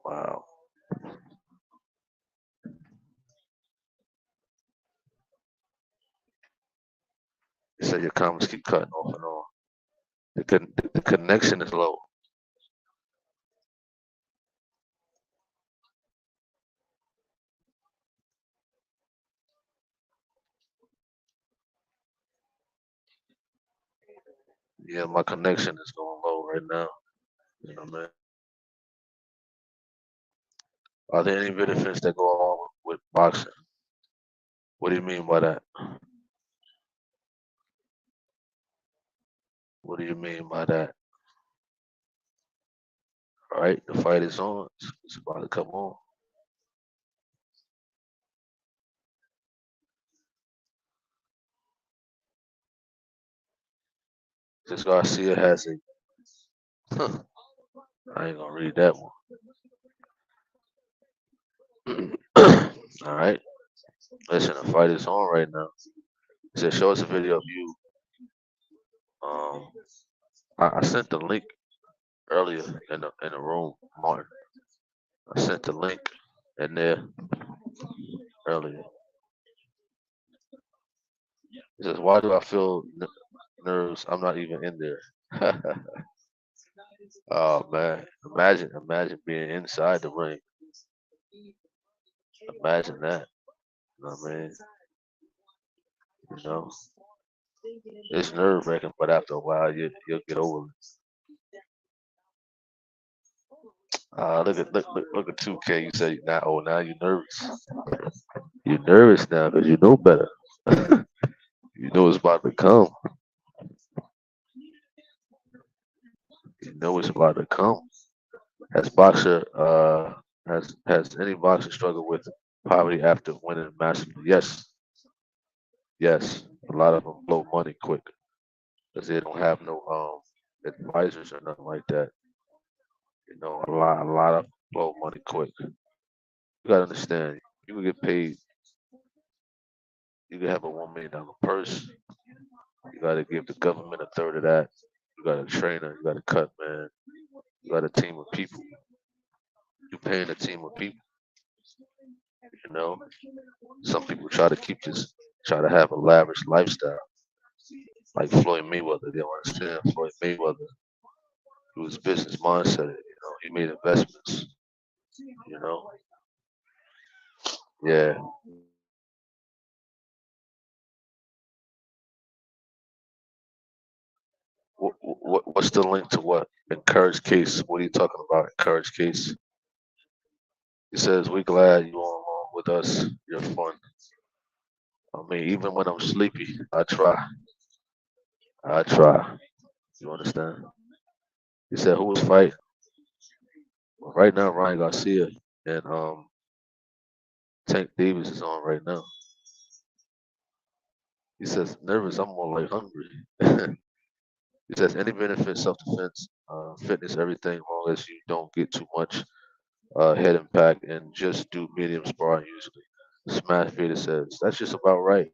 Wow. He said your comments keep cutting off and on. The connection is low. Yeah, my connection is going low right now. You know, man. Are there any benefits that go along with boxing? What do you mean by that? What do you mean by that? All right, the fight is on. It's about to come on. This Garcia has a. I ain't gonna read that one. All right. Listen, the fight is on right now. He said, show us a video of you. I sent the link earlier in the room, Martin. I sent the link in there earlier. He says, why do I feel nerves? I'm not even in there. Oh man, imagine being inside the ring. Imagine that. You know what I mean? You know, it's nerve wracking, but after a while, you'll get over it. Look at 2K. You say now, oh, now you're nervous. You're nervous now because you know better. You know it's about to come. You know it's about to come. Has boxer has any boxer struggled with poverty after winning massively? Yes, yes. A lot of them blow money quick because they don't have no advisors or nothing like that. You know, a lot of them blow money quick. You gotta understand. You can get paid. You can have a $1 million purse. You gotta give the government a third of that. You got a trainer. You got a cut man. You got a team of people. You're paying a team of people. You know, some people try to have a lavish lifestyle, like Floyd Mayweather. They don't understand Floyd Mayweather. It was business mindset. You know, he made investments. You know, yeah. What's the link to what? Encourage case. What are you talking about? Encourage case. He says, "We glad you on along with us. You're fun. I mean, even when I'm sleepy, I try. I try. You understand?" He said, "Who was fighting?" Well, right now, Ryan Garcia and Tank Davis is on right now. He says, "Nervous. I'm more like hungry." He says, "Any benefit, self-defense, fitness, everything, as long as you don't get too much head impact and just do medium sparring usually." Smash Vader says, "That's just about right."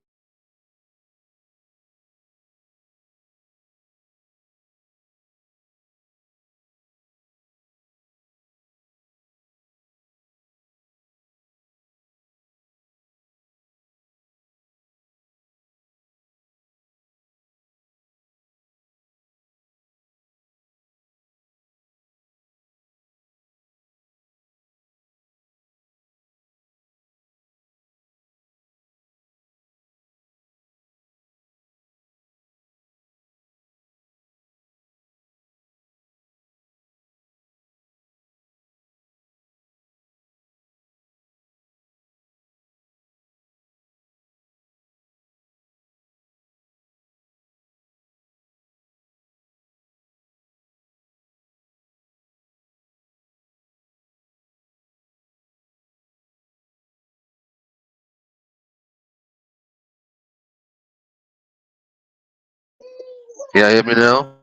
Yeah, hear me now?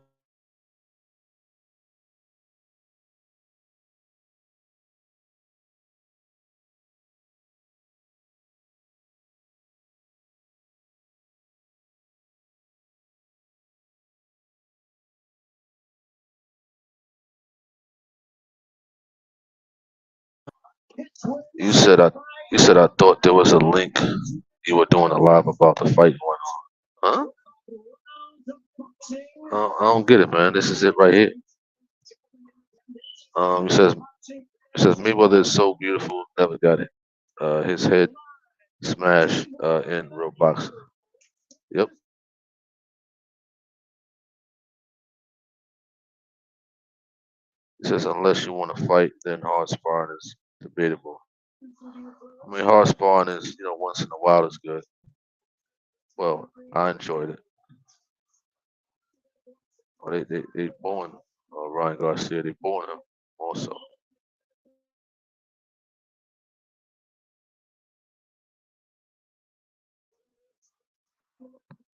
You said I, you said I thought there was a link. You were doing a live about the fight going on. Huh? I don't get it, man. This is it right here. It says Mayweather is so beautiful, never got it. His head smashed in real boxing. Yep. It says unless you want to fight, then hard sparring is debatable. I mean, hard sparring is once in a while is good. Well, I enjoyed it. Oh, they booing Ryan Garcia. They booing him also.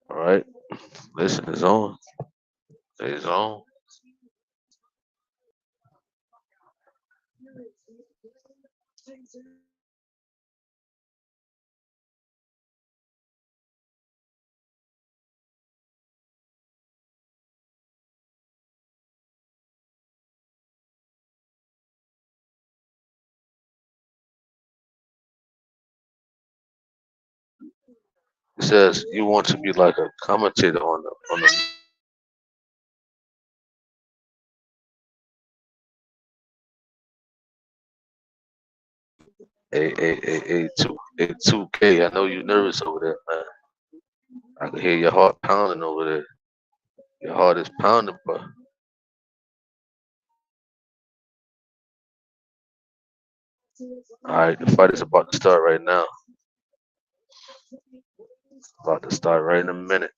All right. Listen, it's on. It's on. It says you want to be like a commentator on the a 2K. I know you nervous over there, man. I can hear your heart pounding over there. Your heart is pounding, but all right, the fight is about to start right now. About to start right in a minute.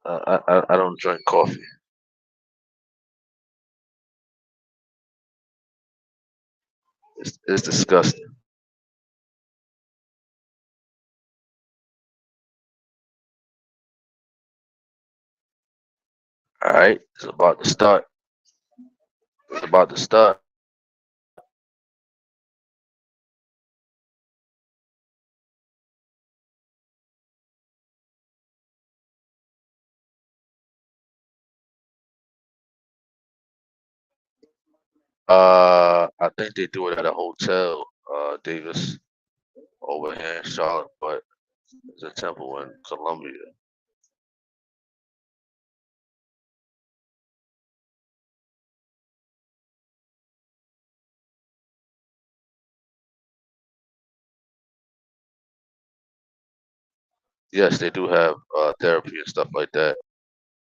I don't drink coffee. It's disgusting. All right, it's about to start. It's about to start. I think they do it at a hotel, Davis, over here in Charlotte, but it's a temple in Columbia. Yes, they do have therapy and stuff like that.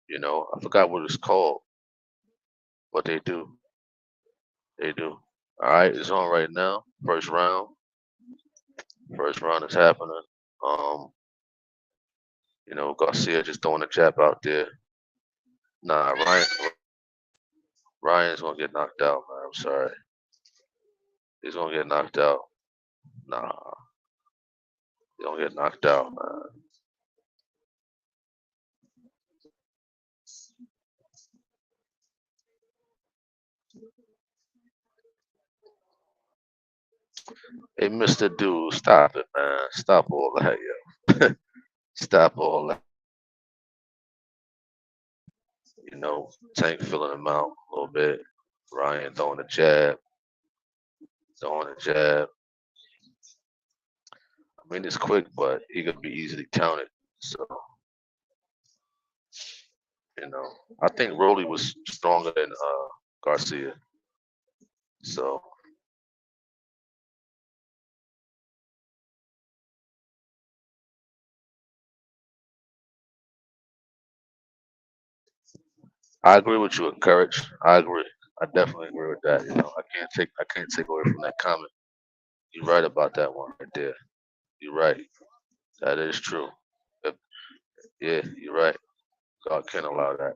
You know, I forgot what it's called, but they do. They do. All right, it's on right now. First round. First round is happening. Um, Garcia just throwing a jab out there. Nah, Ryan's gonna get knocked out, man. I'm sorry. He's gonna get knocked out. Nah, he's gonna get knocked out, man. Hey, Mr. Dude, stop it, man. Stop all that, yo. Stop all that. Tank filling him out a little bit. Ryan throwing a jab, throwing a jab. I mean, it's quick, but he could be easily counted. So, I think Rolly was stronger than Garcia. So, I agree with you, Courage. I agree. I definitely agree with that. I can't take away from that comment. You're right about that one right there. You're right. That is true. If- Yeah, you're right. God can't allow that.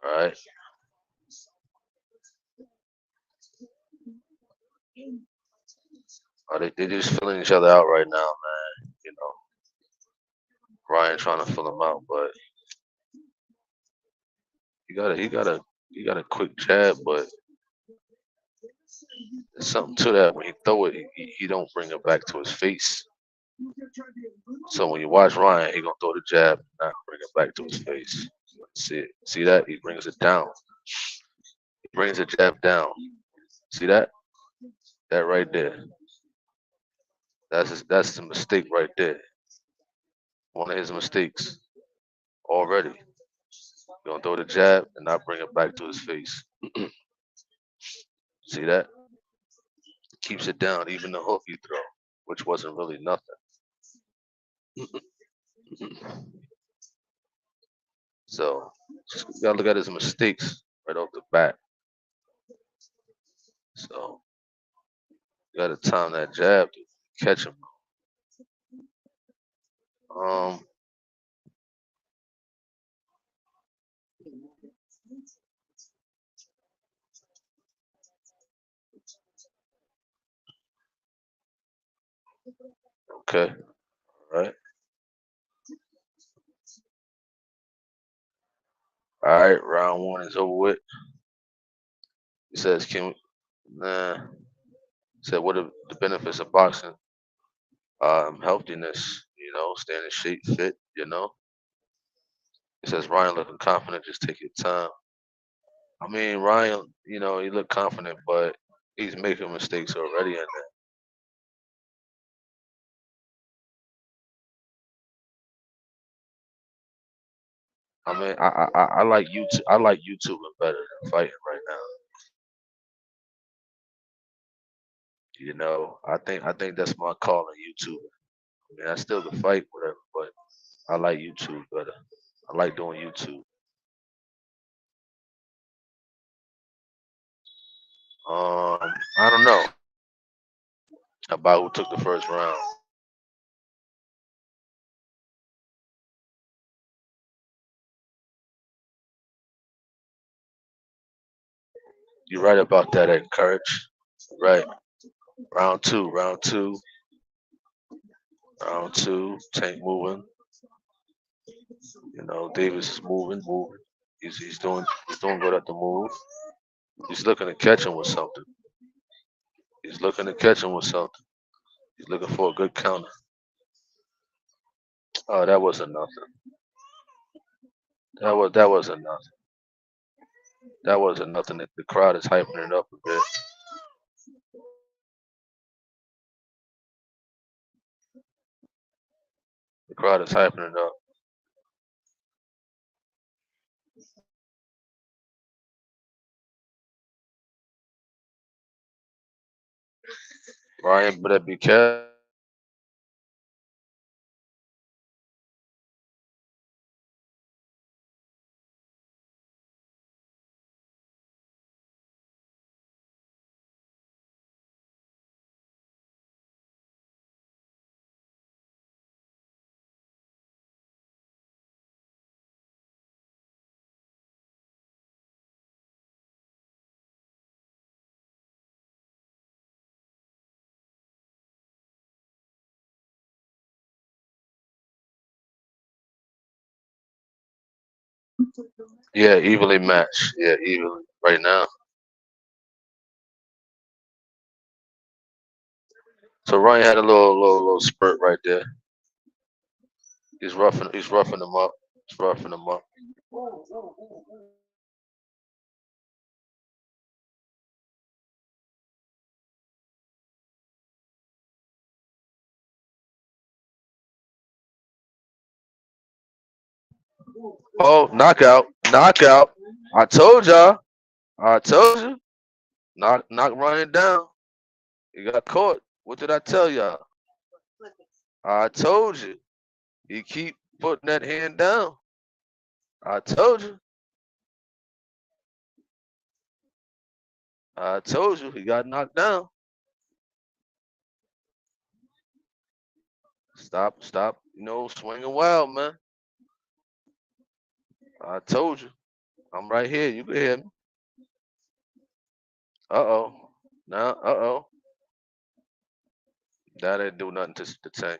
All right. They just filling each other out right now, man. Ryan trying to fill him out, but he got a quick jab, but there's something to that. When he throw it, he don't bring it back to his face. So when you watch Ryan, he gonna throw the jab, not bring it back to his face. See that? He brings it down. He brings the jab down. See that? That right there. That's the mistake right there. One of his mistakes already. He gonna throw the jab and not bring it back to his face. See that? Keeps it down, even the hook he throw, which wasn't really nothing. So just gotta look at his mistakes right off the bat. So you gotta time that jab to catch him. Um, okay, all right. All right, round one is over with. He says, "Can we?" Nah. He said, "What are the benefits of boxing? Healthiness. Staying in shape, fit. He says, Ryan looking confident. Just take your time. I mean, Ryan, he looked confident, but he's making mistakes already in there. I mean, I like YouTube. I like YouTubing better than fighting right now. I think that's my call on YouTube. I mean, I still can fight, whatever, but I like YouTube better. I like doing YouTube. I don't know about who took the first round. You're right about that, Encourage. Right. Round two, round two, round two. Tank moving. Davis is moving. He's doing good at the move. He's looking to catch him with something. He's looking to catch him with something. He's looking for a good counter. Oh, that wasn't nothing. That wasn't nothing. That wasn't nothing. The crowd is hyping it up a bit. The crowd is hyping it up. Ryan better be careful. Yeah, evenly matched. Yeah, evenly right now. So Ryan had a little spurt right there. He's roughing him up. He's roughing him up. Oh, knockout. Knockout. I told y'all. I told you. Knock Ryan down. He got caught. What did I tell y'all? I told you. He keep putting that hand down. I told you. I told you he got knocked down. Stop. Swinging wild, man. I told you. I'm right here. You can hear me. Uh-oh. Now, uh-oh. That didn't do nothing to the Tank.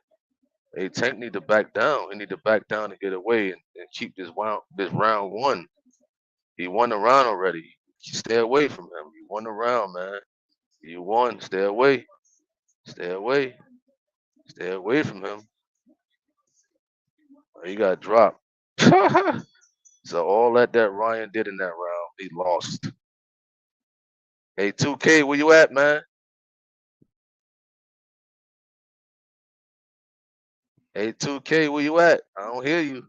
Hey, Tank need to back down. He need to back down and get away and keep this round one. He won the round already. Stay away from him. You won the round, man. You won. Stay away. Stay away. Stay away from him. He got dropped. So all that Ryan did in that round, he lost. Hey, 2K, where you at, man? Hey, 2K, where you at? I don't hear you.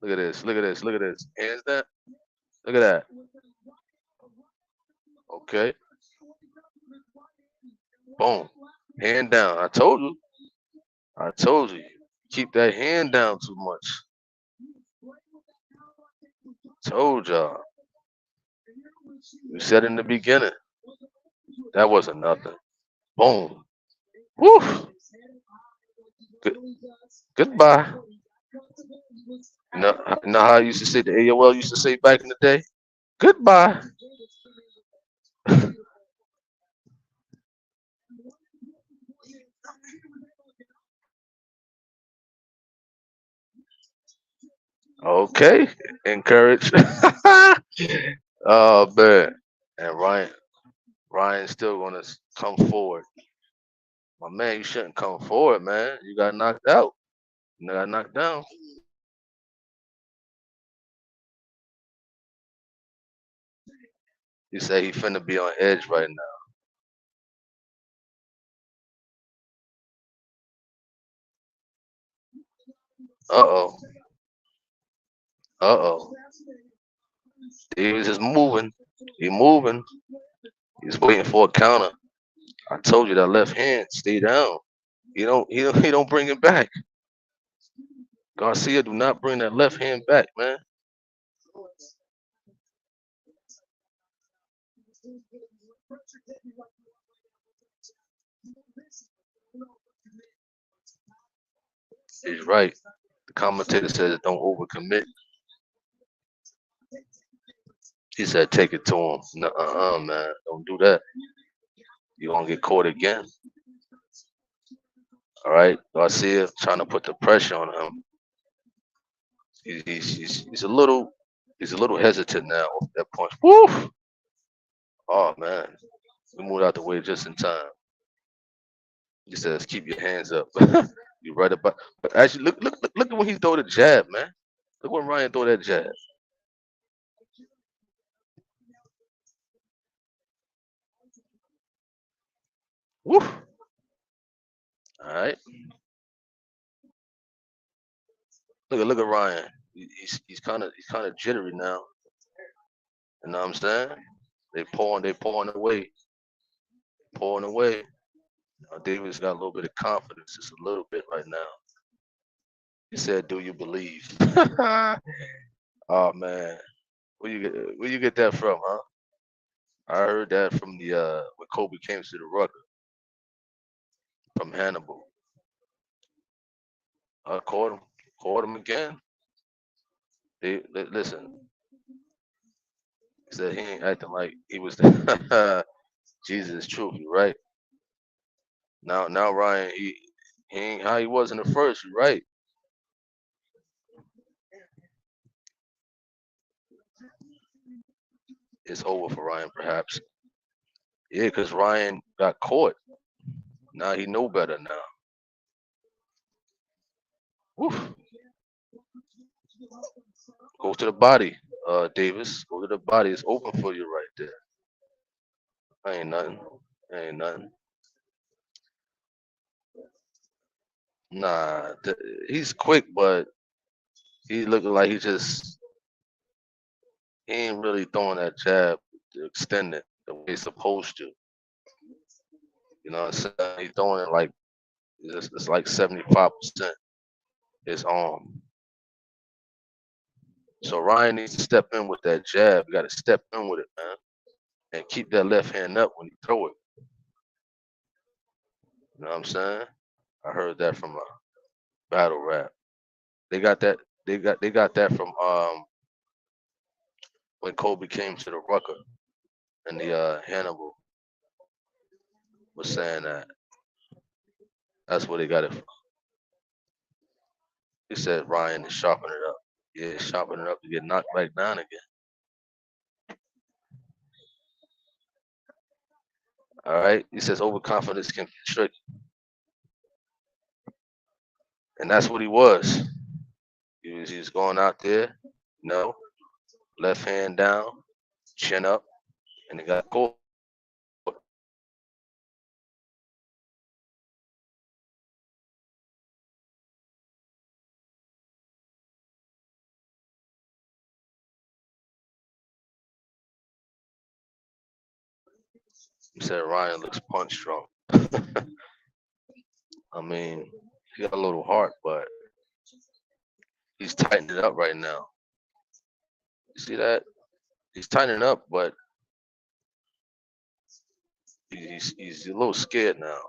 Look at this. Look at this. Look at this. Hands down. Look at that. Okay. Boom. Hand down. I told you. I told you. Keep that hand down too much. Told y'all. We said in the beginning. That wasn't nothing. Boom. Woo. Good. Goodbye. Know how I used to say the AOL used to say back in the day? Goodbye. Okay. Encourage. Oh man. And Ryan's still gonna come forward. My man, you shouldn't come forward, man. You got knocked out. You got knocked down. He said he finna be on edge right now. Uh-oh. Uh-oh. Davis is moving. He moving. He's waiting for a counter. I told you that left hand, stay down. He don't bring it back. Garcia do not bring that left hand back, man. He's right. The commentator says don't overcommit. He said take it to him. Nuh-uh, man. Don't do that. You're gonna get caught again. All right. Garcia trying to put the pressure on him. He's a little hesitant now at that point. Woo! Oh man. We moved out the way just in time. He says keep your hands up. You right about. But actually, look at when he throw the jab, man. Look when Ryan throw that jab. Woo. All right. Look at Ryan. He's kind of jittery now. You know what I'm saying? They pouring away, pouring away. Davis got a little bit of confidence, just a little bit right now. He said, "Do you believe?" Oh man, where you get that from, huh? I heard that from the when Kobe came to the Rucker from Hannibal. I caught him again. Listen. He said he ain't acting like he was Jesus is truth, you right. Now Ryan, he ain't how he was in the first, you right. It's over for Ryan, perhaps. Yeah, because Ryan got caught. Now he know better now. Woo. Go to the body, Davis. Go to the body. It's open for you right there. Ain't nothing. Ain't nothing. Nah, he's quick, but he looking like he ain't really throwing that jab to extend it the way he's supposed to. You know what I'm saying? He's throwing it like it's like 75% his arm. So Ryan needs to step in with that jab. You got to step in with it, man, and keep that left hand up when you throw it. You know what I'm saying? I heard that from a battle rap. They got that. They got that from when Kobe came to the Rucker and the Hannibal was saying that. That's where they got it from. He said Ryan is sharpening it up. Yeah, sharpening it up to get knocked back down again. All right. He says overconfidence can be tricky, and that's what he was. He was going out there, no, left hand down, chin up, and he got caught. He said Ryan looks punch drunk. I mean, he got a little heart, but he's tightening it up right now. You see that? He's tightening up, but he's a little scared now.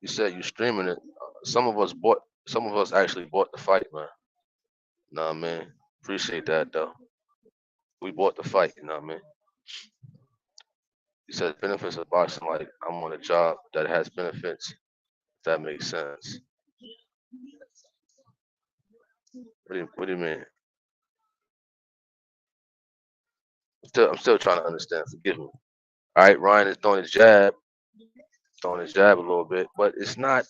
You said you streaming it. Some of us actually bought the fight, man. Nah, man. Appreciate that though. We bought the fight, you know what I mean? He said benefits of boxing like I'm on a job that has benefits. If that makes sense. What do you mean? I'm still trying to understand. Forgive me. All right, Ryan is throwing his jab a little bit, but it's not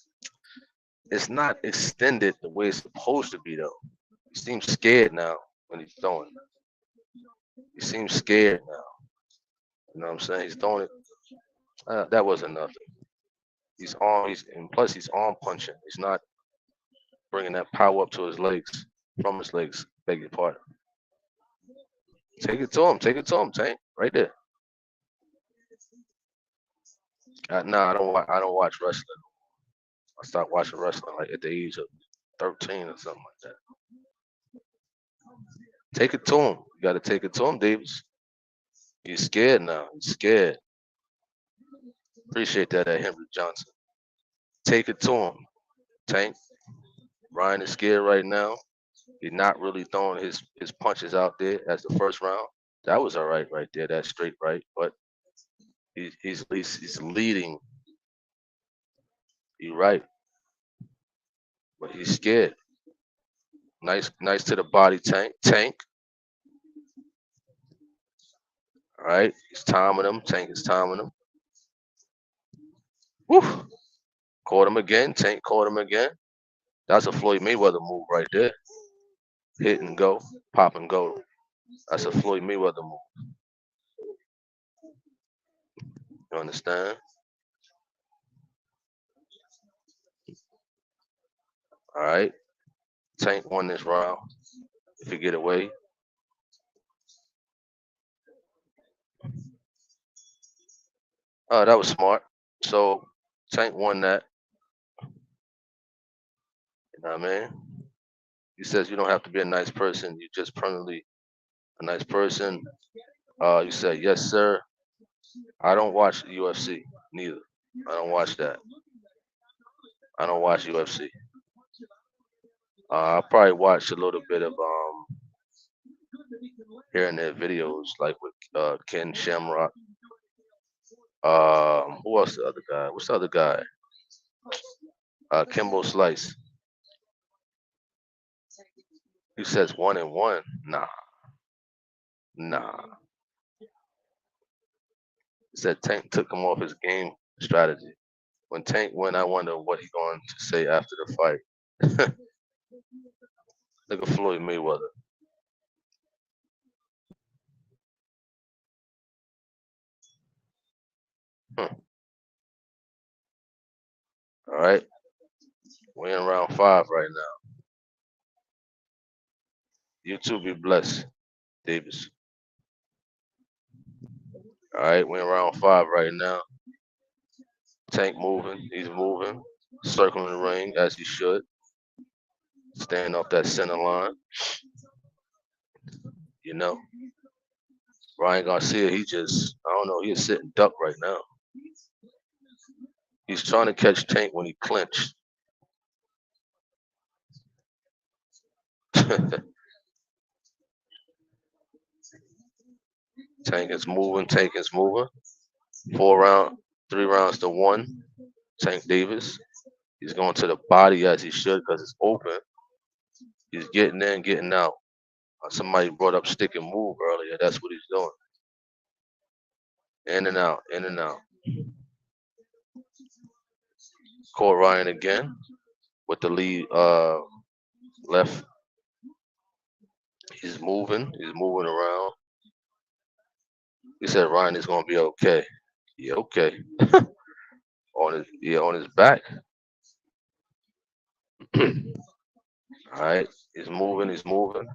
extended the way it's supposed to be though. He seems scared now when he's throwing. He seems scared now. You know what I'm saying? He's throwing it. That wasn't nothing. And plus he's arm punching. He's not bringing that power up to his legs from his legs. Beg your pardon. Take it to him. Take it to him, Tank. Right there. Nah, I don't watch wrestling. I stopped watching wrestling like at the age of 13 or something like that. Take it to him. You got to take it to him, Davis. He's scared now. He's scared. Appreciate that at Henry Johnson. Take it to him, Tank. Ryan is scared right now. He's not really throwing his punches out there as the first round. That was all right there. That straight right, but he's leading. You're right, but he's scared. Nice to the body, Tank. Tank. All right, he's timing him. Tank is timing him. Woo! Caught him again. Tank caught him again. That's a Floyd Mayweather move right there. Hit and go, pop and go. That's a Floyd Mayweather move. You understand? All right. Tank won this round. If he get away. That was smart. So Tank won that. You know what I mean? He says you don't have to be a nice person. You're just permanently a nice person. You said, yes, sir. I don't watch UFC, neither. I don't watch that. I don't watch UFC. I probably watch a little bit of here and there videos, like with Ken Shamrock. Who else? The other guy? What's the other guy? Kimbo Slice. He says 1-1. Nah. He said Tank took him off his game strategy. When Tank went, I wonder what he's going to say after the fight. Look at Floyd Mayweather. All right. We're in round 5 right now. You too, be blessed, Davis. All right, we're in round 5 right now. Tank moving. He's moving. Circling the ring as he should. Staying off that center line. You know. Ryan Garcia, he just, I don't know, he's sitting duck right now. He's trying to catch Tank when he clinched. Tank is moving. Tank is moving. 3 rounds to 1. Tank Davis. He's going to the body as he should because it's open. He's getting in, getting out. Somebody brought up stick and move earlier. That's what he's doing. In and out, in and out. Caught Ryan again with the lead left. He's moving around. He said Ryan is gonna be okay. Yeah, okay. on his back. All right, he's moving. He's moving.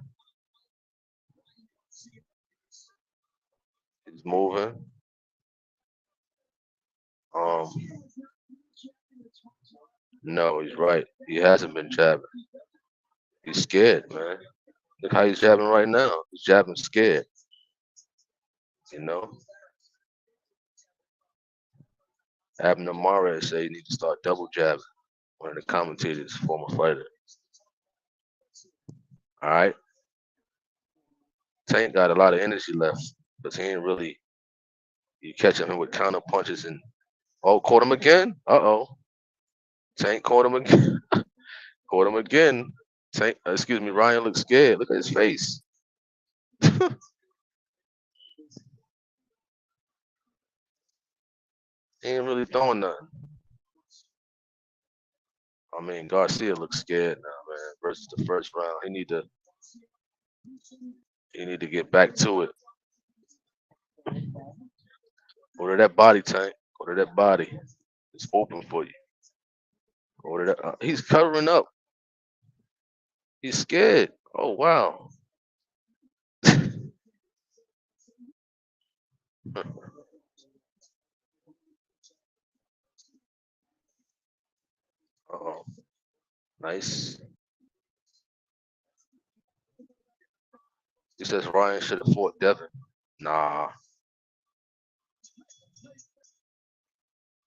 No, he's right. He hasn't been jabbing. He's scared, man. Look how he's jabbing right now. He's jabbing scared. You know. Abner Mares say you need to start double jabbing. One of the commentators, former fighter. All right. Tank got a lot of energy left, but he ain't really. You catching him with counter punches and caught him again. Tank caught him again. Caught him again. Tank, excuse me. Ryan looks scared. Look at his face. He ain't really throwing nothing. I mean, Garcia looks scared now, man. Versus the first round, he need to get back to it. Go to that body, Tank. Go to that body. It's open for you. Go to that. He's covering up. He's scared. Oh wow. Uh-oh. Nice. He says Ryan should have fought Devin. Nah.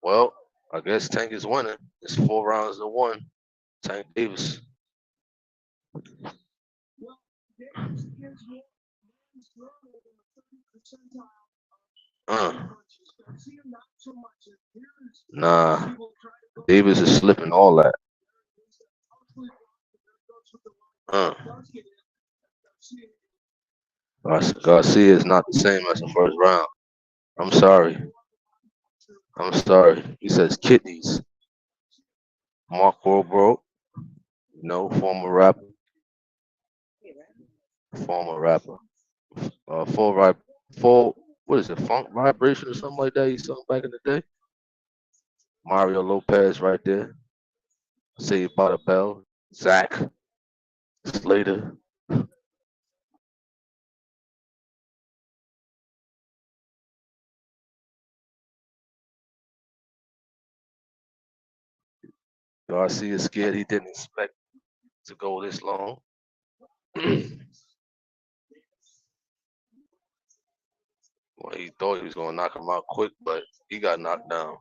Well, I guess Tank is winning. It's 4 rounds to 1. Tank Davis. Nah. Davis is slipping all that. Garcia is not the same as the first round. I'm sorry. I'm sorry. He says kidneys. Mark Wahlberg, no, former rapper. Former rapper. Full rap, full. What is it? Funk vibration or something like that. He sung back in the day. Mario Lopez right there. Saved by the Bell. Zach Slater. Garcia is scared. He didn't expect to go this long. Well, he thought he was gonna knock him out quick, but he got knocked down.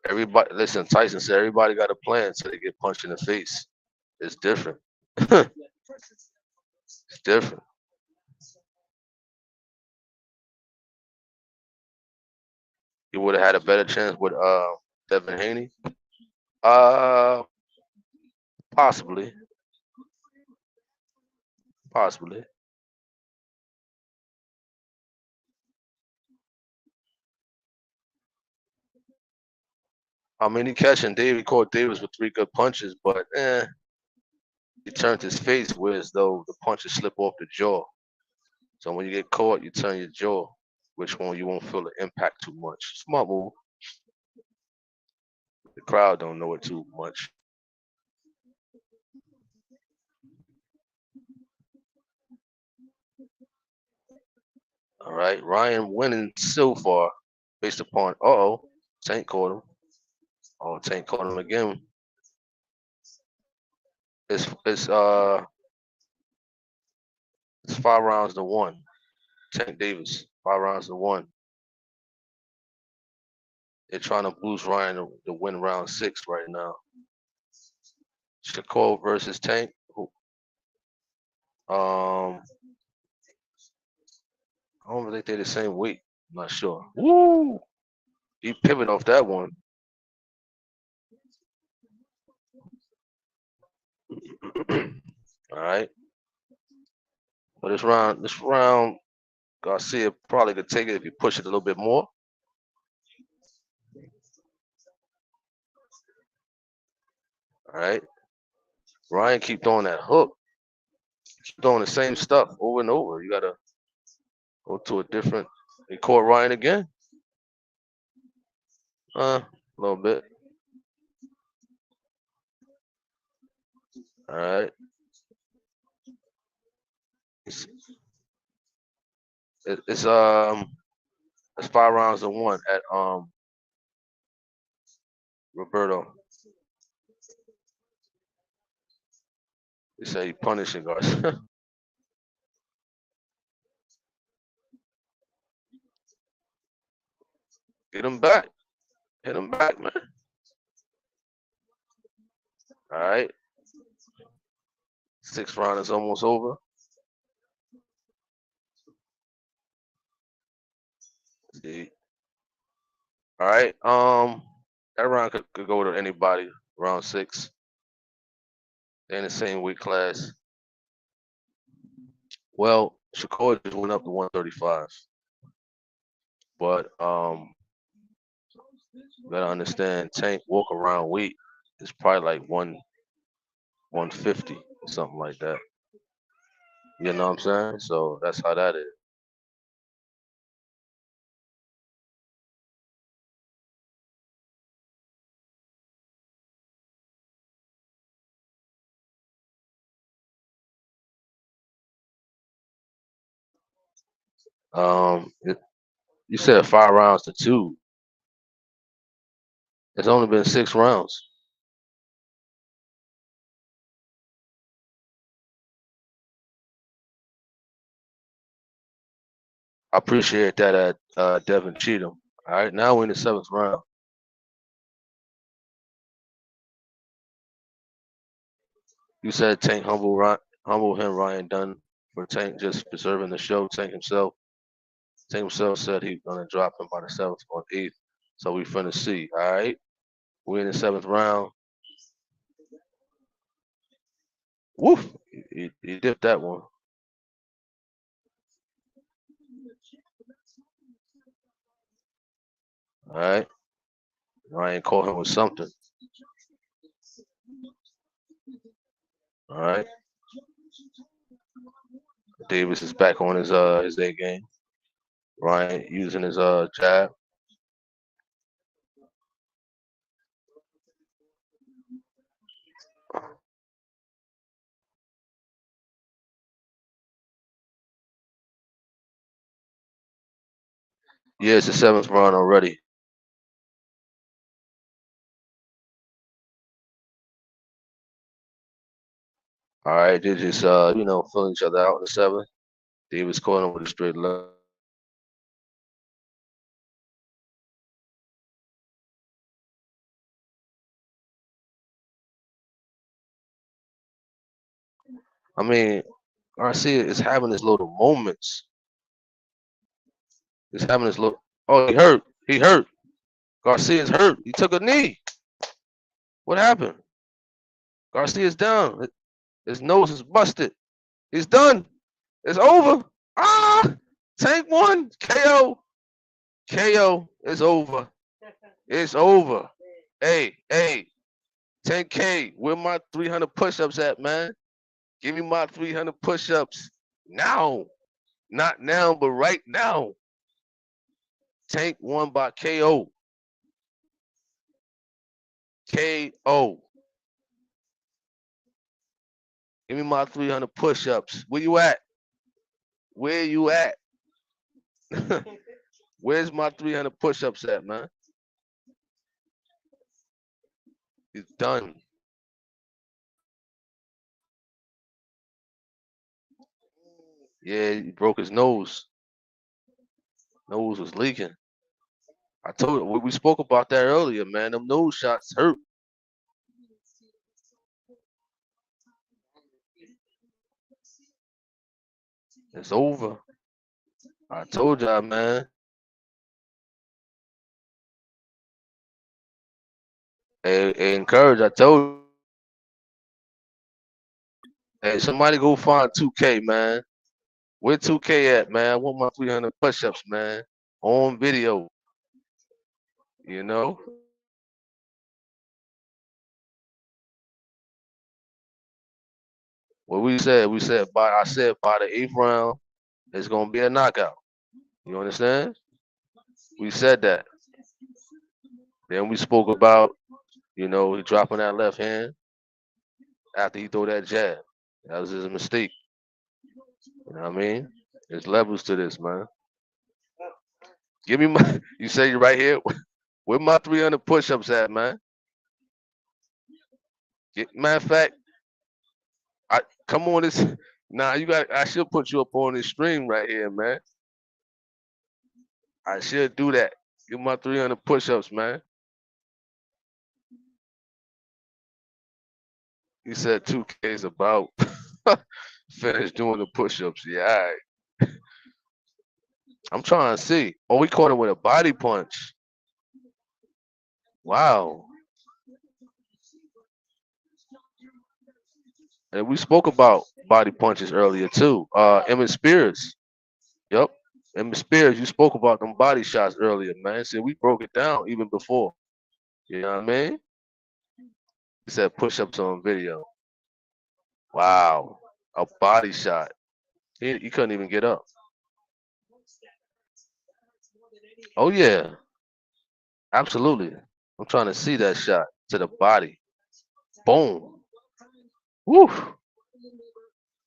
Everybody, listen. Tyson said everybody got a plan until they get punched in the face. It's different. It's different. He would have had a better chance with Devin Haney. Uh, possibly, possibly. I mean, he catching David. He caught Davis with 3 good punches, but he turned his face whereas though the punches slip off the jaw. So when you get caught, you turn your jaw, which one you won't feel the impact too much. Smart move. The crowd don't know it too much. All right, Ryan winning so far based upon. Tank caught him. Oh, Tank caught him again. It's it's 5 rounds to 1. Tank Davis, 5 rounds to 1. They're trying to boost Ryan to win round 6 right now. Shakur versus Tank. I don't think they're the same weight. I'm not sure. Woo! He pivoted off that one. All right. But this round, Garcia probably could take it if you push it a little bit more. All right. Ryan keep throwing that hook. Keep throwing the same stuff over and over. You gotta go to a different. He caught Ryan again. A little bit. All right. It's it's 5 rounds to 1 at Roberto. They say he punishing Garcia. Get him back. Hit him back, man. All right. 6th round is almost over. See. All right. That round could go to anybody. Round 6. They're in the same weight class. Well, Shakur just went up to 135. But you gotta understand Tank walk around weight is probably like 150, something like that. You know what I'm saying? So that's how that is. You said 5 rounds to 2. It's only been 6 rounds. I appreciate that at Devin Cheatham. All right, now we're in the 7th round. You said Tank humble him, Ryan Dunn, for Tank just preserving the show. Tank himself said he's gonna drop him by the 7th or 8th. So we finna see. All right, we're in the 7th round. Woof! He dipped that one. All right. Ryan caught him with something. All right. Davis is back on his A game. Ryan using his jab. Yeah, it's the 7th round already. All right, they just filling each other out in the 7th. Davis caught him with a straight left. I mean, Garcia is having his little moments. He's having his little. Oh, he hurt. He hurt. Garcia's hurt. He took a knee. What happened? Garcia's down. His nose is busted. He's done. It's over. Ah! Tank won. KO. KO. It's over. It's over. Hey, 10K. Where my 300 push-ups at, man? Give me my 300 push-ups now. Not now, but right now. Tank won by KO. KO. Give me my 300 push-ups. Where you at? Where you at? Where's my 300 push-ups at, man? He's done. Yeah, he broke his nose. Nose was leaking. I told you, we spoke about that earlier, man. Them nose shots hurt. It's over. I told y'all, man. Hey, encourage. I told you. Hey, somebody go find 2K, man. Where 2K at, man? I want my 300 push-ups, man. On video. You know? What we said I said by the 8th round, it's gonna be a knockout. You understand? We said that. Then we spoke about, he dropping that left hand after he threw that jab. That was his mistake. You know what I mean? There's levels to this, man. Give me my. You say you're right here. Where my 300 push-ups at, man? Matter of fact, I come on this. Nah, you got. I should put you up on this stream right here, man. I should do that. Give my 300 push-ups, man. He said 2K is about finish doing the push-ups. Yeah, all right. I'm trying to see. Oh, we caught him with a body punch. Wow. And we spoke about body punches earlier too. Emmett Spears. Yep. Emmett Spears, you spoke about them body shots earlier, man. So we broke it down even before. You know what I mean? He said push-ups on video. Wow. A body shot. He couldn't even get up. Oh yeah. Absolutely. I'm trying to see that shot to the body. Boom. Woo.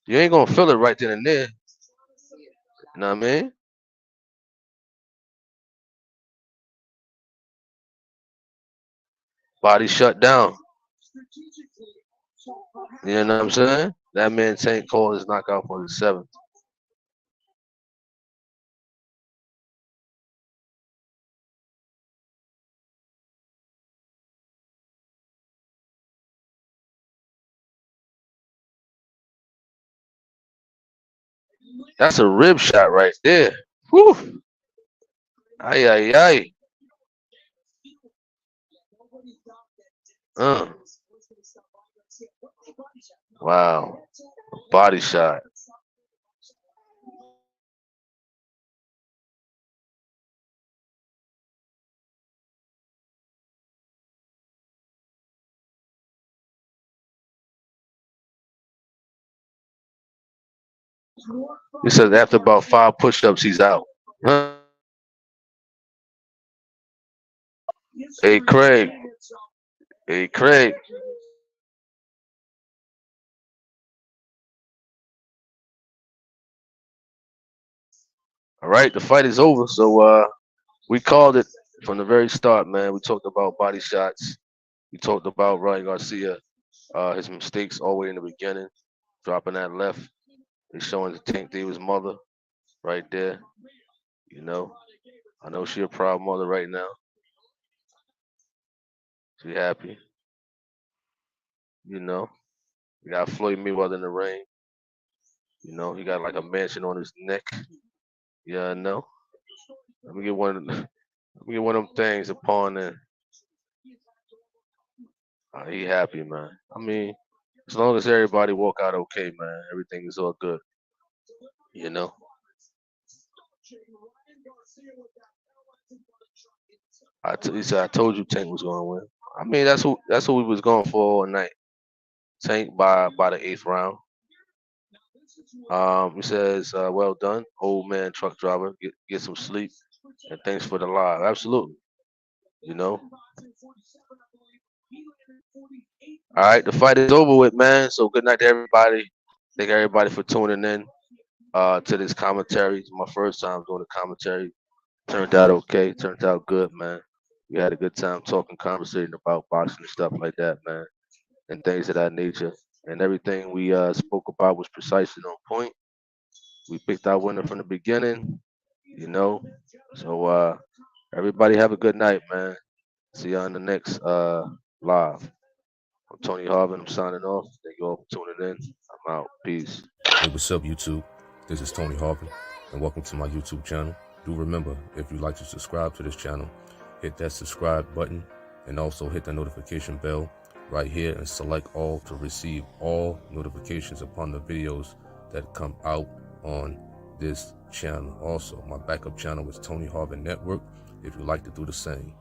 You ain't gonna feel it right then and there. You know what I mean? Body shut down. You know what I'm saying? That man Tank called his knockout for the 7th. That's a rib shot right there. Whew. Ay, ay, ay. Wow. Body shot. He says after about 5 push-ups, he's out. Hey, Craig. Hey, Craig. All right, the fight is over. So we called it from the very start, man. We talked about body shots. We talked about Ryan Garcia, his mistakes all the way in the beginning, dropping that left. He's showing the Tank Davis mother right there. You know, I know she a proud mother right now. She happy. You know, we got Floyd Mayweather in the ring. You know, he got like a mansion on his neck. Yeah, I know. Let me get one. Let me get one of them things upon and he happy, man. I mean, as long as everybody walk out okay, man, everything is all good. You know. He said I told you Tank was going to win. I mean, that's who we was going for all night. Tank by the 8th round. He says, well done, old man truck driver. Get some sleep, and thanks for the live. Absolutely. You know. All right, the fight is over with, man. So good night to everybody. Thank everybody for tuning in to this commentary. It's my first time doing the commentary. Turned out okay. Turned out good, man. We had a good time talking, conversating about boxing and stuff like that, man, and things of that nature. And everything we spoke about was precisely on point. We picked our winner from the beginning, you know. So everybody have a good night, man. See you on the next live. I'm Tony Harvin. I'm signing off. Thank you all for tuning in. I'm out. Peace. Hey, what's up, YouTube? This is Tony Harvin, and welcome to my YouTube channel. Do remember, if you'd like to subscribe to this channel, hit that subscribe button and also hit the notification bell right here and select all to receive all notifications upon the videos that come out on this channel. Also, my backup channel is Tony Harvin Network if you'd like to do the same.